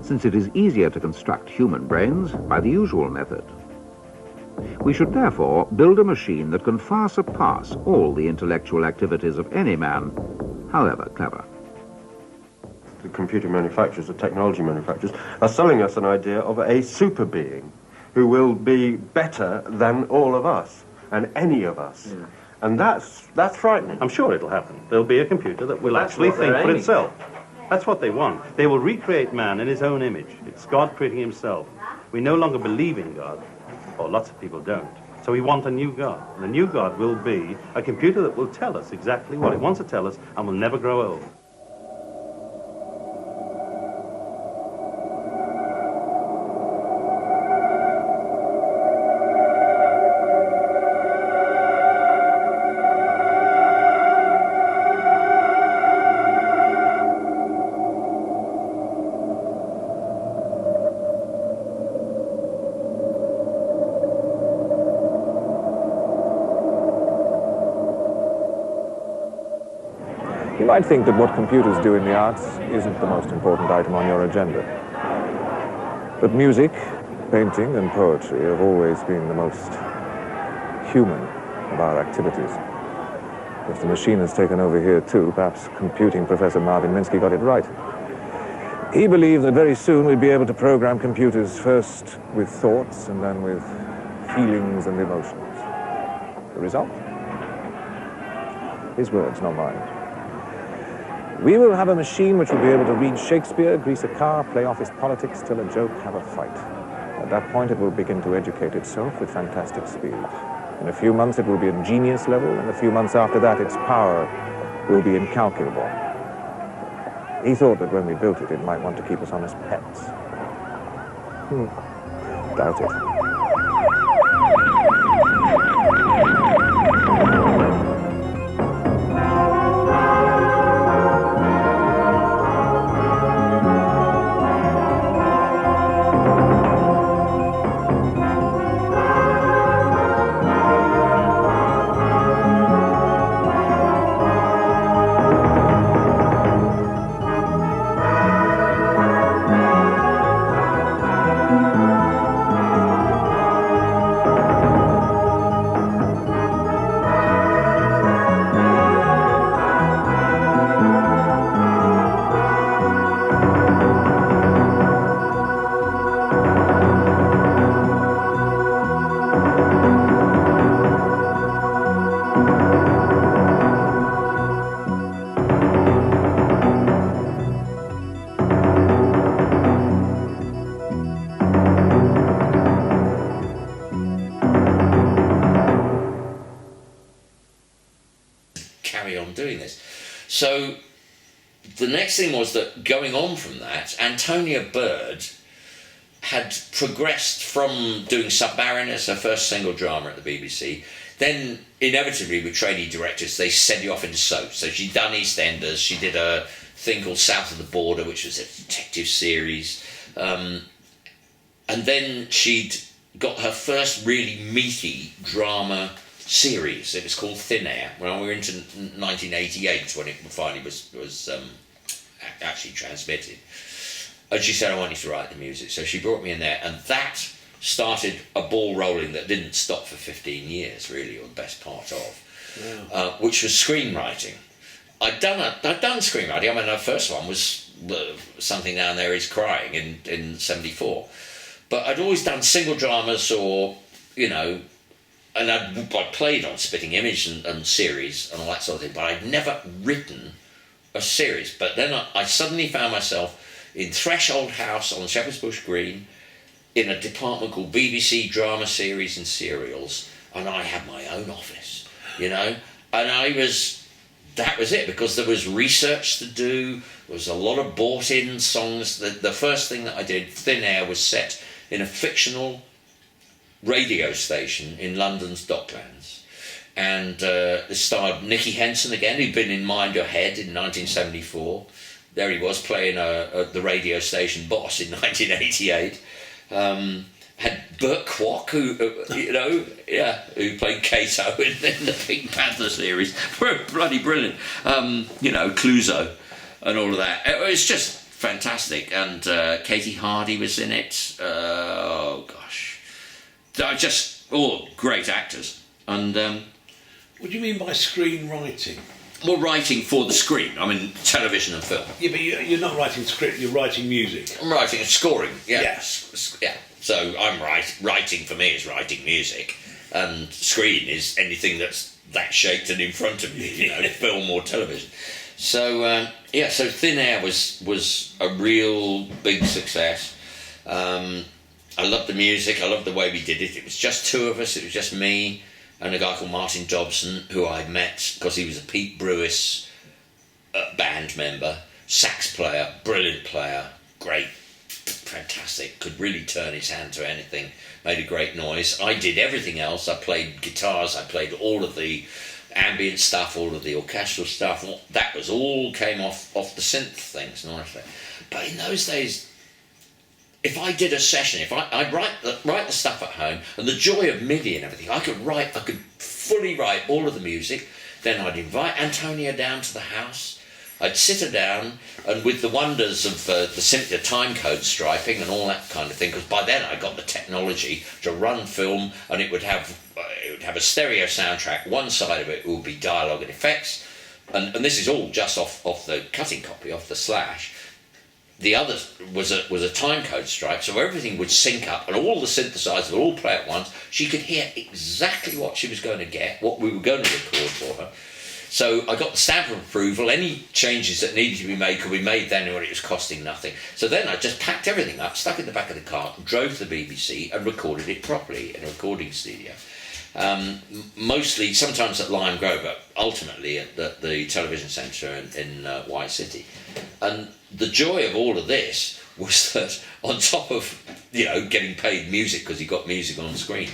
since it is easier to construct human brains by the usual method. We should therefore build a machine that can far surpass all the intellectual activities of any man, however clever. The computer manufacturers, the technology manufacturers, are selling us an idea of a super being who will be better than all of us and any of us. Yeah. And that's frightening. I'm sure it'll happen. There'll be a computer that will actually think for itself. That's what they want. They will recreate man in his own image. It's God creating himself. We no longer believe in God, or lots of people don't. So we want a new God. And the new God will be a computer that will tell us exactly what it wants to tell us and will never grow old. You might think that what computers do in the arts isn't the most important item on your agenda. But music, painting, and poetry have always been the most human of our activities. If the machine has taken over here too, perhaps computing professor Marvin Minsky got it right. He believed that very soon we'd be able to program computers first with thoughts and then with feelings and emotions. The result? His words, not mine. We will have a machine which will be able to read Shakespeare, grease a car, play office politics, tell a joke, have a fight. At that point, it will begin to educate itself with fantastic speed. In a few months, it will be at genius level, and a few months after that, its power will be incalculable. He thought that when we built it, it might want to keep us on as pets. Doubt it. So the next thing was that going on from that, Antonia Bird had progressed from doing Submariners, her first single drama at the BBC. Then inevitably with trainee directors they send you off into soaps. So she'd done EastEnders, she did a thing called South of the Border, which was a detective series. And then she'd got her first really meaty drama series. It was called Thin Air. Well, we were into 1988 when it finally was actually transmitted. And she said, I want you to write the music. So she brought me in there, and that started a ball rolling that didn't stop for 15 years, really, or the best part of, which was screenwriting. I'd done screenwriting. I mean, the first one was Something Down There Is Crying in 74. But I'd always done single dramas or, you know, and I'd played on Spitting Image and series and all that sort of thing, but I'd never written a series. But then I suddenly found myself in Threshold House on Shepherd's Bush Green in a department called BBC Drama Series and Serials, and I had my own office, you know, and that was it, because there was research to do, there was a lot of bought-in songs. The first thing that I did, Thin Air, was set in a fictional radio station in London's Docklands. And it starred Nicky Henson again, who'd been in Mind Your Head in 1974. There he was, playing the radio station boss in 1988. Had Burt Kwok, who played Kato in the Pink Panther series. Bloody brilliant. Clouseau and all of that. It was just fantastic. And Katie Hardy was in it. All great actors. And what do you mean by screenwriting? Well, writing for the screen. I mean, television and film. Yeah, but you're not writing script. You're writing music. I'm writing and scoring. Yeah. Yes. Yeah. So I'm writing for me is writing music, and screen is anything that's that shaped and in front of you. You know, film or television. So so Thin Air was a real big success. I loved the music. I loved the way we did it. It was just two of us. It was just me and a guy called Martin Dobson, who I met because he was a Pete Brewis band member, sax player, brilliant player, great, fantastic, could really turn his hand to anything, made a great noise. I did everything else. I played guitars, I played all of the ambient stuff, all of the orchestral stuff. That was all came off the synth things and all that. But in those days, if I did a session, if I'd write the stuff at home, and the joy of MIDI and everything, I could fully write all of the music. Then I'd invite Antonia down to the house. I'd sit her down, and with the wonders of the time code striping and all that kind of thing, because by then I got the technology to run film, and it would have a stereo soundtrack. One side of it would be dialogue and effects, and this is all just off the cutting copy, off the Slash. The other was a time code stripe, so everything would sync up, and all the synthesizers would all play at once. She could hear exactly what she was going to get, what we were going to record for her. So I got the stamp of approval. Any changes that needed to be made could be made then when it was costing nothing. So then I just packed everything up, stuck it in the back of the car, drove to the BBC and recorded it properly in a recording studio. Mostly, sometimes at Lime Grove, but ultimately at the television centre in White City. And the joy of all of this was that on top of, getting paid music because you got music on screen,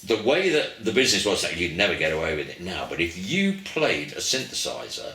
the way that the business was that you'd never get away with it now, but if you played a synthesizer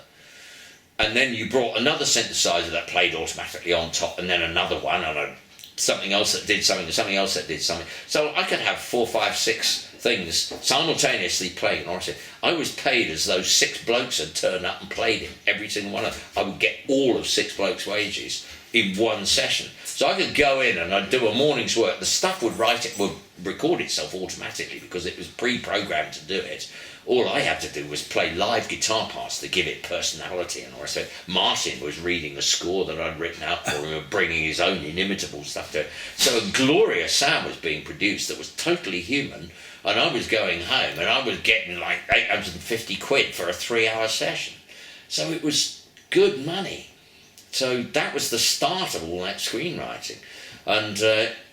and then you brought another synthesizer that played automatically on top, and then another one and something else that did something, something else that did something, so I could have 4, 5, 6 things simultaneously playing. Honestly, I was paid as though 6 blokes had turned up and played it, every single one of them. I would get all of 6 blokes' wages in one session. So I could go in and I'd do a morning's work. The stuff would record itself automatically because it was pre-programmed to do it. All I had to do was play live guitar parts to give it personality and all that. So Martin was reading a score that I'd written out for him and bringing his own inimitable stuff to it. So a glorious sound was being produced that was totally human, and I was going home and I was getting like 850 quid for a 3-hour session. So it was good money. So that was the start of all that screenwriting. And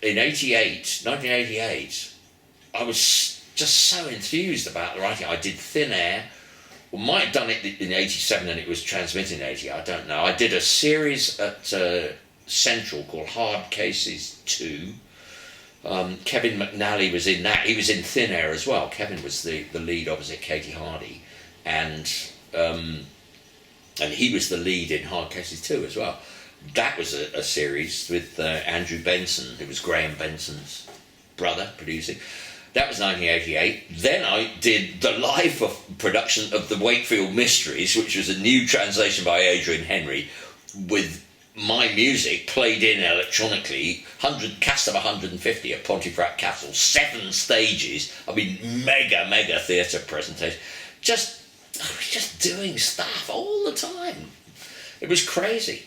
in 1988, I was just so enthused about the writing. I did Thin Air. Well, might have done it in 87 and it was transmitted in 88, I don't know. I did a series at Central called Hard Cases 2. Kevin McNally was in that. He was in Thin Air as well. Kevin was the lead opposite Katie Hardy. And he was the lead in Hard Cases 2 as well. that was a series with Andrew Benson, who was Graham Benson's brother, producing. That was 1988. Then I did the live production of the Wakefield Mysteries, which was a new translation by Adrian Henry, with my music played in electronically, cast of 150 at Pontefract Castle, 7 stages. I mean, mega theatre presentation. Just doing stuff all the time. It was crazy.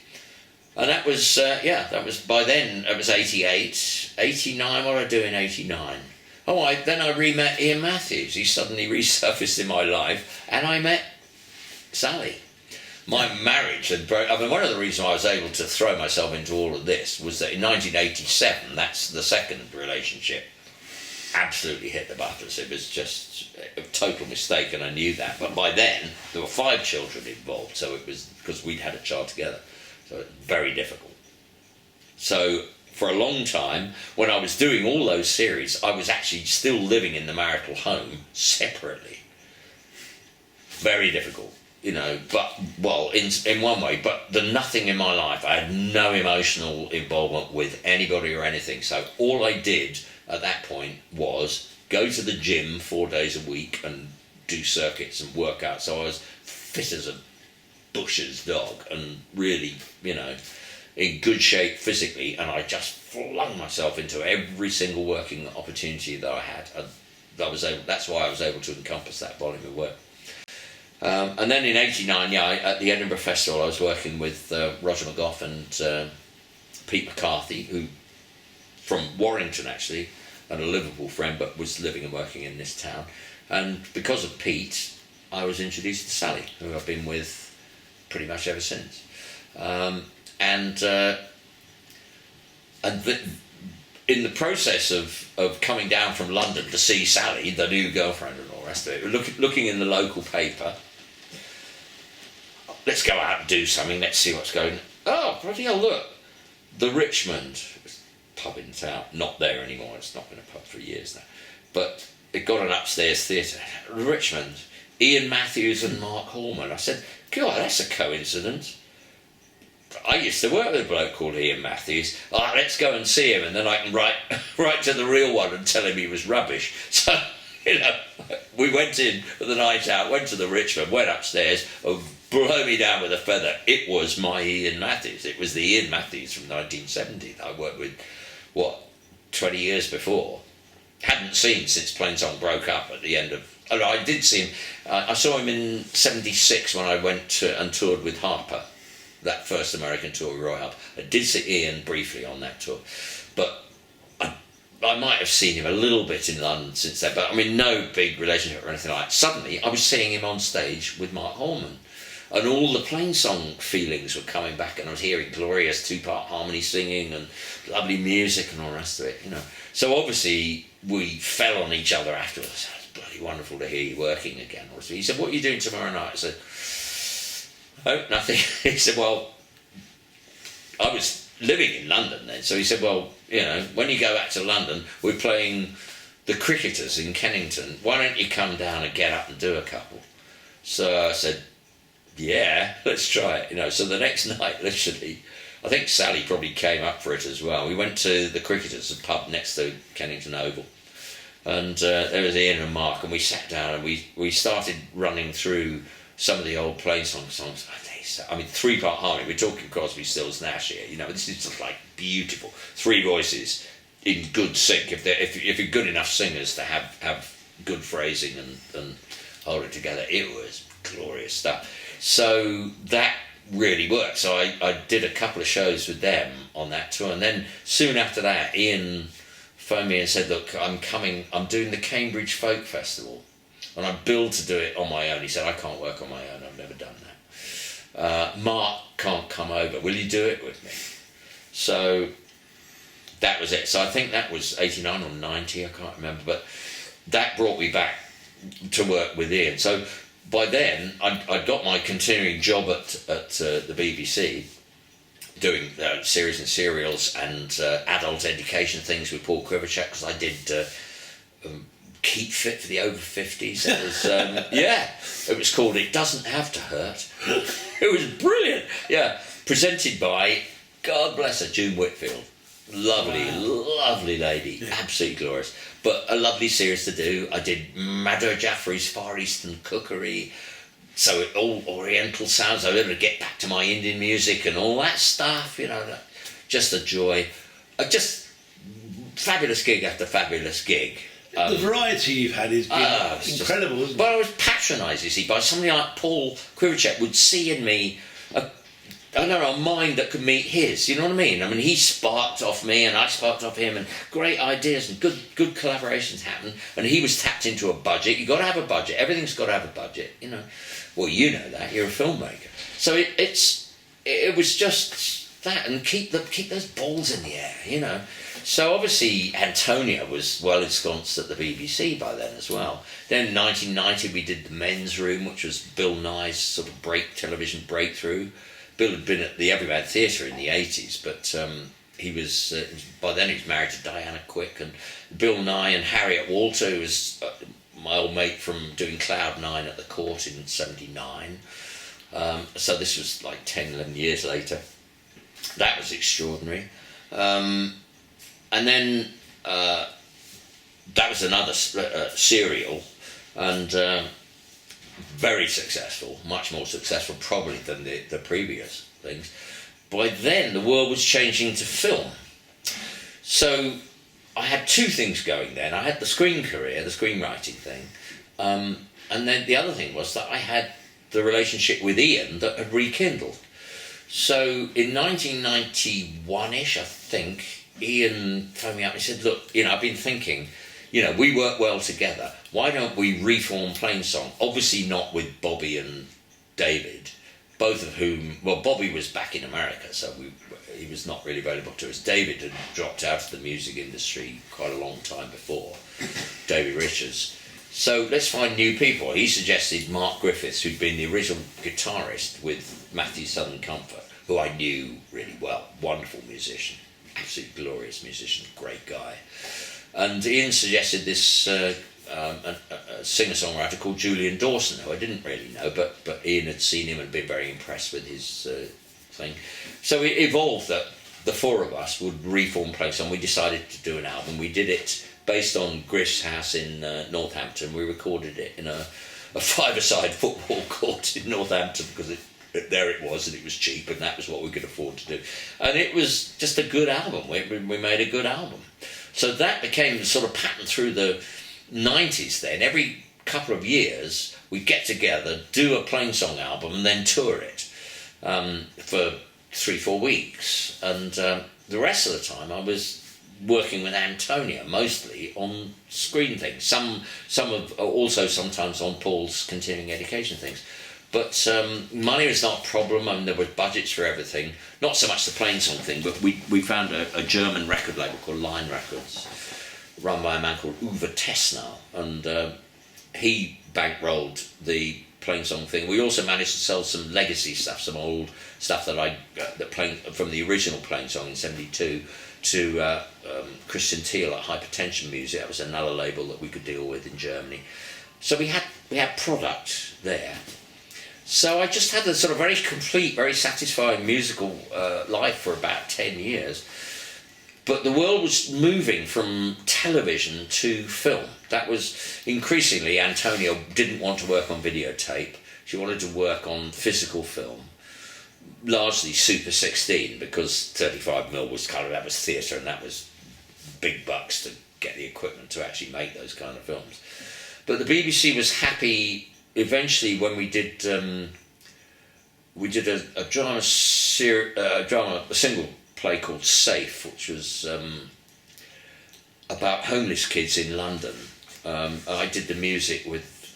And that was, that was, by then, it was 88, 89, what did I do in 89? Then I re-met Iain Matthews. He suddenly resurfaced in my life, and I met Sally. My marriage had broken. I mean, one of the reasons I was able to throw myself into all of this was that in 1987, that's the second relationship, absolutely hit the buttons. It was just a total mistake, and I knew that. But by then, there were 5 children involved, so it was because we'd had a child together. So it was very difficult. So for a long time, when I was doing all those series, I was actually still living in the marital home separately. Very difficult, but, well, in one way, but the nothing in my life. I had no emotional involvement with anybody or anything. So all I did at that point was go to the gym 4 days a week and do circuits and work out. So I was fit as a Bush's dog and really, in good shape physically, and I just flung myself into every single working opportunity that I had. And that's why I was able to encompass that volume of work. And then in 89, at the Edinburgh Festival, I was working with Roger McGough and Pete McCarthy, who from Warrington actually, and a Liverpool friend, but was living and working in this town. And because of Pete, I was introduced to Sally, who I've been with pretty much ever since. In the process of coming down from London to see Sally, the new girlfriend and all the rest of it, looking in the local paper, let's go out and do something, let's see what's going on. Oh, bloody hell, look, the Richmond pub in town, not there anymore, it's not been a pub for years now, but it got an upstairs theatre. Richmond, Iain Matthews and Mark Hallman. I said, God, that's a coincidence. I used to work with a bloke called Iain Matthews. Let's go and see him, and then I can write to the real one and tell him he was rubbish. So, we went in for the night out, went to the Richmond, went upstairs, and blow me down with a feather. It was my Iain Matthews. It was the Iain Matthews from 1970 that I worked with, 20 years before. Hadn't seen since Plainsong broke up at the end of... I did see him. I saw him in 76 when I went and toured with Harper, that first American tour with Roy Harper. I did see Iain briefly on that tour, but I might have seen him a little bit in London since then, but I mean, no big relationship or anything like that. Suddenly, I was seeing him on stage with Mark Hallman, and all the Plainsong feelings were coming back, and I was hearing glorious 2-part harmony singing and lovely music and all the rest of it, So obviously, we fell on each other afterwards. Bloody wonderful to hear you working again. He said, what are you doing tomorrow night? I said, oh, nothing. He said, well, I was living in London then, so he said, well, when you go back to London, we're playing the Cricketers in Kennington. Why don't you come down and get up and do a couple? So I said, yeah, let's try it. So the next night, literally, I think Sally probably came up for it as well. We went to the Cricketers, a pub next to Kennington Oval. And there was Iain and Mark, and we sat down and we started running through some of the old Plainsong songs. I mean, 3-part harmony. We're talking Crosby, Stills, Nash here. This is just like beautiful. 3 voices in good sync. If you're good enough singers to have good phrasing and hold it together, it was glorious stuff. So that really worked. So I did a couple of shows with them on that tour, and then soon after that, Iain phoned me and said, look, I'm doing the Cambridge Folk Festival, and I'm billed to do it on my own. He said, I can't work on my own, I've never done that. Mark can't come over, will you do it with me? So that was it. So I think that was 89 or 90, I can't remember, but that brought me back to work with Iain. So by then, I'd got my continuing job at the BBC, doing series and serials and adult education things with Paul Kriwaczek, because I did Keep Fit for the over 50s. It was it was called It Doesn't Have to Hurt. It was brilliant. Yeah, presented by God bless her, June Whitfield. Lovely, lovely lady, absolutely glorious. But a lovely series to do. I did Madhur Jaffrey's Far Eastern Cookery, so all Oriental sounds. I was able to get back to my Indian music and all that stuff, you know. Just a joy. Just fabulous gig after fabulous gig. The variety you've had is incredible, isn't it? Well, I was patronised, you see, by somebody like Paul Kriwaczek would see in me a mind that could meet his, you know what I mean? I mean, he sparked off me and I sparked off him, and great ideas and good collaborations happened, and he was tapped into a budget. You've got to have a budget. Everything's got to have a budget, you know. Well, you know that. You're a filmmaker. So it was just that, and keep those balls in the air, you know. So obviously Antonia was well ensconced at the BBC by then as well. Then in 1990 we did The Men's Room, which was Bill Nye's sort of television breakthrough. Bill had been at the Everyman Theatre in the 80s, but he was by then he was married to Diana Quick, and Bill Nye and Harriet Walter, who was my old mate from doing Cloud 9 at the Court in '79. So this was like 10, 11 years later. That was extraordinary. And then that was another serial, and very successful, much more successful probably than the previous things. By then the world was changing to film. So I had two things going then. I had the screen career, the screenwriting thing, and then the other thing was that I had the relationship with Iain that had rekindled. So in 1991-ish, I think, Iain phoned me up and he said, look, you know, I've been thinking, you know, we work well together. Why don't we reform Plainsong? Obviously not with Bobby and David, both of whom, well, Bobby was back in America, so he was not really available to us. David had dropped out of the music industry quite a long time before, David Richards. So let's find new people. He suggested Mark Griffiths, who'd been the original guitarist with Matthews Southern Comfort, who I knew really well, wonderful musician, absolutely glorious musician, great guy. And Iain suggested this a singer-songwriter called Julian Dawson, who I didn't really know, but Iain had seen him and been very impressed with his thing. So it evolved that the four of us would reform Plainsong. We decided to do an album. We did it based on Griff's house in Northampton. We recorded it in a five-a-side football court in Northampton because there it was, and it was cheap, and that was what we could afford to do. And it was just a good album. We made a good album. So that became the sort of pattern through the 90s then. Every couple of years, we'd get together, do a Plainsong album, and then tour it for 3-4 weeks. And the rest of the time, I was working with Antonia, mostly on screen things. Some of also sometimes on Paul's continuing education things. But money was not a problem. I mean, there were budgets for everything. Not so much the Plainsong thing, but we found a German record label called Line Records, run by a man called Uwe Tessner, and he bankrolled the Plainsong thing. We also managed to sell some legacy stuff, some old stuff that from the original Plainsong in '72 to Christian Thiel at Hypertension Music. That was another label that we could deal with in Germany. So we had product there. So I just had a sort of very complete, very satisfying musical life for about 10 years. But the world was moving from television to film. That was increasingly, Antonia didn't want to work on videotape. She wanted to work on physical film, largely Super 16, because 35mm was that was theatre, and that was big bucks to get the equipment to actually make those kind of films. But the BBC was happy eventually when we did a single play called Safe, which was about homeless kids in London. I did the music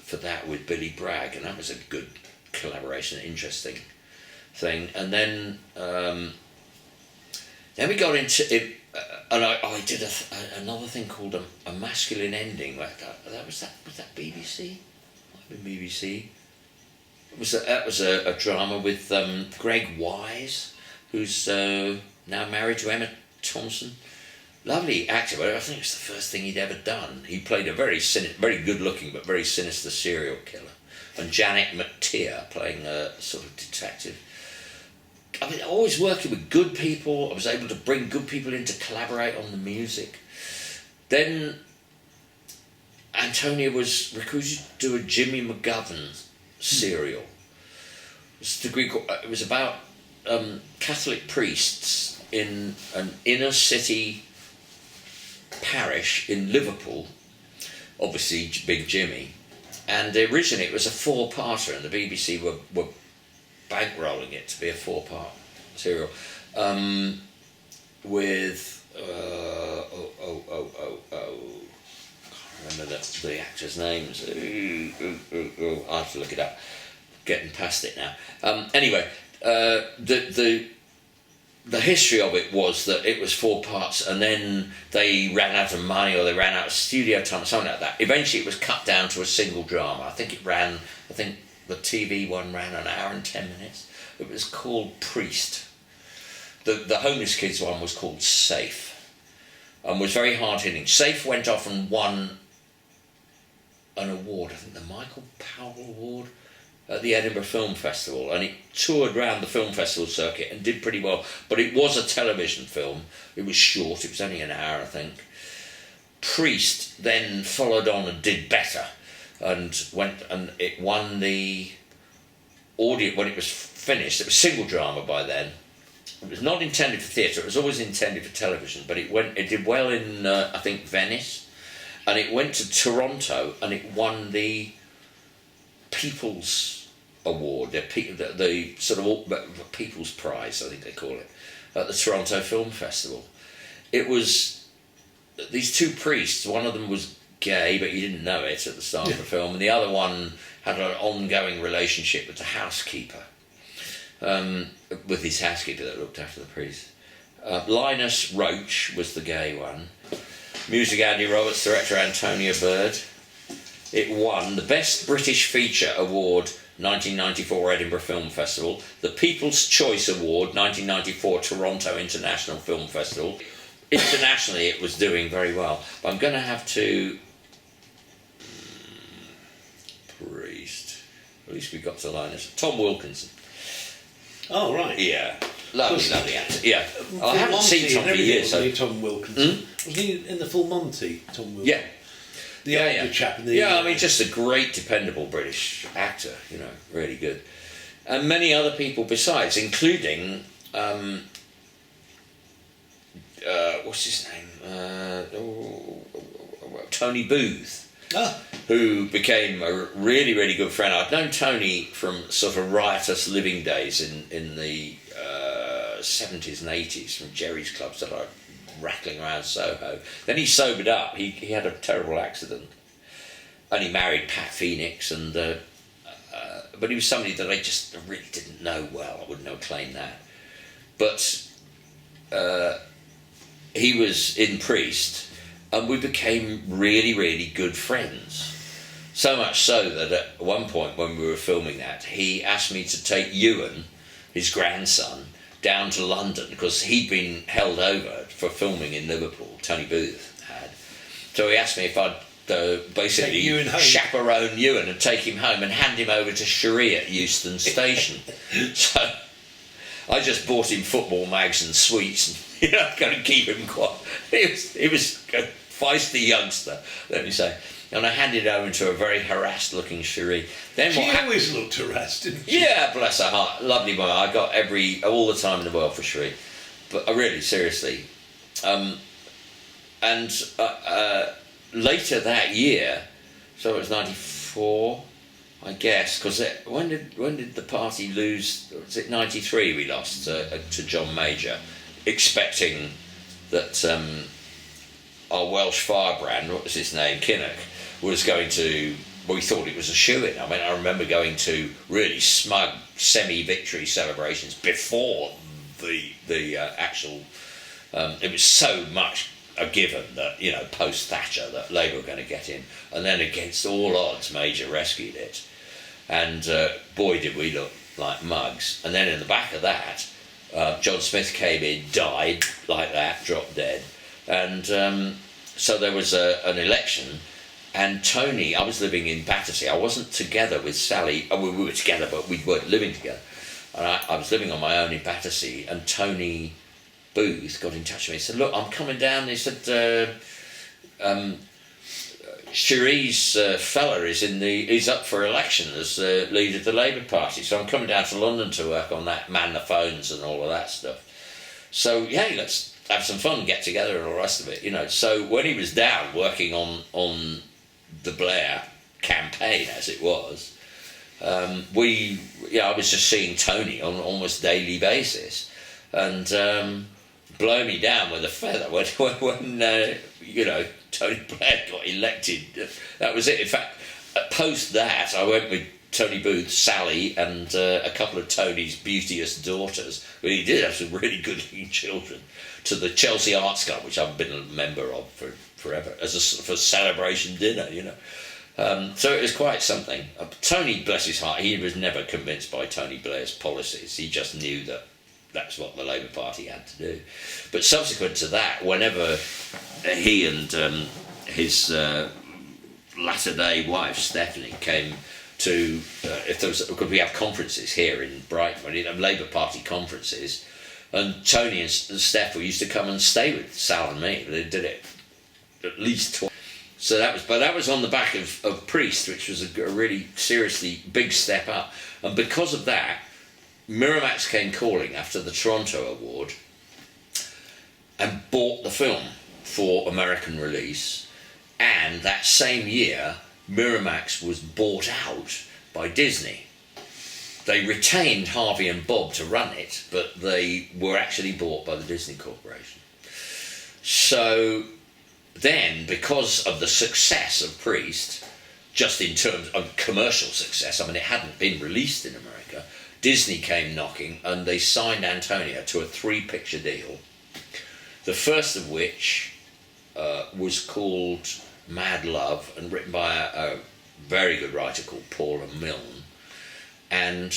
for that with Billy Bragg, and that was a good collaboration, interesting thing. And then we got into it, and I did another thing called a masculine ending. Was that BBC? BBC. That was a drama with Greg Wise, who's now married to Emma Thompson. Lovely actor, but I think it's the first thing he'd ever done. He played a very good-looking but very sinister serial killer, and Janet McTeer playing a sort of detective. I mean, always working with good people. I was able to bring good people in to collaborate on the music. Then Antonia was recruited to do a Jimmy McGovern serial. It was about Catholic priests in an inner city parish in Liverpool, obviously Big Jimmy, and originally it was a 4-parter, and the BBC were bankrolling it to be a 4-part serial with I can't remember the actors' names. I have to look it up. Getting past it now. Anyway, the history of it was that it was 4 parts, and then they ran out of money or they ran out of studio time or something like that. Eventually, it was cut down to a single drama. I think the TV one ran an hour and 10 minutes. It was called Priest. The homeless kids one was called Safe, and was very hard hitting. Safe went off and won an award. I think the Michael Powell Award at the Edinburgh Film Festival, and it toured around the film festival circuit and did pretty well. But it was a television film. It was short. It was only an hour, I think. Priest then followed on and did better, and it won the audio when it was finished. It was single drama by then. It was not intended for theatre. It was always intended for television. But it did well in I think Venice, and it went to Toronto and it won the People's Award, the sort of People's Prize, I think they call it, at the Toronto Film Festival. It was these 2 priests. One of them was gay, but you didn't know it at the start of the film, and the other one had an ongoing relationship with the housekeeper, with his housekeeper that looked after the priest. Linus Roach was the gay one. Music Andy Roberts, director Antonia Bird. It won the Best British Feature Award 1994 Edinburgh Film Festival, the People's Choice Award 1994 Toronto International Film Festival. Internationally it was doing very well, but I'm going to have to... Priest. At least we got to Linus. Tom Wilkinson. Oh, right. Yeah. Lovely actor. Yeah. I haven't seen Tom for years. So... Tom Wilkinson. Was he in the Full Monty, Tom Wilkinson? Yeah. The older chap in the... Yeah, I mean, just a great, dependable British actor, really good. And many other people besides, including, what's his name? Tony Booth, who became a really, really good friend. I'd known Tony from sort of riotous living days in the 70s and 80s, from Jerry's clubs that I rattling around Soho. Then he sobered up. He had a terrible accident, and he married Pat Phoenix, and but he was somebody that I just really didn't know well. I wouldn't have claimed that, but he was in Priest, and we became really, really good friends. So much so that at one point when we were filming that, he asked me to take Ewan, his grandson, down to London, because he'd been held over for filming in Liverpool. Tony Booth had. So he asked me if I'd basically chaperone Ewan and take him home and hand him over to Cherie at Euston Station. So I just bought him football mags and sweets, and going to keep him quiet. He was a feisty youngster, let me say. And I handed it over to a very harassed-looking Cherie. Then she always looked harassed, didn't she? Yeah, bless her heart. Lovely woman. I got all the time in the world for Cherie. But really, seriously. And later that year, so it was 94, I guess, because when did the party lose? Was it 93 we lost to John Major, expecting that our Welsh firebrand, what was his name, Kinnock, was going to... Well, we thought it was a shoo-in. I mean, I remember going to really smug semi-victory celebrations before the actual... it was so much a given that, post-Thatcher, that Labour were going to get in. And then against all odds, Major rescued it. And boy, did we look like mugs. And then in the back of that, John Smith came in, died like that, dropped dead. And so there was an election, and Tony, I was living in Battersea. I wasn't together with Sally. We were together, but we weren't living together. And I was living on my own in Battersea, and Tony Booth got in touch with me. He said, look, I'm coming down. He said, Cherie's fella he's up for election as leader of the Labour Party, so I'm coming down to London to work on that, man the phones and all of that stuff. So, yeah, let's have some fun, get together and all the rest of it, you know. So when he was down working on the Blair campaign, as it was, I was just seeing Tony on an almost daily basis, and blow me down with a feather when Tony Blair got elected. That was it. In fact, post that, I went with Tony Booth, Sally, and a couple of Tony's beauteous daughters. Well, he did have some really good-looking children, to the Chelsea Arts Club, which I've been a member of for forever, as a sort of a celebration dinner, you know. So it was quite something. Tony, bless his heart, he was never convinced by Tony Blair's policies. He just knew that that's what the Labour Party had to do. But subsequent to that, whenever he and his latter-day wife, Stephanie, came to, because we have conferences here in Brighton, we have Labour Party conferences, and Tony and Steph used to come and stay with Sal and me. They did it at least twice. So that was on the back of Priest, which was a really seriously big step up. And because of that, Miramax came calling after the Toronto Award and bought the film for American release. And that same year, Miramax was bought out by Disney. They retained Harvey and Bob to run it, but they were actually bought by the Disney Corporation. So then, because of the success of Priest, just in terms of commercial success, I mean, it hadn't been released in America, Disney came knocking and they signed Antonia to a 3-picture deal, the first of which was called Mad Love and written by a very good writer called Paula Milne. And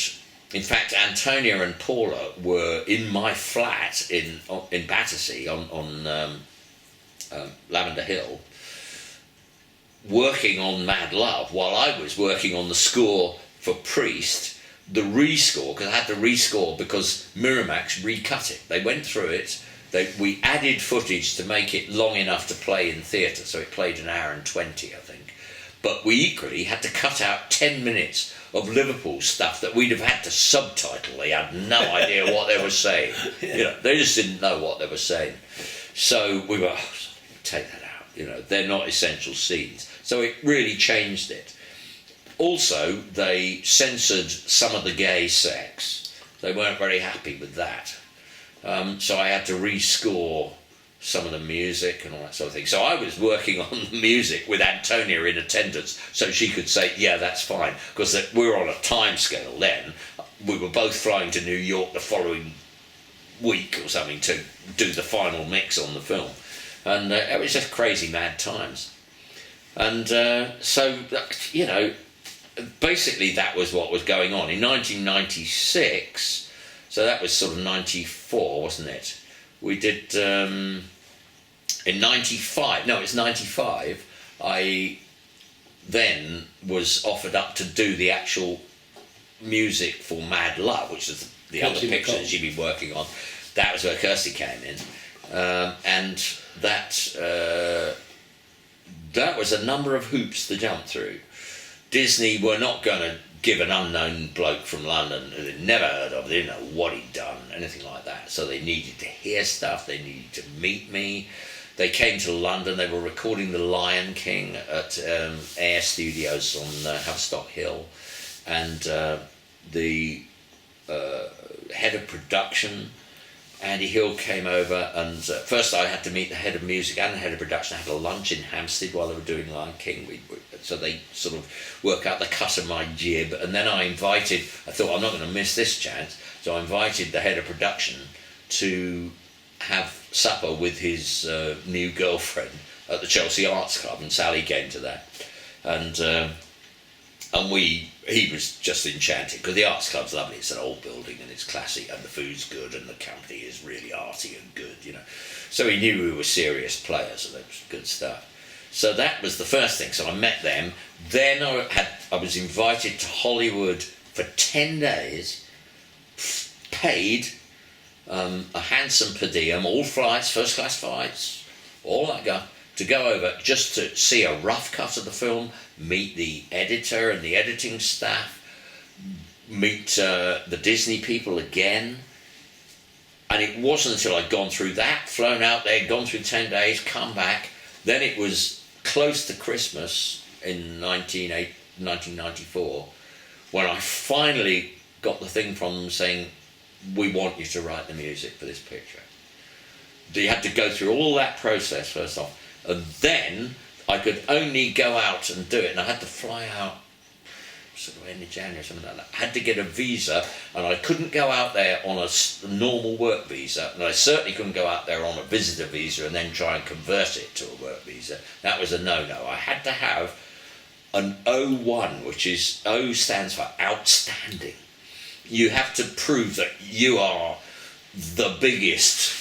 in fact, Antonia and Paula were in my flat in Battersea on Lavender Hill, working on Mad Love while I was working on the score for Priest, the rescore, because I had to rescore because Miramax recut it. They went through it. We added footage to make it long enough to play in theatre, so it played 1 hour and 20, I think. But we equally had to cut out 10 minutes of Liverpool stuff that we'd have had to subtitle. They had no idea what they were saying. You know, they just didn't know what they were saying. So we were, take that out. You know, they're not essential scenes. So it really changed it. Also, they censored some of the gay sex. They weren't very happy with that. So I had to rescore some of the music and all that sort of thing. So I was working on the music with Antonia in attendance so she could say, yeah, that's fine. Because we were on a time scale then. We were both flying to New York the following week or something to do the final mix on the film. And it was just crazy mad times. And so, you know, basically that was what was going on. In 1996, so that was sort of 94, wasn't it? We did, in 95, no, it's 95, I then was offered up to do the actual music for Mad Love, which is the other picture that she'd been working on. That was where Kirsty came in. And that was a number of hoops to jump through. Disney were not going to give an unknown bloke from London who they'd never heard of, they didn't know what he'd done, anything like that. So they needed to hear stuff, they needed to meet me. They came to London, they were recording The Lion King at Air Studios on Haverstock Hill. And the head of production, Andy Hill, came over, and first I had to meet the head of music and the head of production. I had a lunch in Hampstead while they were doing Lion King. So they sort of work out the cut of my jib, and then I thought I'm not going to miss this chance, so I invited the head of production to have supper with his new girlfriend at the Chelsea Arts Club, and Sally came to that. And he was just enchanted, because the Arts Club's lovely. It's an old building and it's classy and the food's good and the company is really arty and good, you know. So he knew we were serious players, and that was good stuff. So that was the first thing. So I met them. Then I was invited to Hollywood for 10 days paid a handsome per diem, all flights, first class flights, all that guy, to go over just to see a rough cut of the film, meet the editor and the editing staff, meet the Disney people again. And it wasn't until I'd gone through that, flown out there, gone through 10 days, come back, then it was close to Christmas in 1994 when I finally got the thing from them saying, we want you to write the music for this picture. You had to go through all that process first off, and then I could only go out and do it, and I had to fly out sort of end of January or something like that. I had to get a visa, and I couldn't go out there on a normal work visa, and I certainly couldn't go out there on a visitor visa and then try and convert it to a work visa. That was a no-no. I had to have an O1, which is, O stands for outstanding. You have to prove that you are the biggest,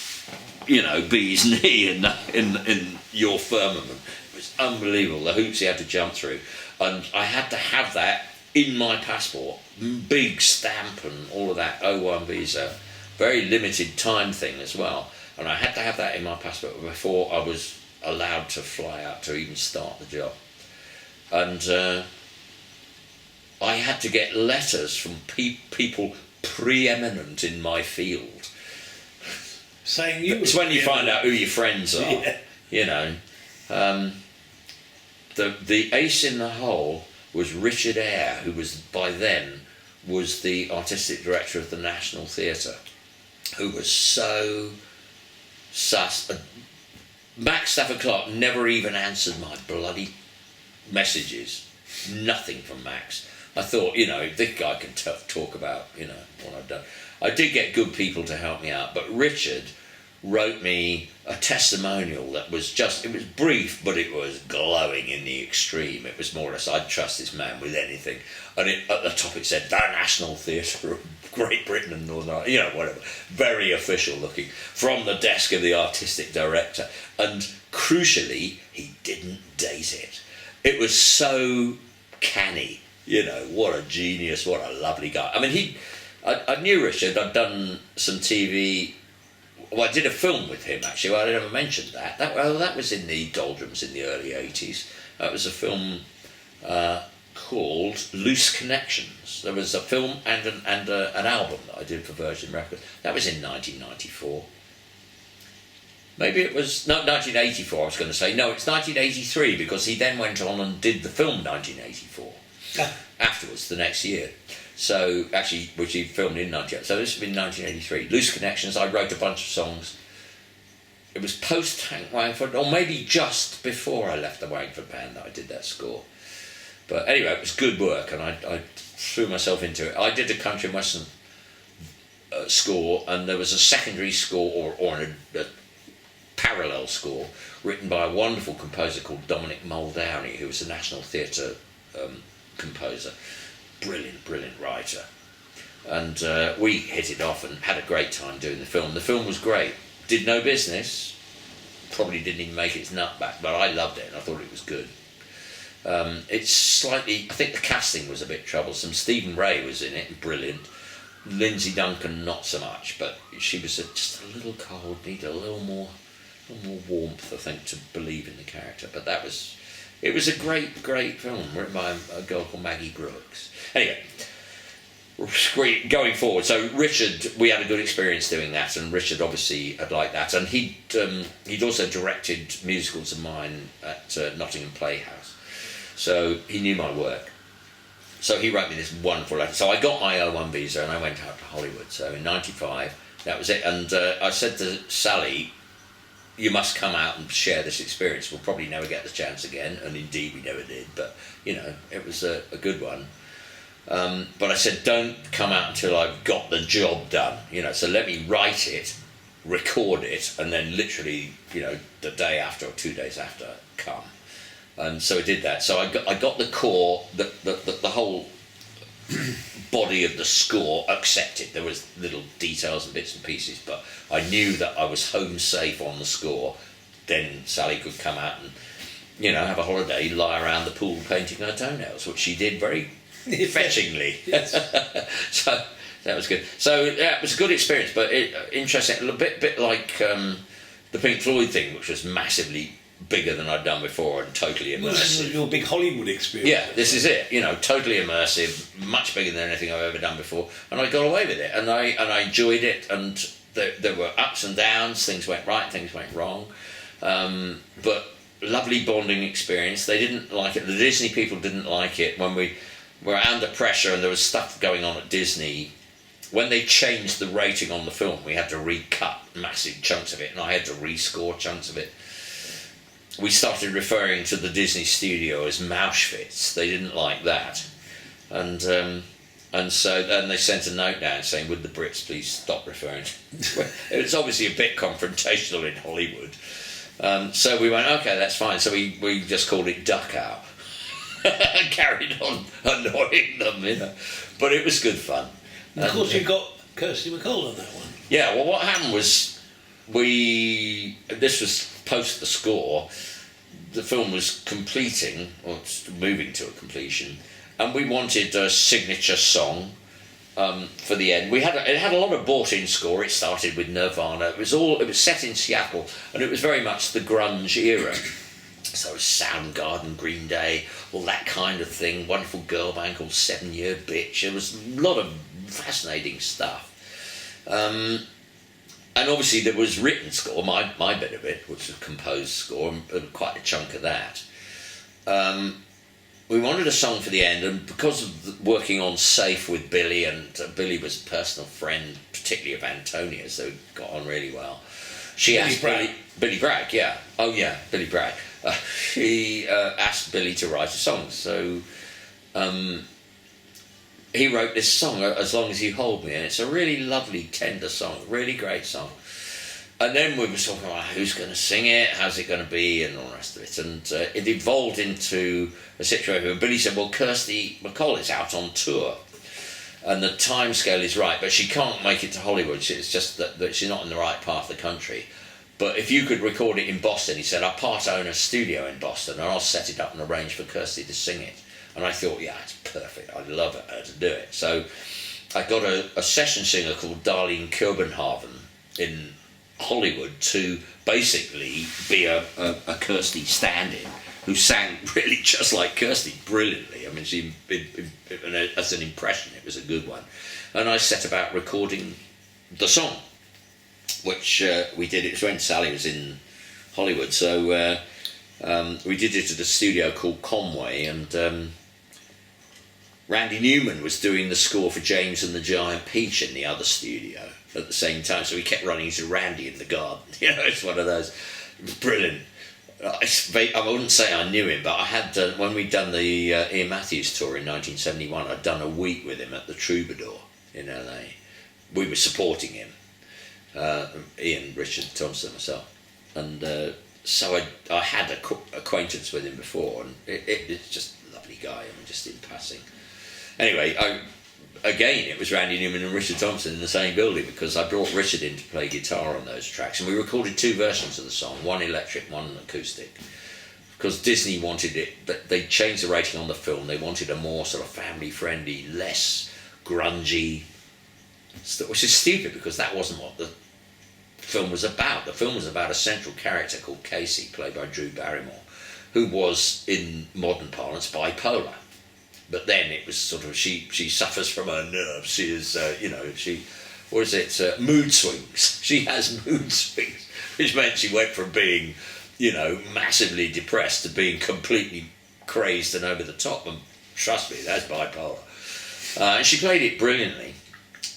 bee's knee in your firmament. It was unbelievable, the hoops you had to jump through. And I had to have that in my passport, big stamp and all of that, O1 visa, very limited time thing as well. And I had to have that in my passport before I was allowed to fly out to even start the job. And I had to get letters from people preeminent in my field. Saying you. It's when you find out who your friends are, The ace in the hole was Richard Eyre, who was by then was the artistic director of the National Theatre, who was so sus. Max Stafford Clark never even answered my bloody messages. Nothing from Max. I thought, this guy can talk about, what I've done. I did get good people to help me out, but Richard wrote me a testimonial that was it was brief, but it was glowing in the extreme. It was more or less, I'd trust this man with anything. And at the top it said, the National Theatre of Great Britain and Northern Ireland, whatever. Very official looking, from the desk of the artistic director. And crucially, he didn't date it. It was so canny, what a genius, what a lovely guy. I mean, I knew Richard, I'd done some TV. Well, I did a film with him, actually. Well, I never mentioned that. That was in the doldrums in the early 80s. That was a film called Loose Connections. There was a film and an album that I did for Virgin Records. That was in 1994. Maybe it was... No, 1984, I was going to say. No, it's 1983, because he then went on and did the film 1984. Afterwards, the next year. So, actually, which he filmed in 1988. So this has been 1983. Loose Connections, I wrote a bunch of songs. It was post-Hank Wangford, or maybe just before I left the Wangford band that I did that score. But anyway, it was good work, and I threw myself into it. I did a country and western score, and there was a secondary score, or a parallel score, written by a wonderful composer called Dominic Muldowney, who was a National Theatre composer. Brilliant writer, and we hit it off and had a great time doing the film. The film was great. Did no business, probably didn't even make its nut back, but I loved it and I thought it was good. It's slightly, I think the casting was a bit troublesome. Stephen Ray was in it, brilliant. Lindsay Duncan not so much, but she was just a little cold, needed a little more warmth, I think, to believe in the character. But it was a great film written by a girl called Maggie Brooks. Anyway, going forward, so Richard, we had a good experience doing that, and Richard obviously had liked that, and he'd also directed musicals of mine at Nottingham Playhouse, so he knew my work. So he wrote me this wonderful letter. So I got my O1 visa and I went out to Hollywood. So in '95, that was it. And I said to Sally, you must come out and share this experience. We'll probably never get the chance again, and indeed we never did, but it was a good one. But I said, don't come out until I've got the job done, so let me write it, record it, and then literally, the day after or 2 days after, come. And so I did that. So I got the core, the whole body of the score accepted. There was little details and bits and pieces, but I knew that I was home safe on the score. Then Sally could come out and, have a holiday, lie around the pool painting her toenails, which she did very fetchingly. That was good. So yeah, it was a good experience, but interesting. A bit like the Pink Floyd thing, which was massively bigger than I'd done before and totally immersive. Well, this is your big Hollywood experience. Yeah, this is it. You know, totally immersive, much bigger than anything I've ever done before, and I got away with it, and I enjoyed it, and there were ups and downs. Things went right, things went wrong, but lovely bonding experience. They didn't like it. The Disney people didn't like it when we were under pressure, and there was stuff going on at Disney. When they changed the rating on the film, we had to recut massive chunks of it, and I had to rescore chunks of it. We started referring to the Disney studio as Mauschwitz. They didn't like that, and so they sent a note down saying, "Would the Brits please stop referring to?" It was obviously a bit confrontational in Hollywood, so we went, "Okay, that's fine." So we just called it Dachau, and carried on annoying them, you know. But it was good fun. And of course, you got Kirsty MacColl on that one. Yeah. Well, what happened was this was post the score. The film was completing, or moving to a completion, and we wanted a signature song for the end. It had a lot of bought-in score. It started with Nirvana. It was set in Seattle, and it was very much the grunge era. So Soundgarden, Green Day, all that kind of thing. Wonderful girl band called 7 Year Bitch. There was a lot of fascinating stuff. And obviously there was written score, my bit of it, which was a composed score, and quite a chunk of that. We wanted a song for the end, and because of working on Safe with Billy, and Billy was a personal friend, particularly of Antonia's, so we got on really well. She asked Billy Bragg, yeah. Oh yeah, Billy Bragg. She asked Billy to write a song, so he wrote this song, As Long As You Hold Me, and it's a really lovely, tender song, really great song. And then we were talking about who's going to sing it, how's it going to be, and all the rest of it. And it evolved into a situation where Billy said, well, Kirsty MacColl is out on tour, and the time scale is right, but she can't make it to Hollywood. It's just that she's not in the right part of the country. But if you could record it in Boston, he said, I part own a studio in Boston, and I'll set it up and arrange for Kirsty to sing it. And I thought, yeah, it's perfect. I'd love her to do it. So I got a session singer called Darlene Kirbenhaven in Hollywood to basically be a Kirsty stand-in who sang really just like Kirsty brilliantly. I mean, as an impression, it was a good one. And I set about recording the song, which we did. It was when Sally was in Hollywood. So we did it at a studio called Conway, and Randy Newman was doing the score for James and the Giant Peach in the other studio at the same time, so we kept running into Randy in the garden. You know, it's one of those. It was brilliant. I wouldn't say I knew him, but I had done, when we'd done the Iain Matthews tour in 1971, I'd done a week with him at the Troubadour in LA. We were supporting him, Ian, Richard Thompson, myself, and so I had acquaintance with him before, and it's just a lovely guy. I mean, just in passing. Anyway, again, it was Randy Newman and Richard Thompson in the same building, because I brought Richard in to play guitar on those tracks, and we recorded 2 versions of the song, one electric, one acoustic, because Disney wanted it, but they changed the rating on the film. They wanted a more sort of family-friendly, less grungy, which is stupid, because that wasn't what the film was about. The film was about a central character called Casey, played by Drew Barrymore, who was, in modern parlance, bipolar. But then it was sort of, she suffers from her nerves. She is, mood swings. She has mood swings, which meant she went from being, massively depressed to being completely crazed and over the top. And trust me, that's bipolar. And she played it brilliantly.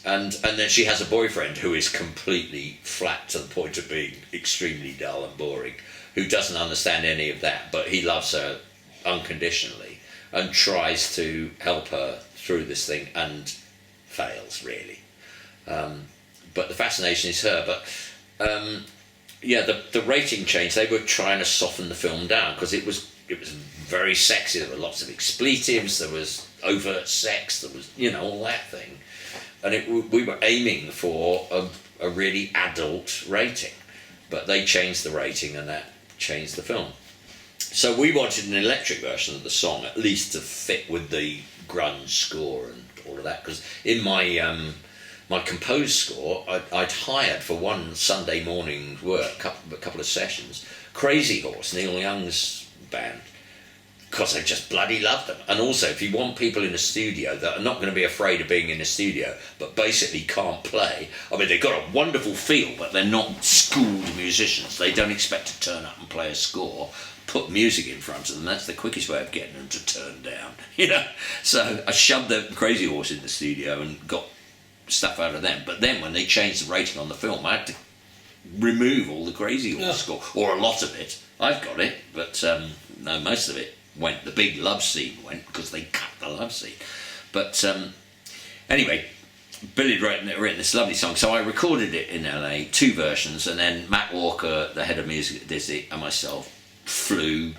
And then she has a boyfriend who is completely flat to the point of being extremely dull and boring, who doesn't understand any of that, but he loves her unconditionally and tries to help her through this thing and fails, really. But the fascination is her. But the rating change, they were trying to soften the film down, because it was very sexy. There were lots of expletives, there was overt sex, there was, all that thing. And we were aiming for a really adult rating, but they changed the rating, and that changed the film. So we wanted an electric version of the song, at least to fit with the grunge score and all of that, because in my my composed score, I'd hired for one Sunday morning work, a couple of sessions, Crazy Horse, Neil Young's band, because I just bloody love them. And also, if you want people in a studio that are not going to be afraid of being in a studio, but basically can't play, I mean, they've got a wonderful feel, but they're not schooled musicians. They don't expect to turn up and play a score. Put music in front of them, that's the quickest way of getting them to turn down, you know. So I shoved the Crazy Horse in the studio and got stuff out of them. But then when they changed the rating on the film, I had to remove all the Crazy Horse score, or a lot of it. I've got it, but no, most of it went. The big love scene went because they cut the love scene. But anyway, Billy had written this lovely song, so I recorded it in LA, 2 versions, and then Matt Walker, the head of music at Disney, and myself flew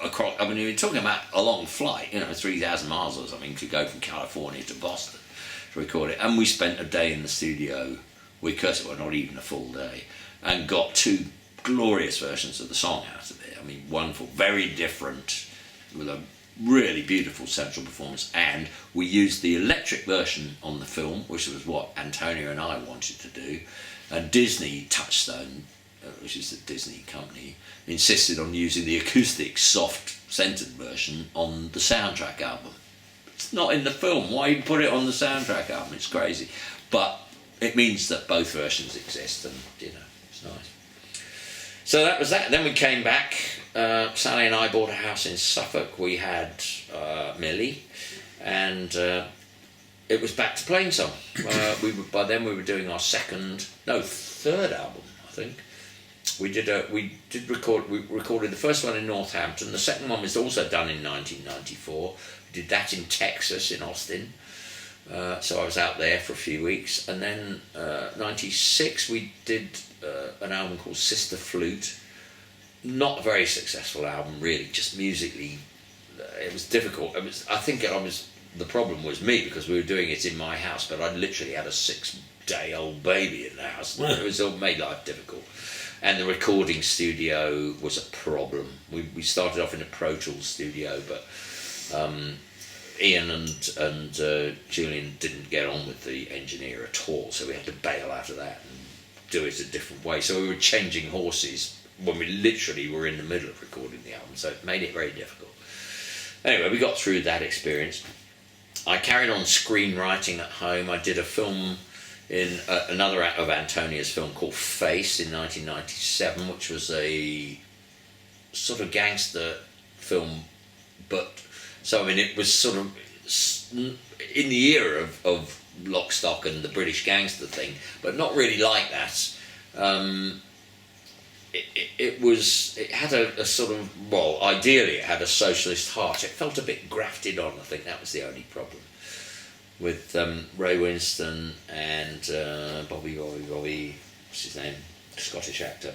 across. I mean, we were talking about a long flight, 3,000 miles or something, to go from California to Boston to record it. And we spent a day in the studio, well, not even a full day, and got 2 glorious versions of the song out of it. I mean, wonderful, very different, with a really beautiful central performance. And we used the electric version on the film, which was what Antonia and I wanted to do. And Disney, Touchstone, which is the Disney company, insisted on using the acoustic, soft-centered version on the soundtrack album. It's not in the film. Why put it on the soundtrack album? It's crazy. But it means that both versions exist, and, it's nice. So that was that. Then we came back. Sally and I bought a house in Suffolk. We had Millie, and it was back to Plainsong. By then we were doing our third album, I think. We recorded the first one in Northampton. The second one was also done in 1994. We did that in Texas, in Austin. So I was out there for a few weeks. And then 96 we did an album called Sister Flute. Not a very successful album, really, just musically. It was difficult. The problem was me, because we were doing it in my house, but I literally had a 6-day-old baby in the house. It all made life difficult. And the recording studio was a problem. We started off in a Pro Tools studio, but Ian and Julian didn't get on with the engineer at all, so we had to bail out of that and do it a different way. So we were changing horses when we literally were in the middle of recording the album, so it made it very difficult. Anyway, we got through that experience. I carried on screenwriting at home. I did a film in another of Antonia's film called Face in 1997, which was a sort of gangster film, but it was sort of in the era of Lock, Stock and the British gangster thing, but not really like that. It had a sort of, well, ideally it had a socialist heart. It felt a bit grafted on. I think that was the only problem with Ray Winston and Bobby, what's his name, Scottish actor,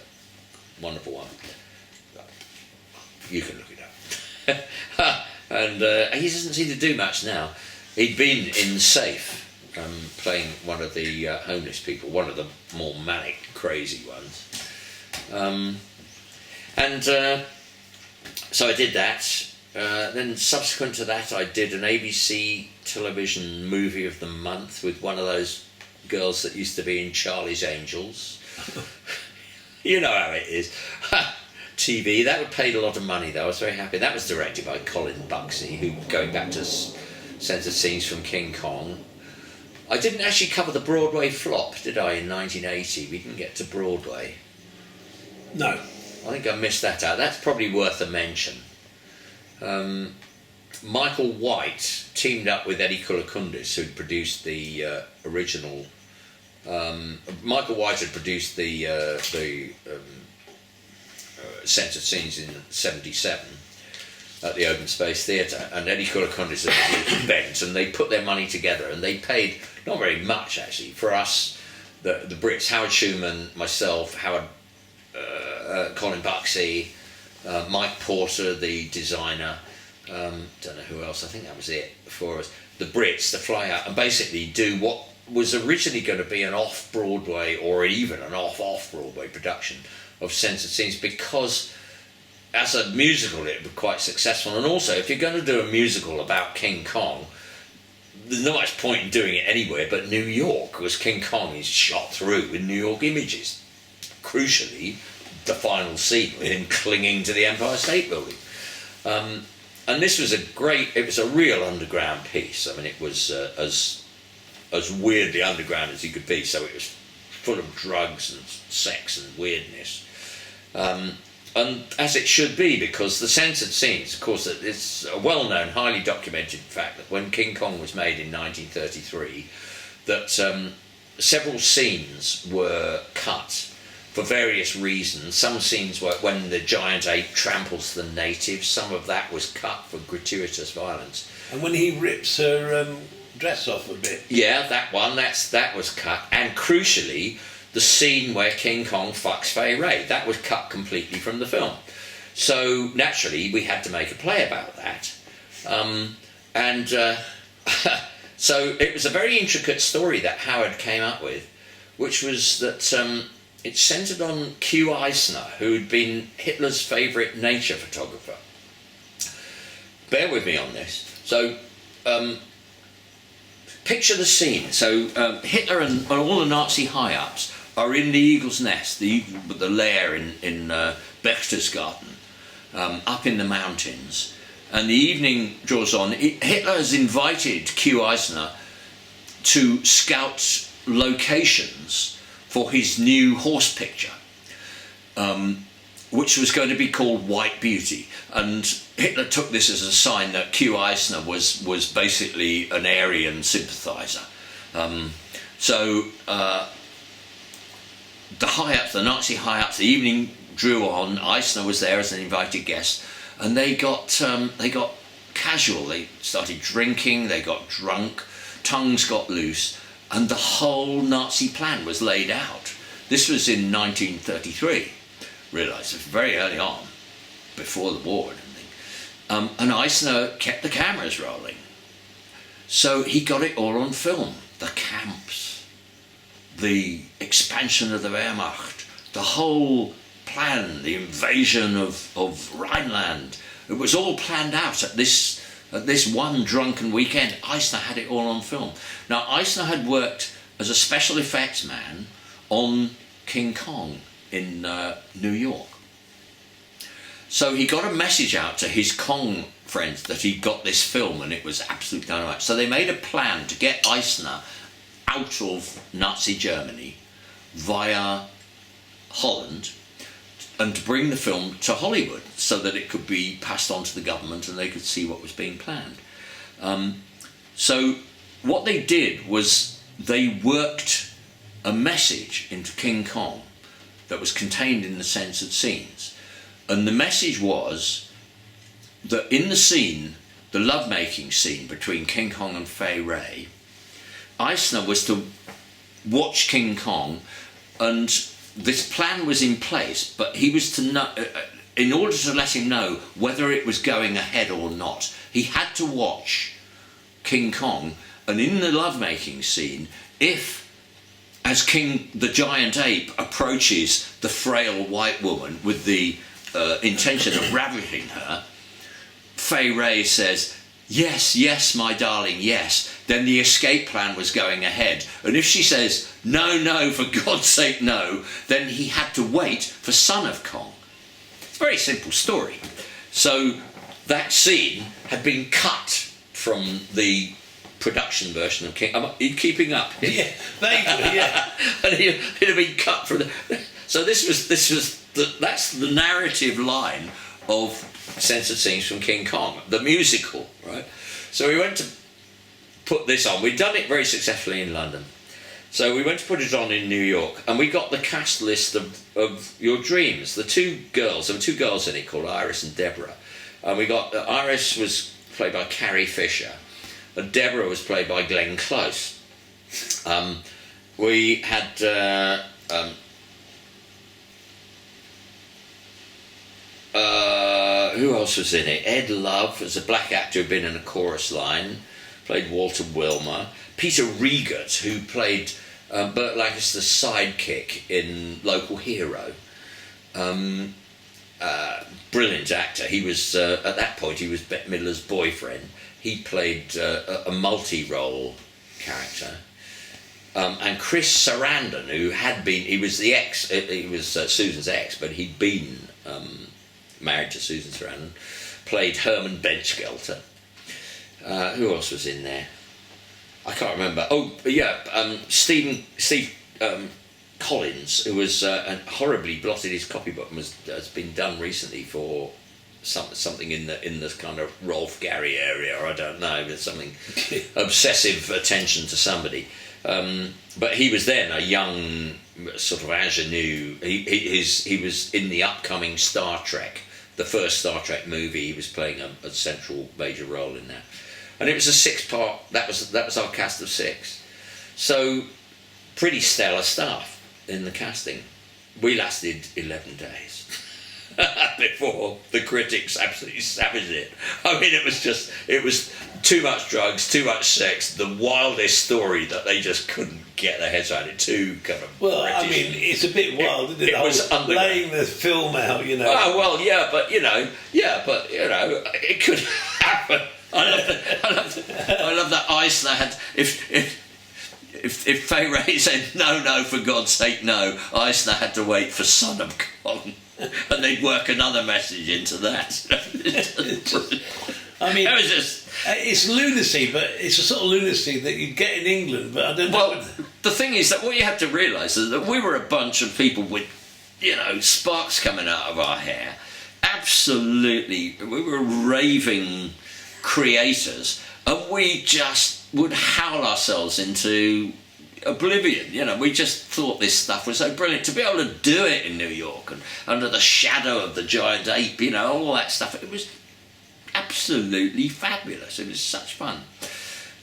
wonderful one. You can look it up. And he doesn't seem to do much now. He'd been in Safe, playing one of the homeless people, one of the more manic, crazy ones. So I did that. Then subsequent to that, I did an ABC television movie of the month with one of those girls that used to be in Charlie's Angels. You know how it is. TV. That paid a lot of money, though. I was very happy. That was directed by Colin Buxey, who, going back to censored scenes from King Kong. I didn't actually cover the Broadway flop, did I, in 1980? We didn't get to Broadway. No. I think I missed that out. That's probably worth a mention. Michael White teamed up with Eddie Koulakundis, who'd produced the original. Michael White had produced the censored scenes in '77 at the Open Space Theatre, and Eddie Koulakundis had produced Bent, and they put their money together, and they paid not very much actually for us, the Brits, Howard Schuman, myself, Colin Buxey, Mike Porter, the designer, don't know who else, I think that was it for us, the Brits, to fly out and basically do what was originally going to be an off-Broadway or even an off-Broadway production of censored scenes, because as a musical it would be quite successful. And also, if you're going to do a musical about King Kong, there's not much point in doing it anywhere but New York, because King Kong is shot through with New York images. Crucially, the final scene with him clinging to the Empire State Building. And this was it was a real underground piece. I mean, it was as weirdly underground as you could be, so it was full of drugs and sex and weirdness. And as it should be, because the censored scenes, of course, it's a well-known, highly documented fact that when King Kong was made in 1933, that several scenes were cut for various reasons. Some scenes were when the giant ape tramples the natives. Some of that was cut for gratuitous violence. And when he rips her dress off a bit. Yeah, that one, that was cut. And crucially, the scene where King Kong fucks Fay Wray, that was cut completely from the film. So naturally, we had to make a play about that. So it was a very intricate story that Howard came up with, which was that it centred on Q. Eisner, who'd been Hitler's favourite nature photographer. Bear with me on this. So, picture the scene. So Hitler and all the Nazi high-ups are in the Eagle's Nest, the lair in Berchtesgaden, up in the mountains. And the evening draws on. Hitler has invited Q. Eisner to scout locations for his new horse picture, which was going to be called White Beauty. And Hitler took this as a sign that Q. Eisner was basically an Aryan sympathiser. The high-ups, the Nazi high-ups, the evening drew on. Eisner was there as an invited guest, and they got casual. They started drinking, they got drunk, tongues got loose, and the whole Nazi plan was laid out. This was in 1933. Realise it was very early on, before the war and everything. And Eisner kept the cameras rolling. So he got it all on film. The camps, the expansion of the Wehrmacht, the whole plan, the invasion of Rhineland. It was all planned out at this one drunken weekend. Eisner had it all on film. Now, Eisner had worked as a special effects man on King Kong in New York. So he got a message out to his Kong friends that he got this film and it was absolute dynamite. So they made a plan to get Eisner out of Nazi Germany via Holland and to bring the film to Hollywood so that it could be passed on to the government and they could see what was being planned. So what they did was they worked a message into King Kong that was contained in the censored scenes. And the message was that in the scene, the lovemaking scene between King Kong and Fay Wray, Eisner was to watch King Kong, and this plan was in place, but he was to know, in order to let him know whether it was going ahead or not, he had to watch King Kong, and in the lovemaking scene, if, as the giant ape approaches the frail white woman with the intention of ravishing her, Fay Wray says, "Yes, yes, my darling, yes," then the escape plan was going ahead. And if she says, "No, no, for God's sake, no," then he had to wait for Son of Kong. It's a very simple story. So that scene had been cut from the production version of King. Are you keeping up? Yeah, vaguely, yeah. And it had been cut from so that's the narrative line of censored scenes from King Kong, the musical, right? So we went to put this on. We'd done it very successfully in London. So we went to put it on in New York, and we got the cast list of Your Dreams. There were two girls in it called Iris and Deborah. And we got, Iris was played by Carrie Fisher, and Deborah was played by Glenn Close. We had who else was in it? Ed Love as a black actor who'd been in a chorus line, played Walter Wilmer. Peter Riegert, who played Burt Lancaster's sidekick in Local Hero. brilliant actor. He was, at that point, he was Bette Midler's boyfriend. He played a multi-role character. And Chris Sarandon, who had been, he was the ex, he was Susan's ex, but he'd been married to Susan Sarandon, played Herman Benchgelter. Who else was in there? I can't remember. Oh, yeah, Steve Collins, who was horribly blotted his copybook and has been done recently for something in the kind of Rolf Gary area, or I don't know, but something obsessive attention to somebody. But he was then a young sort of ingenue. He was in the upcoming Star Trek, the first Star Trek movie. He was playing a central major role in that, and it was a 6-part. That was our cast of 6. So pretty stellar stuff in the casting. We lasted 11 days before the critics absolutely savaged it. I mean, it was too much drugs, too much sex, the wildest story that they just couldn't get their heads around it. Too kind of well, British. I mean, it's a bit wild, isn't it? It was laying the film out, you know. Oh well, yeah, but you know, it could happen. I love that Iceland. If Fay Ray said no, for God's sake, no, Eisner had to wait for Son of God, and they'd work another message into that. I mean, it's lunacy, but it's a sort of lunacy that you get in England. But I don't know. Well, the thing is that what you have to realise is that we were a bunch of people with, sparks coming out of our hair. Absolutely, we were raving creators, and we just would howl ourselves into oblivion. We just thought this stuff was so brilliant. To be able to do it in New York and under the shadow of the giant ape, all that stuff, it was absolutely fabulous. It was such fun.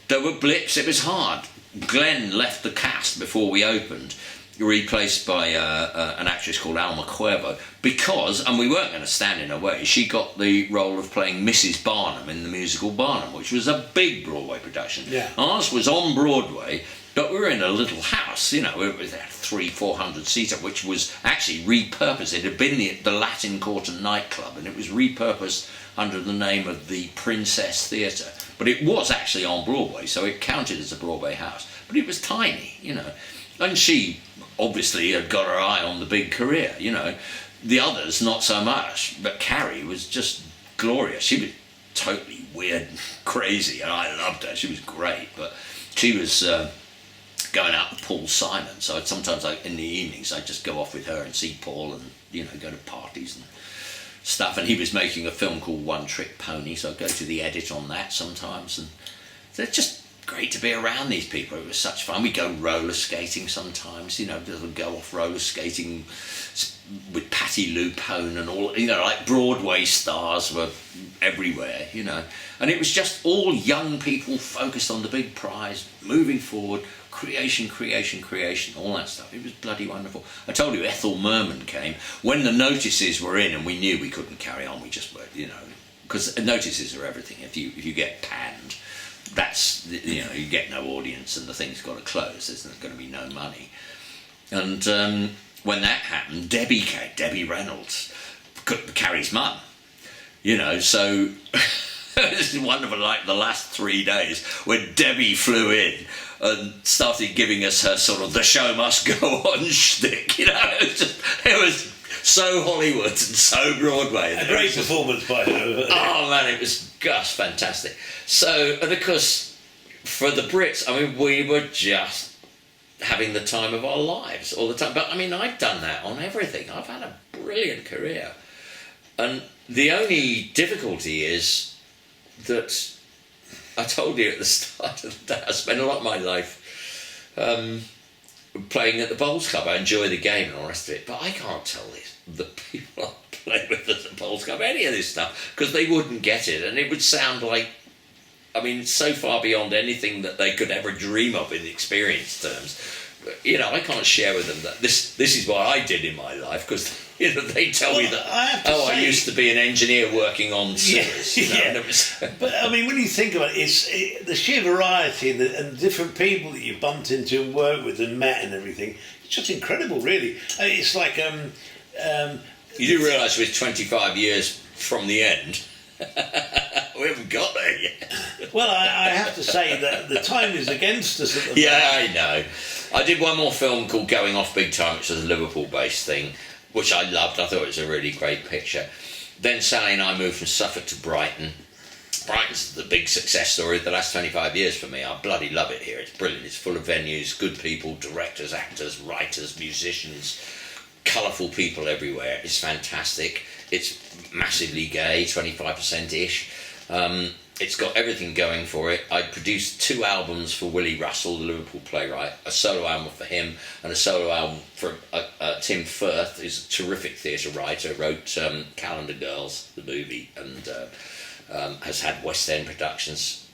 There were blips, it was hard. Glenn left the cast before we opened, replaced by an actress called Alma Cuervo, because, and we weren't going to stand in her way, she got the role of playing Mrs. Barnum in the musical Barnum, which was a big Broadway production. Yeah. Ours was on Broadway, but we were in a little house, it was a 300-400 seater, which was actually repurposed. It had been the Latin Quarter nightclub, and it was repurposed under the name of the Princess Theatre. But it was actually on Broadway, so it counted as a Broadway house. But it was tiny, and she obviously had got her eye on the big career, The others, not so much, but Carrie was just glorious. She was totally weird and crazy, and I loved her. She was great, but she was going out with Paul Simon, so sometimes in the evenings I'd just go off with her and see Paul and, go to parties and stuff, and he was making a film called One Trick Pony, so I'd go to the edit on that sometimes, and they're just great to be around these people. It was such fun. We go roller skating sometimes, go off roller skating with Patty Lupone and all, like Broadway stars were everywhere, and it was just all young people focused on the big prize, moving forward, creation, all that stuff. It was bloody wonderful. I told you Ethel Merman came when the notices were in and we knew we couldn't carry on. We just were, because notices are everything. If you get panned, that's, you get no audience and the thing's got to close. There's going to be no money. And when that happened, Debbie Reynolds, Carrie's mum, so this is wonderful, like the last 3 days when Debbie flew in and started giving us her sort of the show must go on shtick, it was so Hollywood and so Broadway. A great performance by her. Oh man, it was fantastic. So, and of course, for the Brits, we were just having the time of our lives all the time. But I've done that on everything. I've had a brilliant career. And the only difficulty is that I told you at the start of the day, I spent a lot of my life playing at the Bowls Club. I enjoy the game and all the rest of it, but I can't tell the people I play with at the Bowls Club any of this stuff, because they wouldn't get it, and it would sound like, so far beyond anything that they could ever dream of in experience terms. I can't share with them that this is what I did in my life, because they tell me that I used to be an engineer working on sewers. But when you think about it, it's the sheer variety and the different people that you bumped into and worked with and met and everything. It's just incredible, really. It's like You do realise we're 25 years from the end. We haven't got there yet. Well, I have to say that the time is against us at the moment. Yeah, I know. I did one more film called Going Off Big Time, which was a Liverpool-based thing, which I loved. I thought it was a really great picture. Then Sally and I moved from Suffolk to Brighton. Brighton's the big success story of the last 25 years for me. I bloody love it here. It's brilliant. It's full of venues, good people, directors, actors, writers, musicians, colourful people everywhere. It's fantastic. It's massively gay, 25%-ish. It's got everything going for it. I produced 2 albums for Willie Russell, the Liverpool playwright, a solo album for him and a solo album for Tim Firth, who's a terrific theatre writer, wrote Calendar Girls, the movie, and has had West End productions,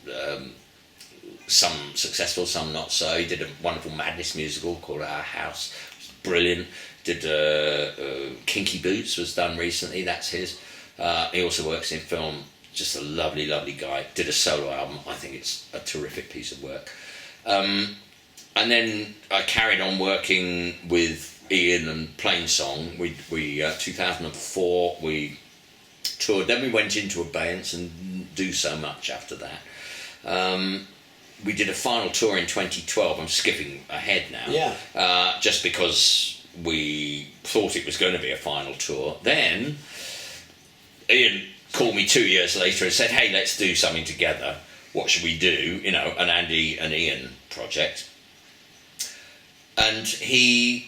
some successful, some not so. He did a wonderful Madness musical called Our House. It was brilliant. Did Kinky Boots was done recently, that's his. He also works in film, just a lovely, lovely guy. Did a solo album, I think it's a terrific piece of work. And then I carried on working with Iain and Plainsong. We 2004, we toured, then we went into abeyance and didn't do so much after that. We did a final tour in 2012, I'm skipping ahead now. Yeah. Just because we thought it was going to be a final tour. Then Iain called me 2 years later and said, hey, let's do something together. What should we do? You know, an Andy and Iain project. And he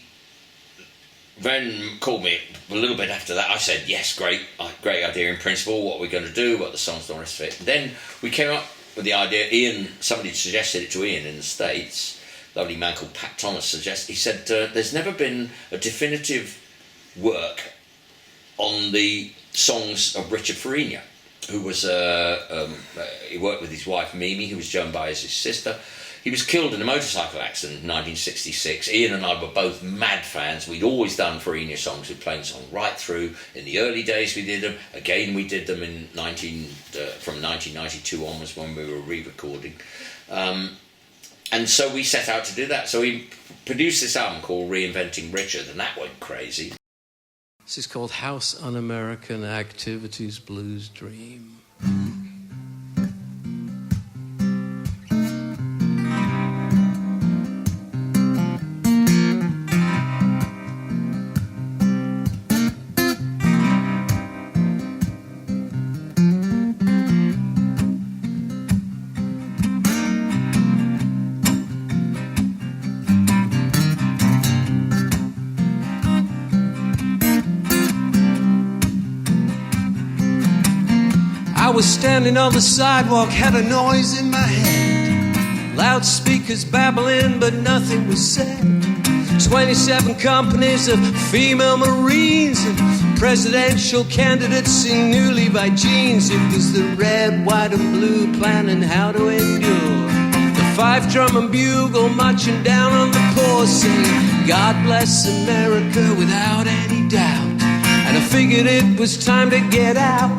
then called me a little bit after that. I said, yes, great idea in principle, what we're going to do, what the songs don't rest fit. Then we came up with the idea. Iain, somebody suggested it to Iain in the States. A lovely man called Pat Thomas suggested. He said, there's never been a definitive work on the songs of Richard Farina, who was he worked with his wife Mimi, who was Joan Baez's sister. He was killed in a motorcycle accident in 1966. Iain and I were both mad fans. We'd always done Farina songs with Plainsong right through. In the early days we did them. Again we did them in from 1992 onwards when we were re-recording. And so we set out to do that. So we produced this album called Reinventing Richard, and that went crazy. This is called House Un-American Activities Blues Dream. I was standing on the sidewalk, had a noise in my head. Loudspeakers babbling, but nothing was said. 27 companies of female Marines and presidential candidates in new Levi jeans. It was the red, white and blue planning how to endure. The 5-drum and bugle marching down on the poor, singing God bless America without any doubt. And I figured it was time to get out.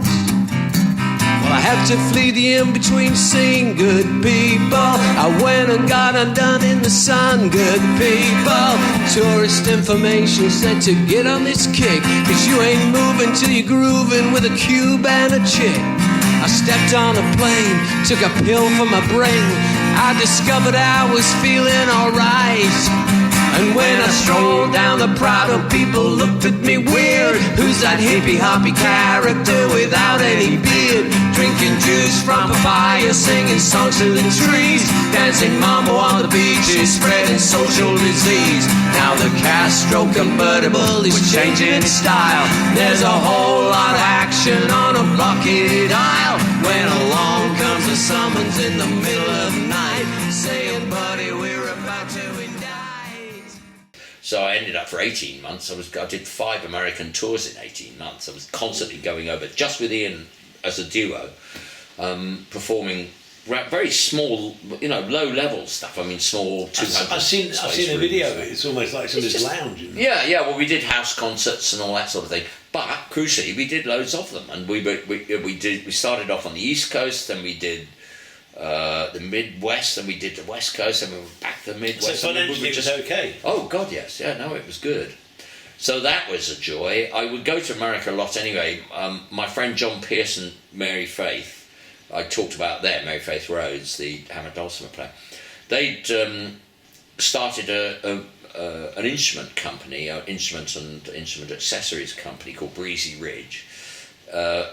Well, I had to flee the in-between scene, good people. I went and got undone in the sun, good people. Tourist information said to get on this kick, 'cause you ain't moving till you're grooving with a cube and a chick. I stepped on a plane, took a pill for my brain. I discovered I was feeling alright. And when I strolled down the Prado, people looked at me weird. Who's that hippie-hoppy character without any beard? Drinking juice from papaya, singing songs to the trees, dancing mambo on the beaches, spreading social disease. Now the Castro convertible is changing its style. There's a whole lot of action on a blockaded aisle. When along comes a summons in the middle of the night, saying, buddy, we're about to indict. So I ended up for 18 months. I did 5 American tours in 18 months. I was constantly going over, just with Iain as a duo, performing very small, low-level stuff. I mean, small 200. I've seen a video of it. It's almost like somebody's lounging. Yeah. Well, we did house concerts and all that sort of thing. But crucially, we did loads of them, and we started off on the East Coast, then we did the Midwest, and we did the West Coast, and we were back to the Midwest. So financially it was okay? Oh God, yes, yeah, no, it was good. So that was a joy. I would go to America a lot anyway. My friend John Pearson, Mary Faith, I talked about there, Mary Faith Rhodes, the hammer dulcimer player. They'd started an instrument company, an instrument and instrument accessories company called Breezy Ridge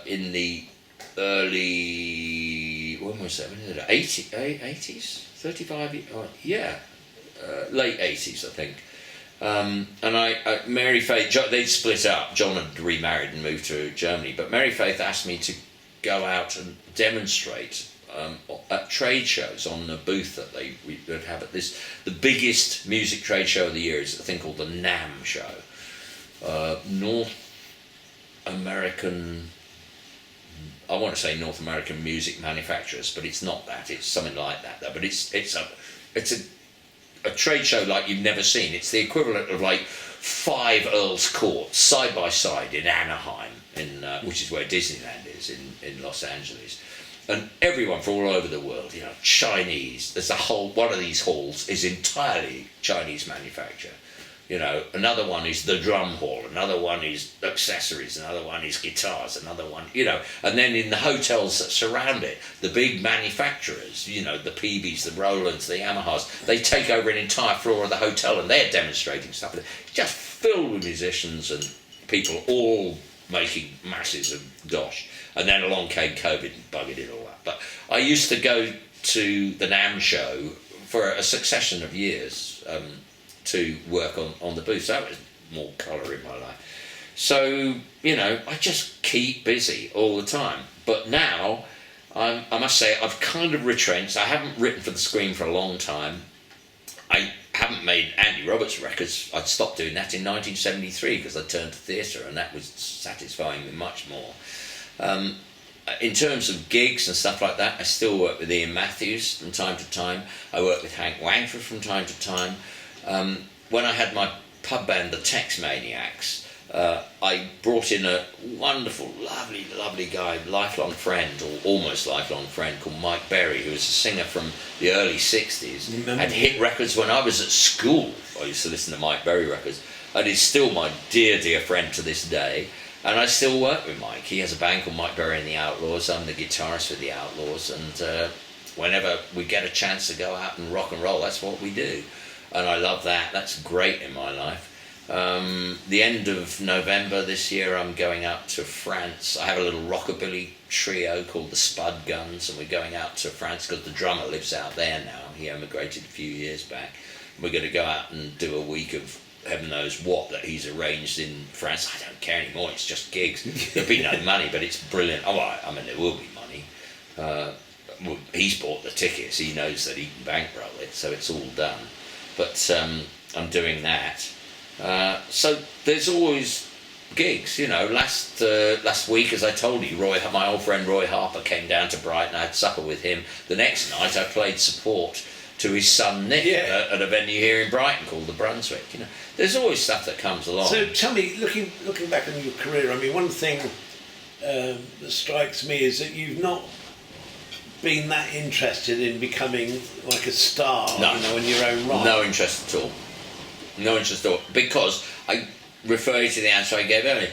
in the early, when was that? 80s? 35? Yeah, late 80s, I think. And Mary Faith, they'd split up. John had remarried and moved to Germany, but Mary Faith asked me to go out and demonstrate at trade shows on the booth that they would have at this. The biggest music trade show of the year is a thing called the NAMM show, North American. I want to say North American Music Manufacturers, but it's not that. It's something like that, though. But it's a trade show like you've never seen. It's the equivalent of like 5 Earl's Courts side by side in Anaheim, which is where Disneyland is in Los Angeles. And everyone from all over the world, Chinese. There's a whole one of these halls is entirely Chinese manufacture. Another one is the drum hall, another one is accessories, another one is guitars, another one, and then in the hotels that surround it, the big manufacturers, the PBs, the Rolands, the Yamahas, they take over an entire floor of the hotel and they're demonstrating stuff. It's just filled with musicians and people all making masses of dosh. And then along came COVID and buggered it all up. But I used to go to the NAMM show for a succession of years, to work on the booth. So that was more colour in my life. So, I just keep busy all the time. But now, I must say, I've kind of retrenched. I haven't written for the screen for a long time. I haven't made Andy Roberts records. I'd stopped doing that in 1973 because I turned to theatre, and that was satisfying me much more. In terms of gigs and stuff like that, I still work with Iain Matthews from time to time. I work with Hank Wangford from time to time. When I had my pub band, the Tex Maniacs, I brought in a wonderful, lovely guy, lifelong friend, or almost lifelong friend, called Mike Berry, who was a singer from the early 60s, had hit records when I was at school. I used to listen to Mike Berry records, and he's still my dear, dear friend to this day. And I still work with Mike. He has a band called Mike Berry and the Outlaws. I'm the guitarist for the Outlaws, and whenever we get a chance to go out and rock and roll, that's what we do. And I love that. That's great in my life. The end of November this year, I'm going out to France. I have a little rockabilly trio called the Spud Guns, and we're going out to France because the drummer lives out there now. He emigrated a few years back. We're going to go out and do a week of heaven knows what that he's arranged in France. I don't care anymore. It's just gigs. There'll be no money, but it's brilliant. Oh, I mean, there will be money. Well, he's bought the tickets. He knows that he can bankroll it, so it's all done. But I'm doing that. So there's always gigs, Last week, as I told you, my old friend Roy Harper came down to Brighton. I had supper with him. The next night, I played support to his son Nick at a venue here in Brighton called the Brunswick. There's always stuff that comes along. So tell me, looking back on your career, I mean, one thing that strikes me is that you've not been that interested in becoming like a star, in your own right. No interest at all. No interest at all. Because I refer you to the answer I gave earlier.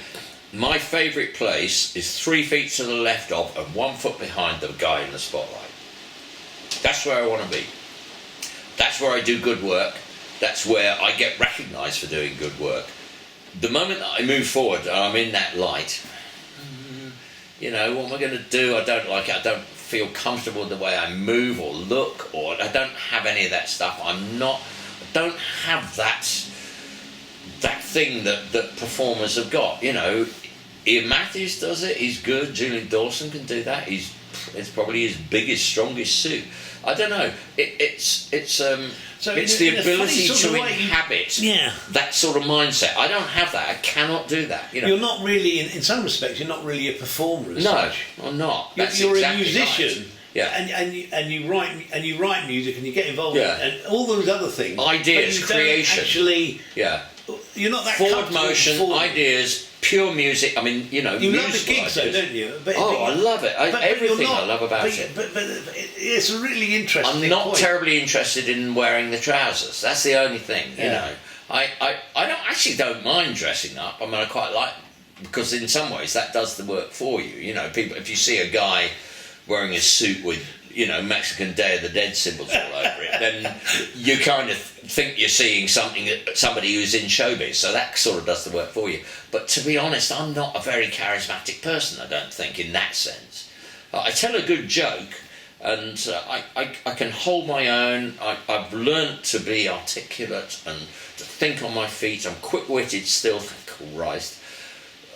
My favourite place is 3 feet to the left of and 1 foot behind the guy in the spotlight. That's where I want to be. That's where I do good work. That's where I get recognised for doing good work. The moment that I move forward and I'm in that light, what am I going to do? I don't like it. I don't feel comfortable with the way I move or look, or I don't have any of that stuff. I don't have that thing that performers have got. Iain Matthews does it. He's good. Julian Dawson can do that. It's probably his biggest, strongest suit. I don't know. It's the ability to inhabit that sort of mindset. I don't have that. I cannot do that. You're not really, in some respects, you're not really a performer. No, I'm not. You're exactly a musician. Right. Yeah. And you write music and you get involved in and all those other things. Ideas, but you creation. Don't actually. Yeah. You're not that forward motion, ideas. Pure music. I mean, You love the gigs, though, don't you? I love it. Everything I love about it. But it's a really interesting. I'm not terribly interested in wearing the trousers. That's the only thing. I don't actually don't mind dressing up. I mean, I quite like, because in some ways that does the work for you. You know, people, if you see a guy wearing a suit with, you know, Mexican Day of the Dead symbols all over it, then you kind of think you're seeing somebody who's in showbiz. So that sort of does the work for you. But to be honest, I'm not a very charismatic person, I don't think, in that sense. I tell a good joke, and I can hold my own. I've learnt to be articulate and to think on my feet. I'm quick-witted still, thank Christ.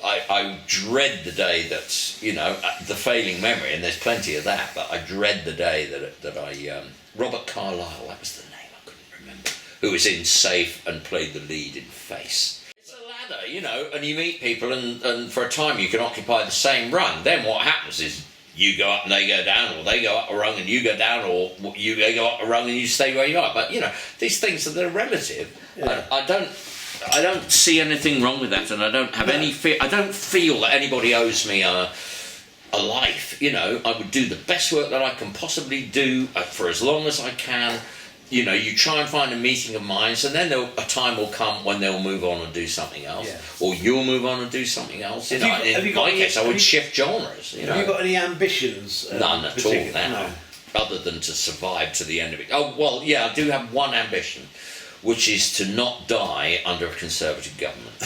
I dread the day that, you know, the failing memory, and there's plenty of that, but I dread the day that I... Robert Carlyle, that was the name, I couldn't remember, who was in Safe and played the lead in Face. It's a ladder, you know, and you meet people, and for a time you can occupy the same rung. Then what happens is you go up and they go down, or they go up a rung and you go down, or they go up a rung and you stay where you are. But, you know, these things, they're relative. Yeah. I don't see anything wrong with that, and I don't have any fear. I don't feel that anybody owes me a life. You know, I would do the best work that I can possibly do for as long as I can. You know, you try and find a meeting of minds, and then a time will come when they'll move on and do something else, or you'll move on and do something else. You know, in my case, I would shift genres. You know, have you got any ambitions? None at all now, other than to survive to the end of it. Oh well, yeah, I do have one ambition, which is to not die under a Conservative government.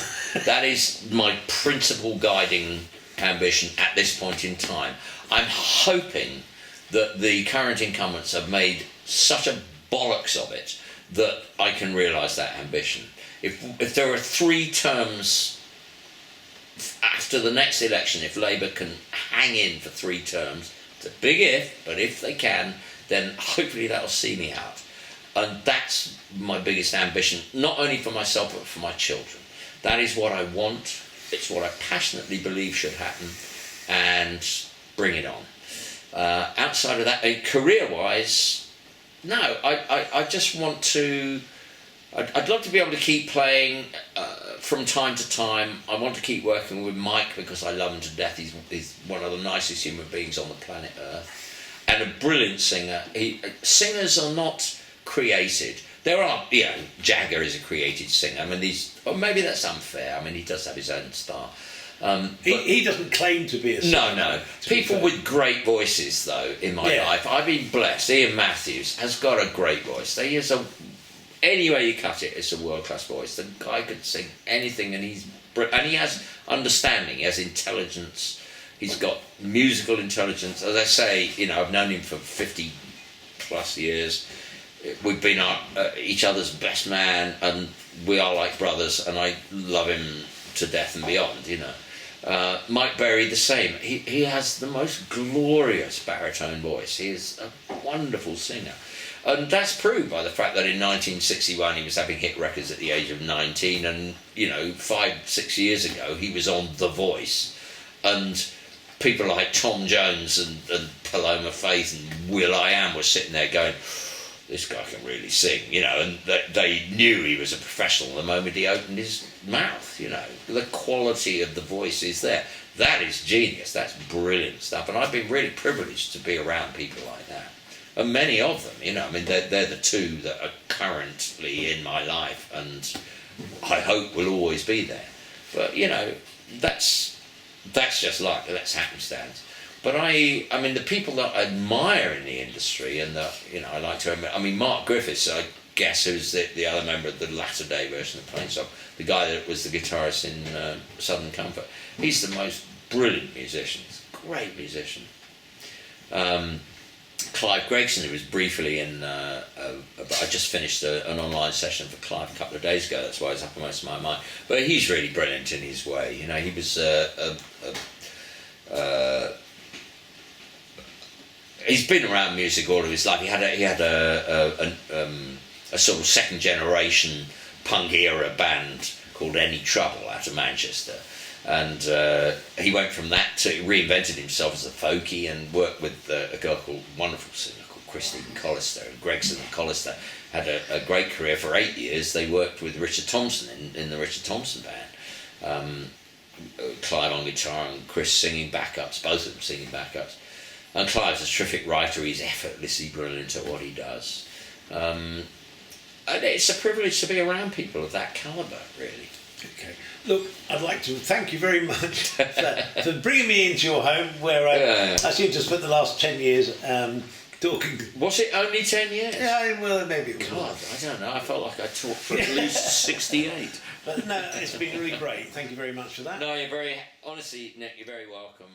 That is my principal guiding ambition at this point in time. I'm hoping that the current incumbents have made such a bollocks of it that I can realise that ambition. If there are 3 terms after the next election, if Labour can hang in for 3 terms, it's a big if, but if they can, then hopefully that'll see me out. And that's my biggest ambition, not only for myself, but for my children. That is what I want. It's what I passionately believe should happen, and bring it on. Outside of that, career-wise, no, I just want to... I'd love to be able to keep playing from time to time. I want to keep working with Mike because I love him to death. He's one of the nicest human beings on the planet Earth. And a brilliant singer. Singers are not created. There are, you know, Jagger is a created singer. I mean, maybe that's unfair. I mean, he does have his own style. He doesn't claim to be a singer. No. People with great voices, though, in my life. I've been blessed. Iain Matthews has got a great voice. Any way you cut it, it's a world-class voice. The guy could sing anything, and he has understanding. He has intelligence. He's got musical intelligence. As I say, you know, I've known him for 50+ years. We've been each other's best man, and we are like brothers, and I love him to death and beyond, you know. Mike Berry, the same. He has the most glorious baritone voice. He is a wonderful singer. And that's proved by the fact that in 1961 he was having hit records at the age of 19, and, you know, 5-6 years ago he was on The Voice. And people like Tom Jones and Paloma Faith and will.i.am were sitting there going, this guy can really sing, you know, and they knew he was a professional the moment he opened his mouth, you know. The quality of the voice is there. That is genius. That's brilliant stuff. And I've been really privileged to be around people like that. And many of them, you know, I mean, they're the 2 that are currently in my life, and I hope will always be there. But, you know, that's just luck, that's happenstance. But I mean, the people that I admire in the industry, and that, you know, I like to admire, I mean, Mark Griffiths, I guess, who's the other member of the latter day version of Plainsong, the guy that was the guitarist in Southern Comfort. He's the most brilliant musician. He's a great musician. Clive Gregson, who was briefly in... I just finished an online session for Clive a couple of days ago, that's why it's uppermost in my mind. But he's really brilliant in his way. You know, he was he's been around music all of his life. He had a sort of second generation punk era band called Any Trouble out of Manchester. And he went from that to reinvented himself as a folkie and worked with a girl called wonderful singer called Christine Collister. And Gregson and Collister had a great career for 8 years. They worked with Richard Thompson in the Richard Thompson band. Clive on guitar and Chris singing backups, both of them singing backups. And Clive's a terrific writer. He's effortlessly brilliant at what he does. And it's a privilege to be around people of that calibre, really. Okay. Look, I'd like to thank you very much for bringing me into your home, where I seem to spent the last 10 years talking. Was it only 10 years? Yeah, well, maybe it was. God, I don't know. I felt like I talked for at least 68. But no, it's been really great. Thank you very much for that. No, you're very, honestly, Nick, you're very welcome.